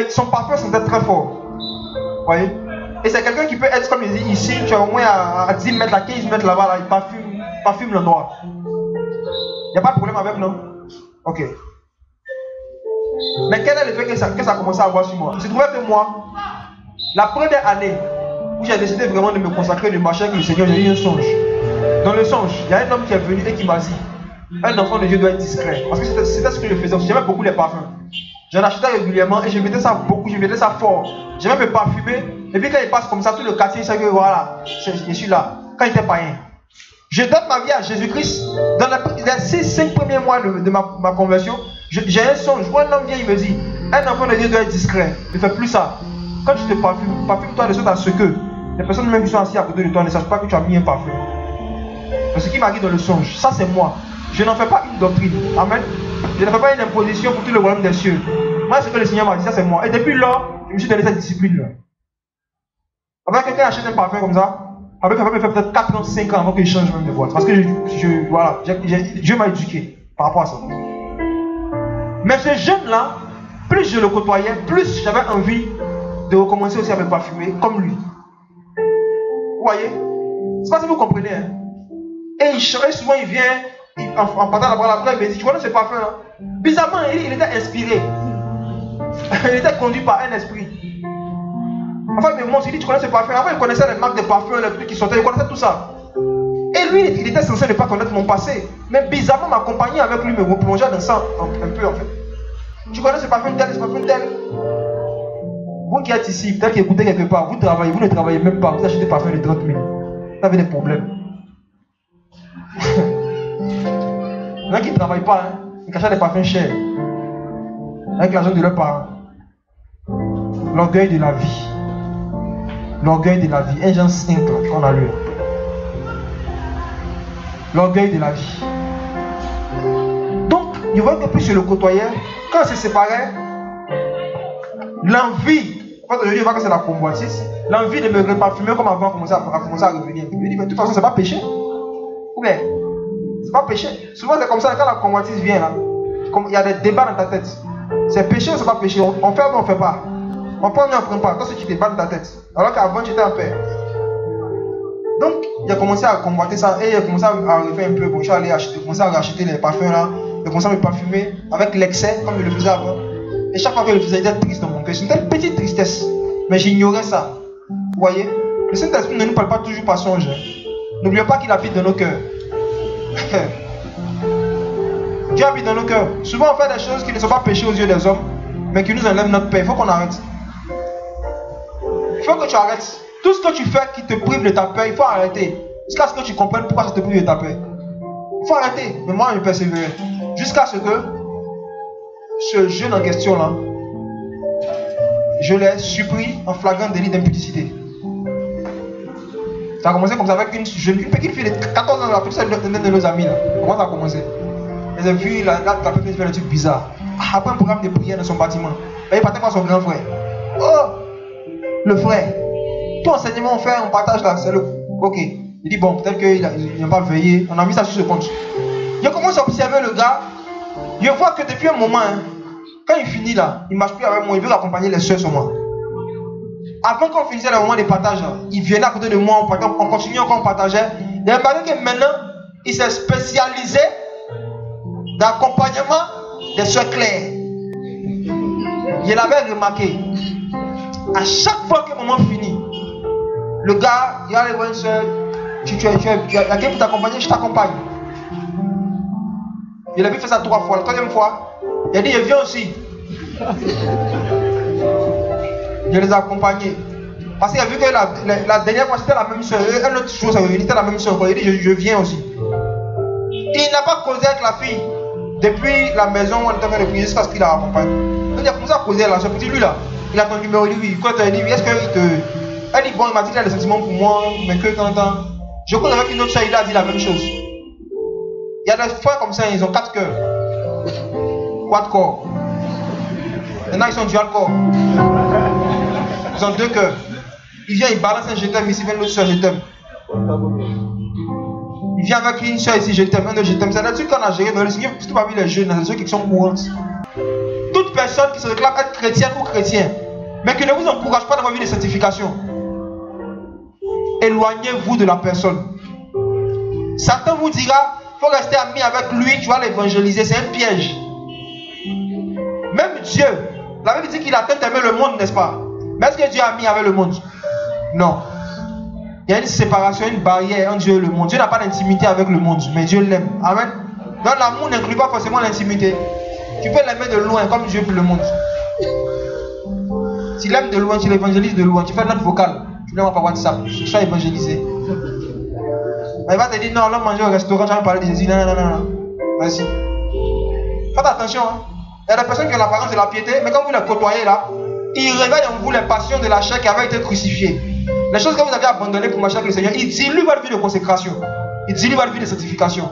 son parfum sentait très fort. Vous voyez? Et c'est quelqu'un qui peut être, comme il dit ici, tu es au moins à 10 mètres, à 15 mètres là-bas, là, il parfume l'endroit. Il n'y a pas de problème avec, non? Ok. Mais quel est l'effet que ça a commencé à avoir sur moi? C'est trouvé que moi, la première année où j'ai décidé vraiment de me consacrer, de marcher avec le Seigneur, j'ai eu un songe. Dans le songe, il y a un homme qui est venu et qui m'a dit, un enfant de Dieu doit être discret. Parce que c'était ce que je faisais. J'aimais beaucoup les parfums. J'en achetais régulièrement et je mettais ça beaucoup, je mettais ça fort. J'aimais me parfumer. Et puis quand il passe comme ça, tout le quartier sait que voilà, je suis là. Quand il était païen. Je donne ma vie à Jésus-Christ. Dans les 5 premiers mois de ma conversion, j'ai un songe. Je vois un homme vient, il me dit, un enfant de Dieu doit être discret. Ne fais plus ça. Quand tu te parfumes, parfume-toi de sorte à ce que les personnes même qui sont assises à côté de toi ne sachent pas que tu as mis un parfum. C'est ce qui m'arrive dans le songe. Ça c'est moi. Je n'en fais pas une doctrine. Amen. Je ne fais pas une imposition pour tout le royaume des cieux. Moi, ce que le Seigneur m'a dit, ça c'est moi. Et depuis là, je me suis donné cette discipline-là. Avec quelqu'un achète un parfum comme ça, avec quelqu'un fait peut-être 4 ans, 5 ans avant qu'il change même de voix. Parce que voilà, Dieu m'a éduqué par rapport à ça. Mais ce jeune-là, plus je le côtoyais, plus j'avais envie de recommencer aussi à me parfumer comme lui. Vous voyez? C'est pas si vous comprenez. Hein? Et souvent il vient, en partant la parole après, il me dit, tu connais ce parfum-là? Bizarrement, il était inspiré. Il était conduit par un esprit. Enfin, il me montre, il dit, tu connais ce parfum? Avant, il connaissait les marques de parfum, les trucs qui sortaient, il connaissait tout ça. Et lui, il était censé ne pas connaître mon passé. Mais bizarrement, m'accompagner avec lui, me replonger dans ça un peu en fait. Tu connais ce parfum tel, ce parfum tel? Vous qui êtes ici, peut-être que vous écoutez quelque part, vous travaillez, vous ne travaillez même pas, vous achetez des parfums de 30 000. Vous avez des problèmes. Il y en a qui ne travaillent pas, hein. Ils achètent des parfums chers. Avec l'argent de leurs parents. L'orgueil de la vie. L'orgueil de la vie. Un genre 5 qu'on a lu. L'orgueil de la vie. Donc, je vois que plus je le côtoyais, quand on se séparait, l'envie, en fait aujourd'hui je vois que c'est la convoitise, l'envie de me reparfumer comme avant a commencé à revenir. Il me dit, mais de toute façon, c'est pas péché. Ou bien, c'est pas péché. Souvent c'est comme ça, quand la convoitise vient là, il y a des débats dans ta tête. C'est péché ou c'est pas péché? On fait ou on ne fait pas? On prend ou on ne prend pas? Toi, si tu débats dans ta tête. Alors qu'avant, tu étais en paix. Donc, il a commencé à convoiter ça et il a commencé à refaire un peu. Bon, je suis allé commencer à racheter les parfums là. Il a commencé à me parfumer avec l'excès, comme je le faisais avant. Et chaque fois que je le faisais, j'étais triste dans mon cœur. C'était une petite tristesse. Mais j'ignorais ça. Vous voyez? Le Saint-Esprit ne nous parle pas toujours par songe. N'oubliez pas qu'il habite dans nos cœurs. Dieu habite dans nos cœurs. Souvent on fait des choses qui ne sont pas péchées aux yeux des hommes, mais qui nous enlèvent notre paix. Il faut qu'on arrête. Il faut que tu arrêtes. Tout ce que tu fais qui te prive de ta paix, il faut arrêter. Jusqu'à ce que tu comprennes pourquoi ça te prive de ta paix. Il faut arrêter. Mais moi je persévérais. Jusqu'à ce que ce jeune en question là, je l'ai surpris en flagrant délit d'impudicité. Ça a commencé comme ça avec une petite fille de 14 ans, la petite de nos amis là. Comment ça a commencé? Les ont vu la petite fait des trucs bizarres. Après un programme de prière dans son bâtiment, il partait voir son grand frère. Oh, le frère, tout enseignement on fait, on partage là, c'est le. Ok. Il dit bon, peut-être qu'il n'a pas veillé. On a mis ça sur ce compte. Je commence à observer le gars. Je vois que depuis un moment, hein, quand il finit là, il ne marche plus avec moi, il veut accompagner les soeurs sur moi. Avant qu'on finissait le moment de partage, il venait à côté de moi, on continuait encore, on partageait. Il a remarqué que maintenant, il s'est spécialisé d'accompagnement des soeurs claires. Je l'avais remarqué. À chaque fois que le moment finit, le gars, il allait voir une soeur, il y a quelqu'un pour t'accompagner, je t'accompagne. Il avait fait ça 3 fois. La 3e fois, il a dit, je viens aussi. Je les ai accompagnés. Parce qu'il a vu que la dernière fois, c'était la même soeur. Un autre jour, ça revenait, c'était la même soeur. Il a dit, je viens aussi. Il n'a pas causé avec la fille. Depuis la maison où on était en train de prier jusqu'à ce qu'il la accompagne. Il a commencé à causer avec la soeur. Petit lui là, il a ton numéro, il dit, oui. Quand il dit, oui, est-ce Elle dit, bon, il m'a dit qu'il a des sentiments pour moi, mais que quand je crois qu'avec une autre soeur, il a dit la même chose. Il y a des frères comme ça, ils ont 4 cœurs. 4 corps. Maintenant, ils sont dual corps. Ils ont 2 cœurs. Il vient, il balance un je t'aime, ici vient l'autre soeur, je t'aime. Il vient avec une soeur ici, je t'aime, un autre je t'aime. C'est des trucs qu'on a géré dans le Seigneur, surtout parmi les jeunes, dans des trucs qui sont courantes. Toute personne qui se réclame être chrétienne ou chrétien, mais qui ne vous encourage pas dans votre vie de sanctification, éloignez-vous de la personne. Satan vous dira, il faut rester ami avec lui, tu vas l'évangéliser, c'est un piège. Même Dieu, la Bible dit qu'il a tant aimé le monde, n'est-ce pas? Mais est-ce que Dieu a mis avec le monde? Non. Il y a une séparation, une barrière entre Dieu et le monde. Dieu n'a pas d'intimité avec le monde, mais Dieu l'aime. Amen. Donc l'amour n'inclut pas forcément l'intimité. Tu peux l'aimer de loin comme Dieu le monde. S'il aime de loin, tu l'évangélises de loin. Tu fais notre vocale. Tu l'aimes par WhatsApp. Tu sois évangélisé. Il va te dire non, l'homme manger au restaurant, tu vas me parler de Jésus. Non, non, non, non. Merci. Faites attention. Hein. Il y a des personnes qui ont l'apparence de la piété, mais quand vous les côtoyez là, ils réveillent en vous les passions de la chair qui avait été crucifiée. Les choses que vous avez abandonnées pour marcher avec le Seigneur, ils diluent votre vie de consécration. Ils diluent votre vie de sanctification.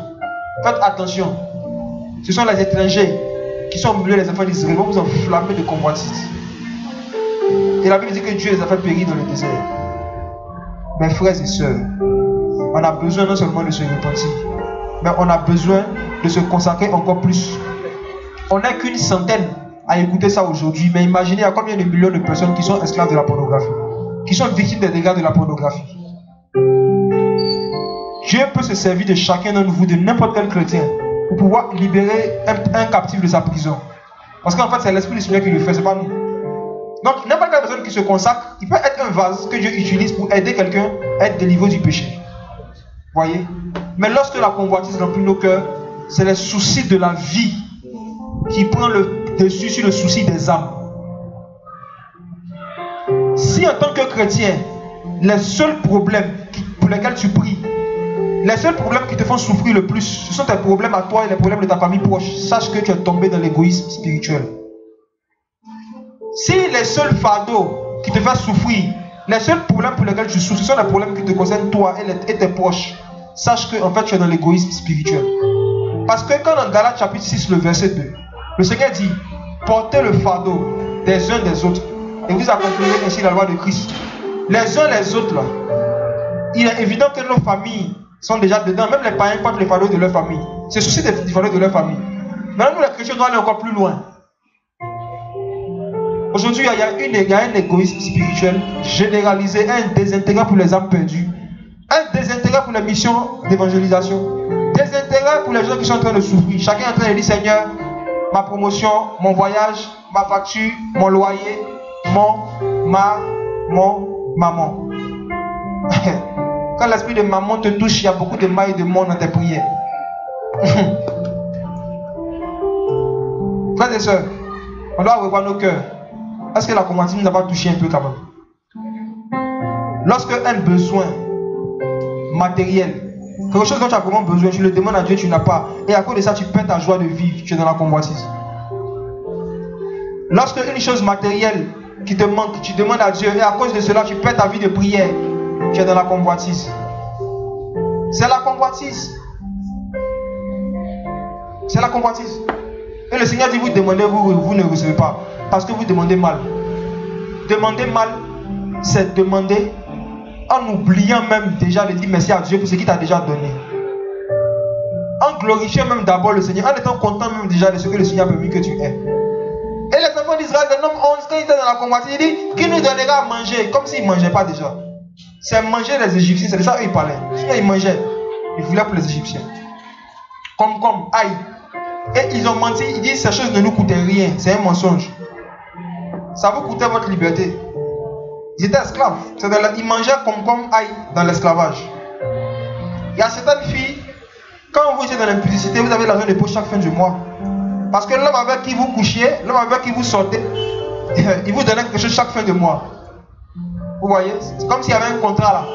Faites attention. Ce sont les étrangers qui sont au milieu des enfants d'Israël. Ils vont vous enflammer de convoitises. Et la Bible dit que Dieu les a fait périr dans le désert. Mes frères et sœurs, on a besoin non seulement de se repentir, mais on a besoin de se consacrer encore plus. On n'est qu'une centaine à écouter ça aujourd'hui, mais imaginez il y a combien de millions de personnes qui sont esclaves de la pornographie, qui sont victimes des dégâts de la pornographie. Dieu peut se servir de chacun d'entre vous, de n'importe quel chrétien, pour pouvoir libérer un captif de sa prison. Parce qu'en fait, c'est l'Esprit du Seigneur qui le fait, ce n'est pas nous. Donc, n'importe quelle personne qui se consacre, il peut être un vase que Dieu utilise pour aider quelqu'un à être délivré du péché. Voyez? Mais lorsque la convoitise remplit nos cœurs, c'est les soucis de la vie qui prend le dessus sur le souci des âmes. Si en tant que chrétien, les seuls problèmes pour lesquels tu pries, les seuls problèmes qui te font souffrir le plus, ce sont tes problèmes à toi et les problèmes de ta famille proche, sache que tu es tombé dans l'égoïsme spirituel. Si les seuls fardeaux qui te font souffrir, les seuls problèmes pour lesquels tu souffres, ce sont les problèmes qui te concernent toi et tes proches, sache que en fait tu es dans l'égoïsme spirituel. Parce que quand dans Galates chapitre 6, le verset 2, le Seigneur dit, portez le fardeau des uns des autres et vous accomplirez ainsi la loi de Christ. Les uns les autres là, il est évident que nos familles sont déjà dedans, même les païens portent le fardeau de leur famille. C'est le souci du fardeau de leur famille. Maintenant nous les chrétiens doivent aller encore plus loin. Aujourd'hui il y a un égoïsme spirituel généralisé, un désintérêt pour les âmes perdues, un désintérêt pour les missions d'évangélisation, désintérêt pour les gens qui sont en train de souffrir. Chacun est en train de dire Seigneur, ma promotion, mon voyage, ma facture, mon loyer, mon maman. Quand l'esprit de maman te touche, il y a beaucoup de mailles de monde dans tes prières. Frères et sœurs, on doit revoir nos cœurs. Est-ce que la convoitise nous a pas touché un peu quand même? Lorsque un besoin matériel, quelque chose dont tu as vraiment besoin, tu le demandes à Dieu, tu n'as pas. Et à cause de ça, tu perds ta joie de vivre, tu es dans la convoitise. Lorsque une chose matérielle qui te manque, tu demandes à Dieu, et à cause de cela, tu perds ta vie de prière, tu es dans la convoitise. C'est la convoitise. C'est la convoitise. Et le Seigneur dit, vous demandez, vous ne recevez pas. Parce que vous demandez mal. Demander mal, c'est demander en oubliant même déjà de dire merci à Dieu pour ce qu'il t'a déjà donné. En glorifiant même d'abord le Seigneur, en étant content même déjà de ce que le Seigneur a permis que tu aies. Et les enfants d'Israël, dans Nombre 11, quand ils étaient dans la convoitise, il dit qu'il nous donnera à manger, comme s'ils ne mangeaient pas déjà. C'est manger les Égyptiens, c'est de ça qu'ils parlaient. Sinon ils mangeaient, ils voulaient pour les Égyptiens. Comme, aïe. Et ils ont menti, ils disent ces choses ne nous coûtaient rien, c'est un mensonge. Ça vous coûtait votre liberté. Ils étaient esclaves. Ils mangeaient comme aïe dans l'esclavage. Il y a certaines filles, quand vous êtes dans l'impudicité, vous avez l'argent de poche chaque fin du mois. Parce que l'homme avec qui vous couchiez, l'homme avec qui vous sortez, il vous donnait quelque chose chaque fin de mois. Vous voyez? C'est comme s'il y avait un contrat là.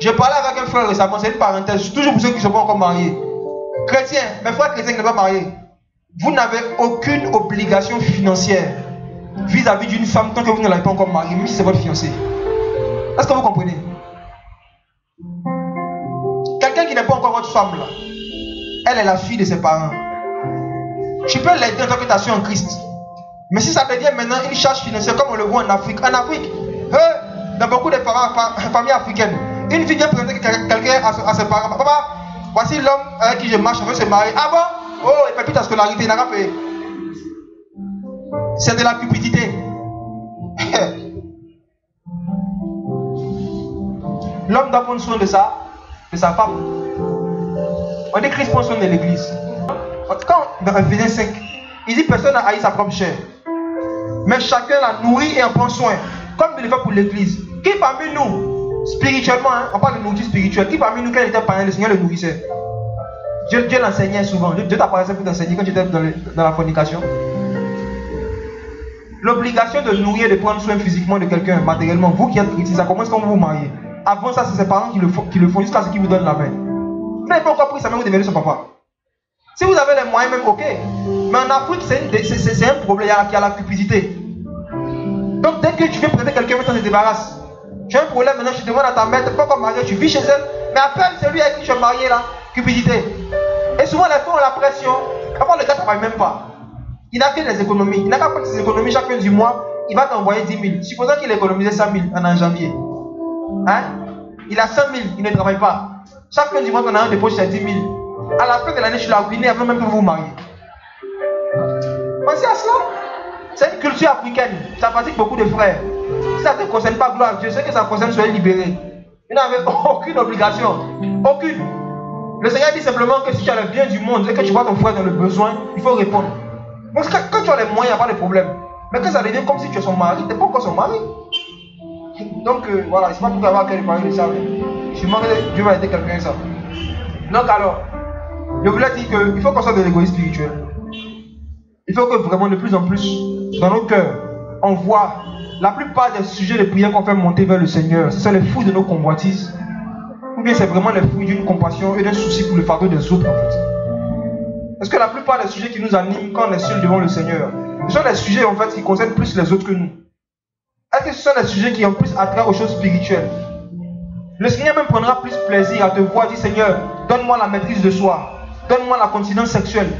J'ai parlé avec un frère récemment, c'est une parenthèse, toujours pour ceux qui ne sont pas encore mariés. Chrétiens, mes frères chrétiens qui ne sont pas mariés, vous n'avez aucune obligation financière vis-à-vis d'une femme tant que vous ne l'avez pas encore mariée, même si c'est votre fiancé. Est-ce que vous comprenez? Quelqu'un qui n'est pas encore votre femme là, elle est la fille de ses parents. Tu peux l'aider en tant que ta soeur en Christ. Mais si ça devient maintenant une charge financière comme on le voit en Afrique, dans beaucoup de familles africaines, une fille vient présenter quelqu'un à ses parents. Papa, voici l'homme avec qui je marche, je veux se marier. Ah bon? Oh, il ne paie plus ta scolarité, il n'a pas payé. C'est de la cupidité. L'homme doit prendre soin de sa femme. On dit Christ prend soin de l'église. Quand dans Ephésiens 5, il dit personne n'a haï sa propre chair, mais chacun la nourrit et en prend soin, comme il le fait pour l'église. Qui parmi nous, spirituellement, on parle de nourriture spirituelle, qui parmi nous, quand il était parrain, le Seigneur le nourrissait? Dieu l'enseignait souvent. Dieu t'apparaissait pour t'enseigner quand tu étais dans la fornication. L'obligation de nourrir et de prendre soin physiquement de quelqu'un, matériellement, vous qui êtes chrétien, ça commence quand vous vous mariez. Avant ça, c'est ses parents qui le font jusqu'à ce qu'ils vous donnent la main. Vous n'avez pas encore pris sa main, vous devenez son papa. Si vous avez les moyens, même ok. Mais en Afrique, c'est un problème, il y a la cupidité. Donc dès que tu viens présenter quelqu'un, maintenant tu te débarrasses. Tu as un problème, maintenant tu demandes à ta mère, tu n'es pas encore marié, tu vis chez elle, mais appelle celui avec qui tu es marié là, cupidité. Et souvent les femmes ont la pression, avant le gars ne travaille même pas. Il n'a que des économies, il n'a qu'à prendre ses économies chaque fin du mois, il va t'envoyer 10 000. Supposons qu'il a économisé 100 000 en janvier. Hein? Il a 100 000, il ne travaille pas. Chaque fin du mois, on a un dépôt chez 10 000. À la fin de l'année, tu l'as ruiné avant même que vous vous mariez. Pensez à cela. C'est une culture africaine. Ça fatigue beaucoup de frères. Si ça ne te concerne pas, gloire à Dieu, c'est que ça concerne, soyez libérés. Vous n'avez aucune obligation. Aucune. Le Seigneur dit simplement que si tu as le bien du monde et que tu vois ton frère dans le besoin, il faut répondre. Donc quand tu as les moyens, il n'y a pas de problème. Mais quand ça devient comme si tu es son mari, tu n'es pas encore son mari. Donc voilà, c'est pas pour avoir qu'elle parle de ça. Mais je demande que Dieu va aider quelqu'un à ça. Donc alors, je voulais dire qu'il faut qu'on soit de l'égoïsme spirituel. Il faut que vraiment de plus en plus, dans nos cœurs, on voit la plupart des sujets de prière qu'on fait monter vers le Seigneur. Ce sont les fruits de nos convoitises. Ou bien c'est vraiment les fruits d'une compassion et d'un souci pour le fardeau des autres en fait. Parce que la plupart des sujets qui nous animent quand on est seul devant le Seigneur, ce sont des sujets en fait qui concernent plus les autres que nous. Est-ce que ce sont des sujets qui ont plus attrait aux choses spirituelles? Le Seigneur même prendra plus plaisir à te voir dire Seigneur, donne-moi la maîtrise de soi, donne-moi la continence sexuelle.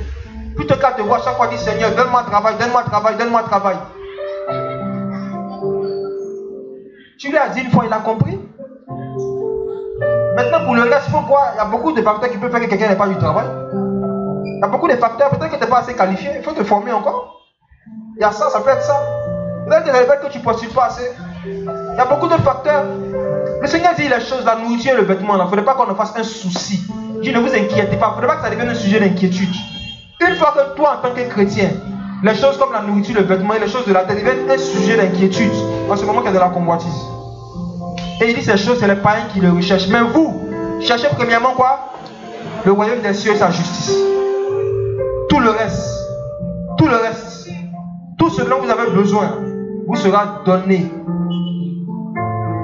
Plutôt qu'à te voir chaque fois dire Seigneur, donne-moi travail, donne-moi travail, donne-moi travail. Tu lui as dit une fois, il a compris. Maintenant pour le reste, il faut voir, il y a beaucoup de facteurs qui peuvent faire que quelqu'un n'ait pas du travail. Il y a beaucoup de facteurs, peut-être que tu n'es pas assez qualifié, il faut te former encore. Il y a ça, ça peut être ça. Peut-être que tu ne postules pas assez. Il y a beaucoup de facteurs. Le Seigneur dit les choses, la nourriture et le vêtement. Il ne faudrait pas qu'on en fasse un souci. Il dit ne vous inquiétez pas. Il ne faudrait pas que ça devienne un sujet d'inquiétude. Une fois que toi, en tant que chrétien, les choses comme la nourriture, le vêtement et les choses de la terre deviennent un sujet d'inquiétude, en ce moment qu'il y a de la convoitise. Et il dit ces choses, c'est les païens qui le recherchent. Mais vous, cherchez premièrement quoi? Le royaume des cieux et sa justice. Tout le reste, tout ce dont vous avez besoin, vous sera donné.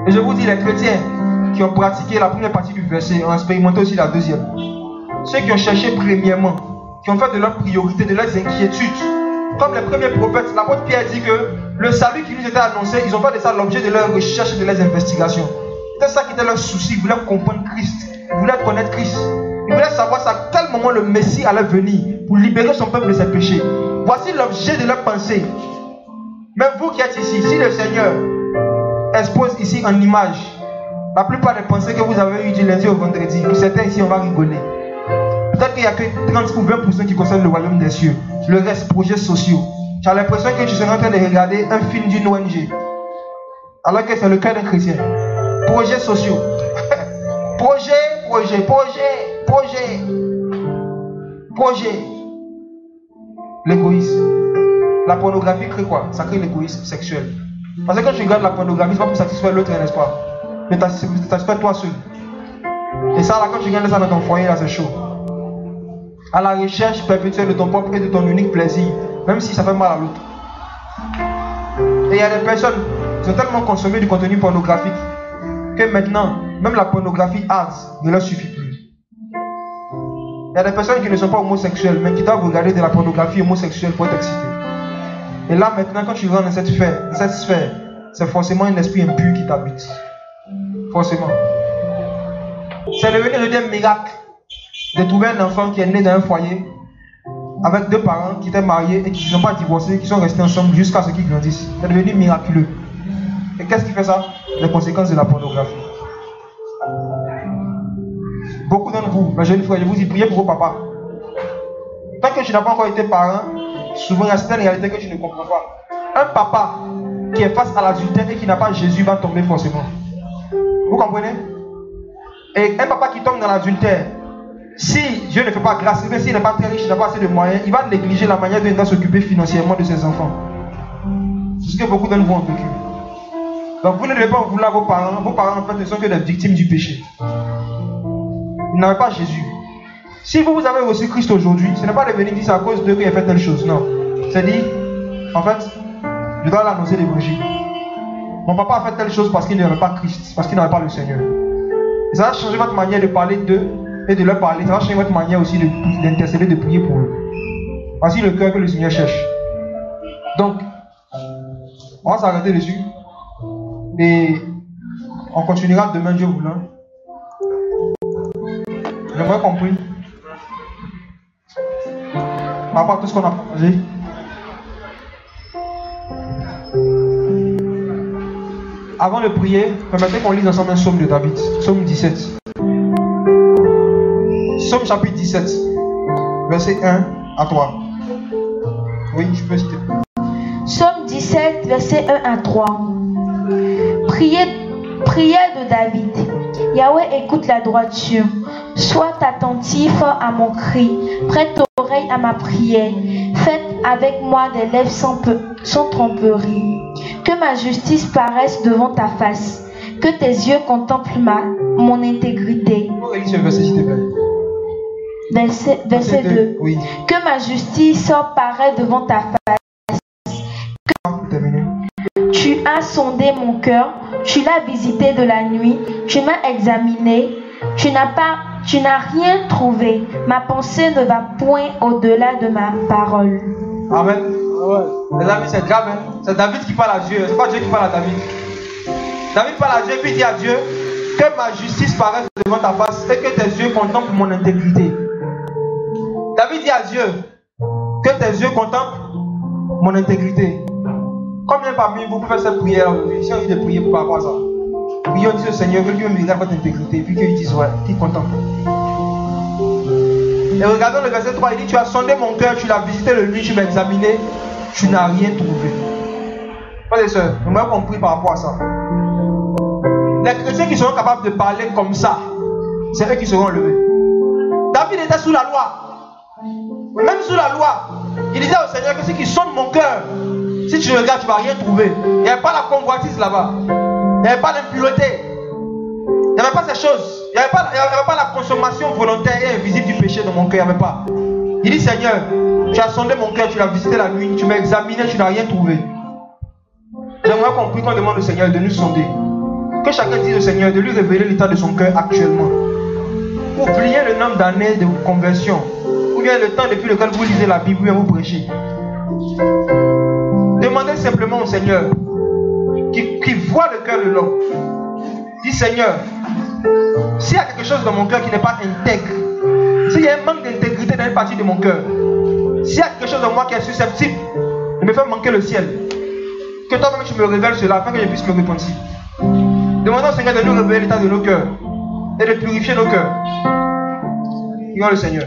Et je vous dis, les chrétiens qui ont pratiqué la première partie du verset ont expérimenté aussi la deuxième. Ceux qui ont cherché premièrement, qui ont fait de leur priorité, de leurs inquiétudes, comme les premiers prophètes, l'apôtre Pierre dit que le salut qui nous était annoncé, ils ont fait de ça l'objet de leurs recherches et de leurs investigations. C'était ça qui était leur souci, ils voulaient comprendre Christ, ils voulaient connaître Christ. Ils voulaient savoir à quel moment le Messie allait venir pour libérer son peuple de ses péchés. Voici l'objet de leur pensée. Même vous qui êtes ici, si le Seigneur expose ici en image la plupart des pensées que vous avez eues du lundi au vendredi, pour certains ici on va rigoler. Peut-être qu'il n'y a que 30 ou 20% qui concernent le royaume des cieux. Le reste, projets sociaux. Tu as l'impression que tu serais en train de regarder un film d'une ONG. Alors que c'est le cœur d'un chrétien. Projets sociaux. Projet. L'égoïsme. La pornographie crée quoi? Ça crée l'égoïsme sexuel. Parce que quand tu regardes la pornographie, c'est pas pour satisfaire l'autre, n'est-ce pas? Mais satisfaire toi seul. Et ça, là, quand tu regardes ça dans ton foyer, là, c'est chaud. À la recherche perpétuelle de ton propre et de ton unique plaisir, même si ça fait mal à l'autre. Et il y a des personnes qui ont tellement consommé du contenu pornographique que maintenant, même la pornographie hard ne leur suffit plus. Il y a des personnes qui ne sont pas homosexuelles, mais qui doivent regarder de la pornographie homosexuelle pour être excitées. Et là maintenant, quand tu rentres dans cette sphère, c'est forcément un esprit impur qui t'habite. forcément. C'est devenu un miracle de trouver un enfant qui est né dans un foyer avec deux parents qui étaient mariés et qui ne sont pas divorcés, qui sont restés ensemble jusqu'à ce qu'ils grandissent. C'est devenu miraculeux. Et qu'est-ce qui fait ça? Les conséquences de la pornographie. Beaucoup d'entre vous, mes jeunes frères, je vous dis, priez pour vos papas. Tant que tu n'as pas encore été parent, souvent il y a certaines réalités que tu ne comprends pas. Un papa qui est face à l'adultère et qui n'a pas Jésus va tomber forcément. Vous comprenez? Et un papa qui tombe dans l'adultère, si Dieu ne fait pas grâce, même s'il n'est pas très riche, il n'a pas assez de moyens, il va négliger la manière dont il doit s'occuper financièrement de ses enfants. C'est ce que beaucoup d'entre vous ont vécu. Donc vous ne devez pas en vouloir vos parents. Vos parents en fait ne sont que des victimes du péché. Vous n'avez pas Jésus. Si vous avez reçu Christ aujourd'hui, ce n'est pas de venir dire c'est à cause de qu'il a fait telle chose. Non. C'est dit, en fait, je dois l'annoncer l'évangile. Mon papa a fait telle chose parce qu'il n'avait pas Christ, parce qu'il n'avait pas le Seigneur. Et ça va changer votre manière de parler d'eux et de leur parler. Ça va changer votre manière aussi d'intercéder, de prier pour eux. Voici le cœur que le Seigneur cherche. Donc, on va s'arrêter dessus. Et on continuera demain, Dieu voulant. J'aimerais qu'on prie par rapport à tout ce qu'on a partagé. Avant de prier, permettez qu'on lise ensemble un psaume de David, psaume 17. Psaume chapitre 17, verset 1 à 3. Oui, je peux citer. Psaume 17, verset 1 à 3. Prière de David. Yahweh, écoute la droiture. Sois attentif à mon cri. Prête l'oreille à ma prière. Faites avec moi des lèvres sans tromperie. Que ma justice paraisse devant ta face. Que tes yeux contemplent mon intégrité. Relis ce verset, s'il te plaît. Verset 2. Oui. Que ma justice paraisse devant ta face. Tu as sondé mon cœur, tu l'as visité de la nuit, tu m'as examiné, tu n'as rien trouvé. Ma pensée ne va point au-delà de ma parole. Amen. Les amis, c'est grave. Hein? C'est David qui parle à Dieu, c'est pas Dieu qui parle à David. David parle à Dieu puis dit à Dieu que ma justice paraisse devant ta face et que tes yeux contemplent mon intégrité. David dit à Dieu que tes yeux contemplent mon intégrité. Combien parmi vous pouvez faire cette prière aujourd'hui? Si on dit de prier par rapport à ça, prions, dit au Seigneur que Dieu me regarde votre intégrité, puis qu'il dise ouais, qu'il contemple. Et regardons le verset 3, il dit tu as sondé mon cœur, tu l'as visité le nuit, tu m'as examiné, tu n'as rien trouvé. Frères et sœurs, nous m'avons compris par rapport à ça. Les chrétiens qui seront capables de parler comme ça, c'est eux qui seront enlevés. David était sous la loi. Même sous la loi, il disait au Seigneur que ceux qui sondent mon cœur, si tu regardes, tu ne vas rien trouver. Il n'y avait pas la convoitise là-bas. Il n'y avait pas l'impureté. Il n'y avait pas ces choses. Il n'y avait pas la consommation volontaire et invisible du péché dans mon cœur. Il n'y avait pas. Il dit Seigneur, tu as sondé mon cœur, tu l'as visité la nuit, tu m'as examiné, tu n'as rien trouvé. J'aimerais compris qu'on demande au Seigneur de nous sonder. Que chacun dise au Seigneur de lui révéler l'état de son cœur actuellement. Oubliez le nombre d'années de conversion. Ou bien le temps depuis lequel vous lisez la Bible ou bien vous prêchez. Demandez simplement au Seigneur qui voit le cœur de l'homme. Dis Seigneur, s'il y a quelque chose dans mon cœur qui n'est pas intègre, s'il y a un manque d'intégrité dans une partie de mon cœur, s'il y a quelque chose en moi qui est susceptible de me faire manquer le ciel, que toi-même tu me révèles cela afin que je puisse me repentir. Demandons au Seigneur de nous révéler l'état de nos cœurs et de purifier nos cœurs. Prions le Seigneur.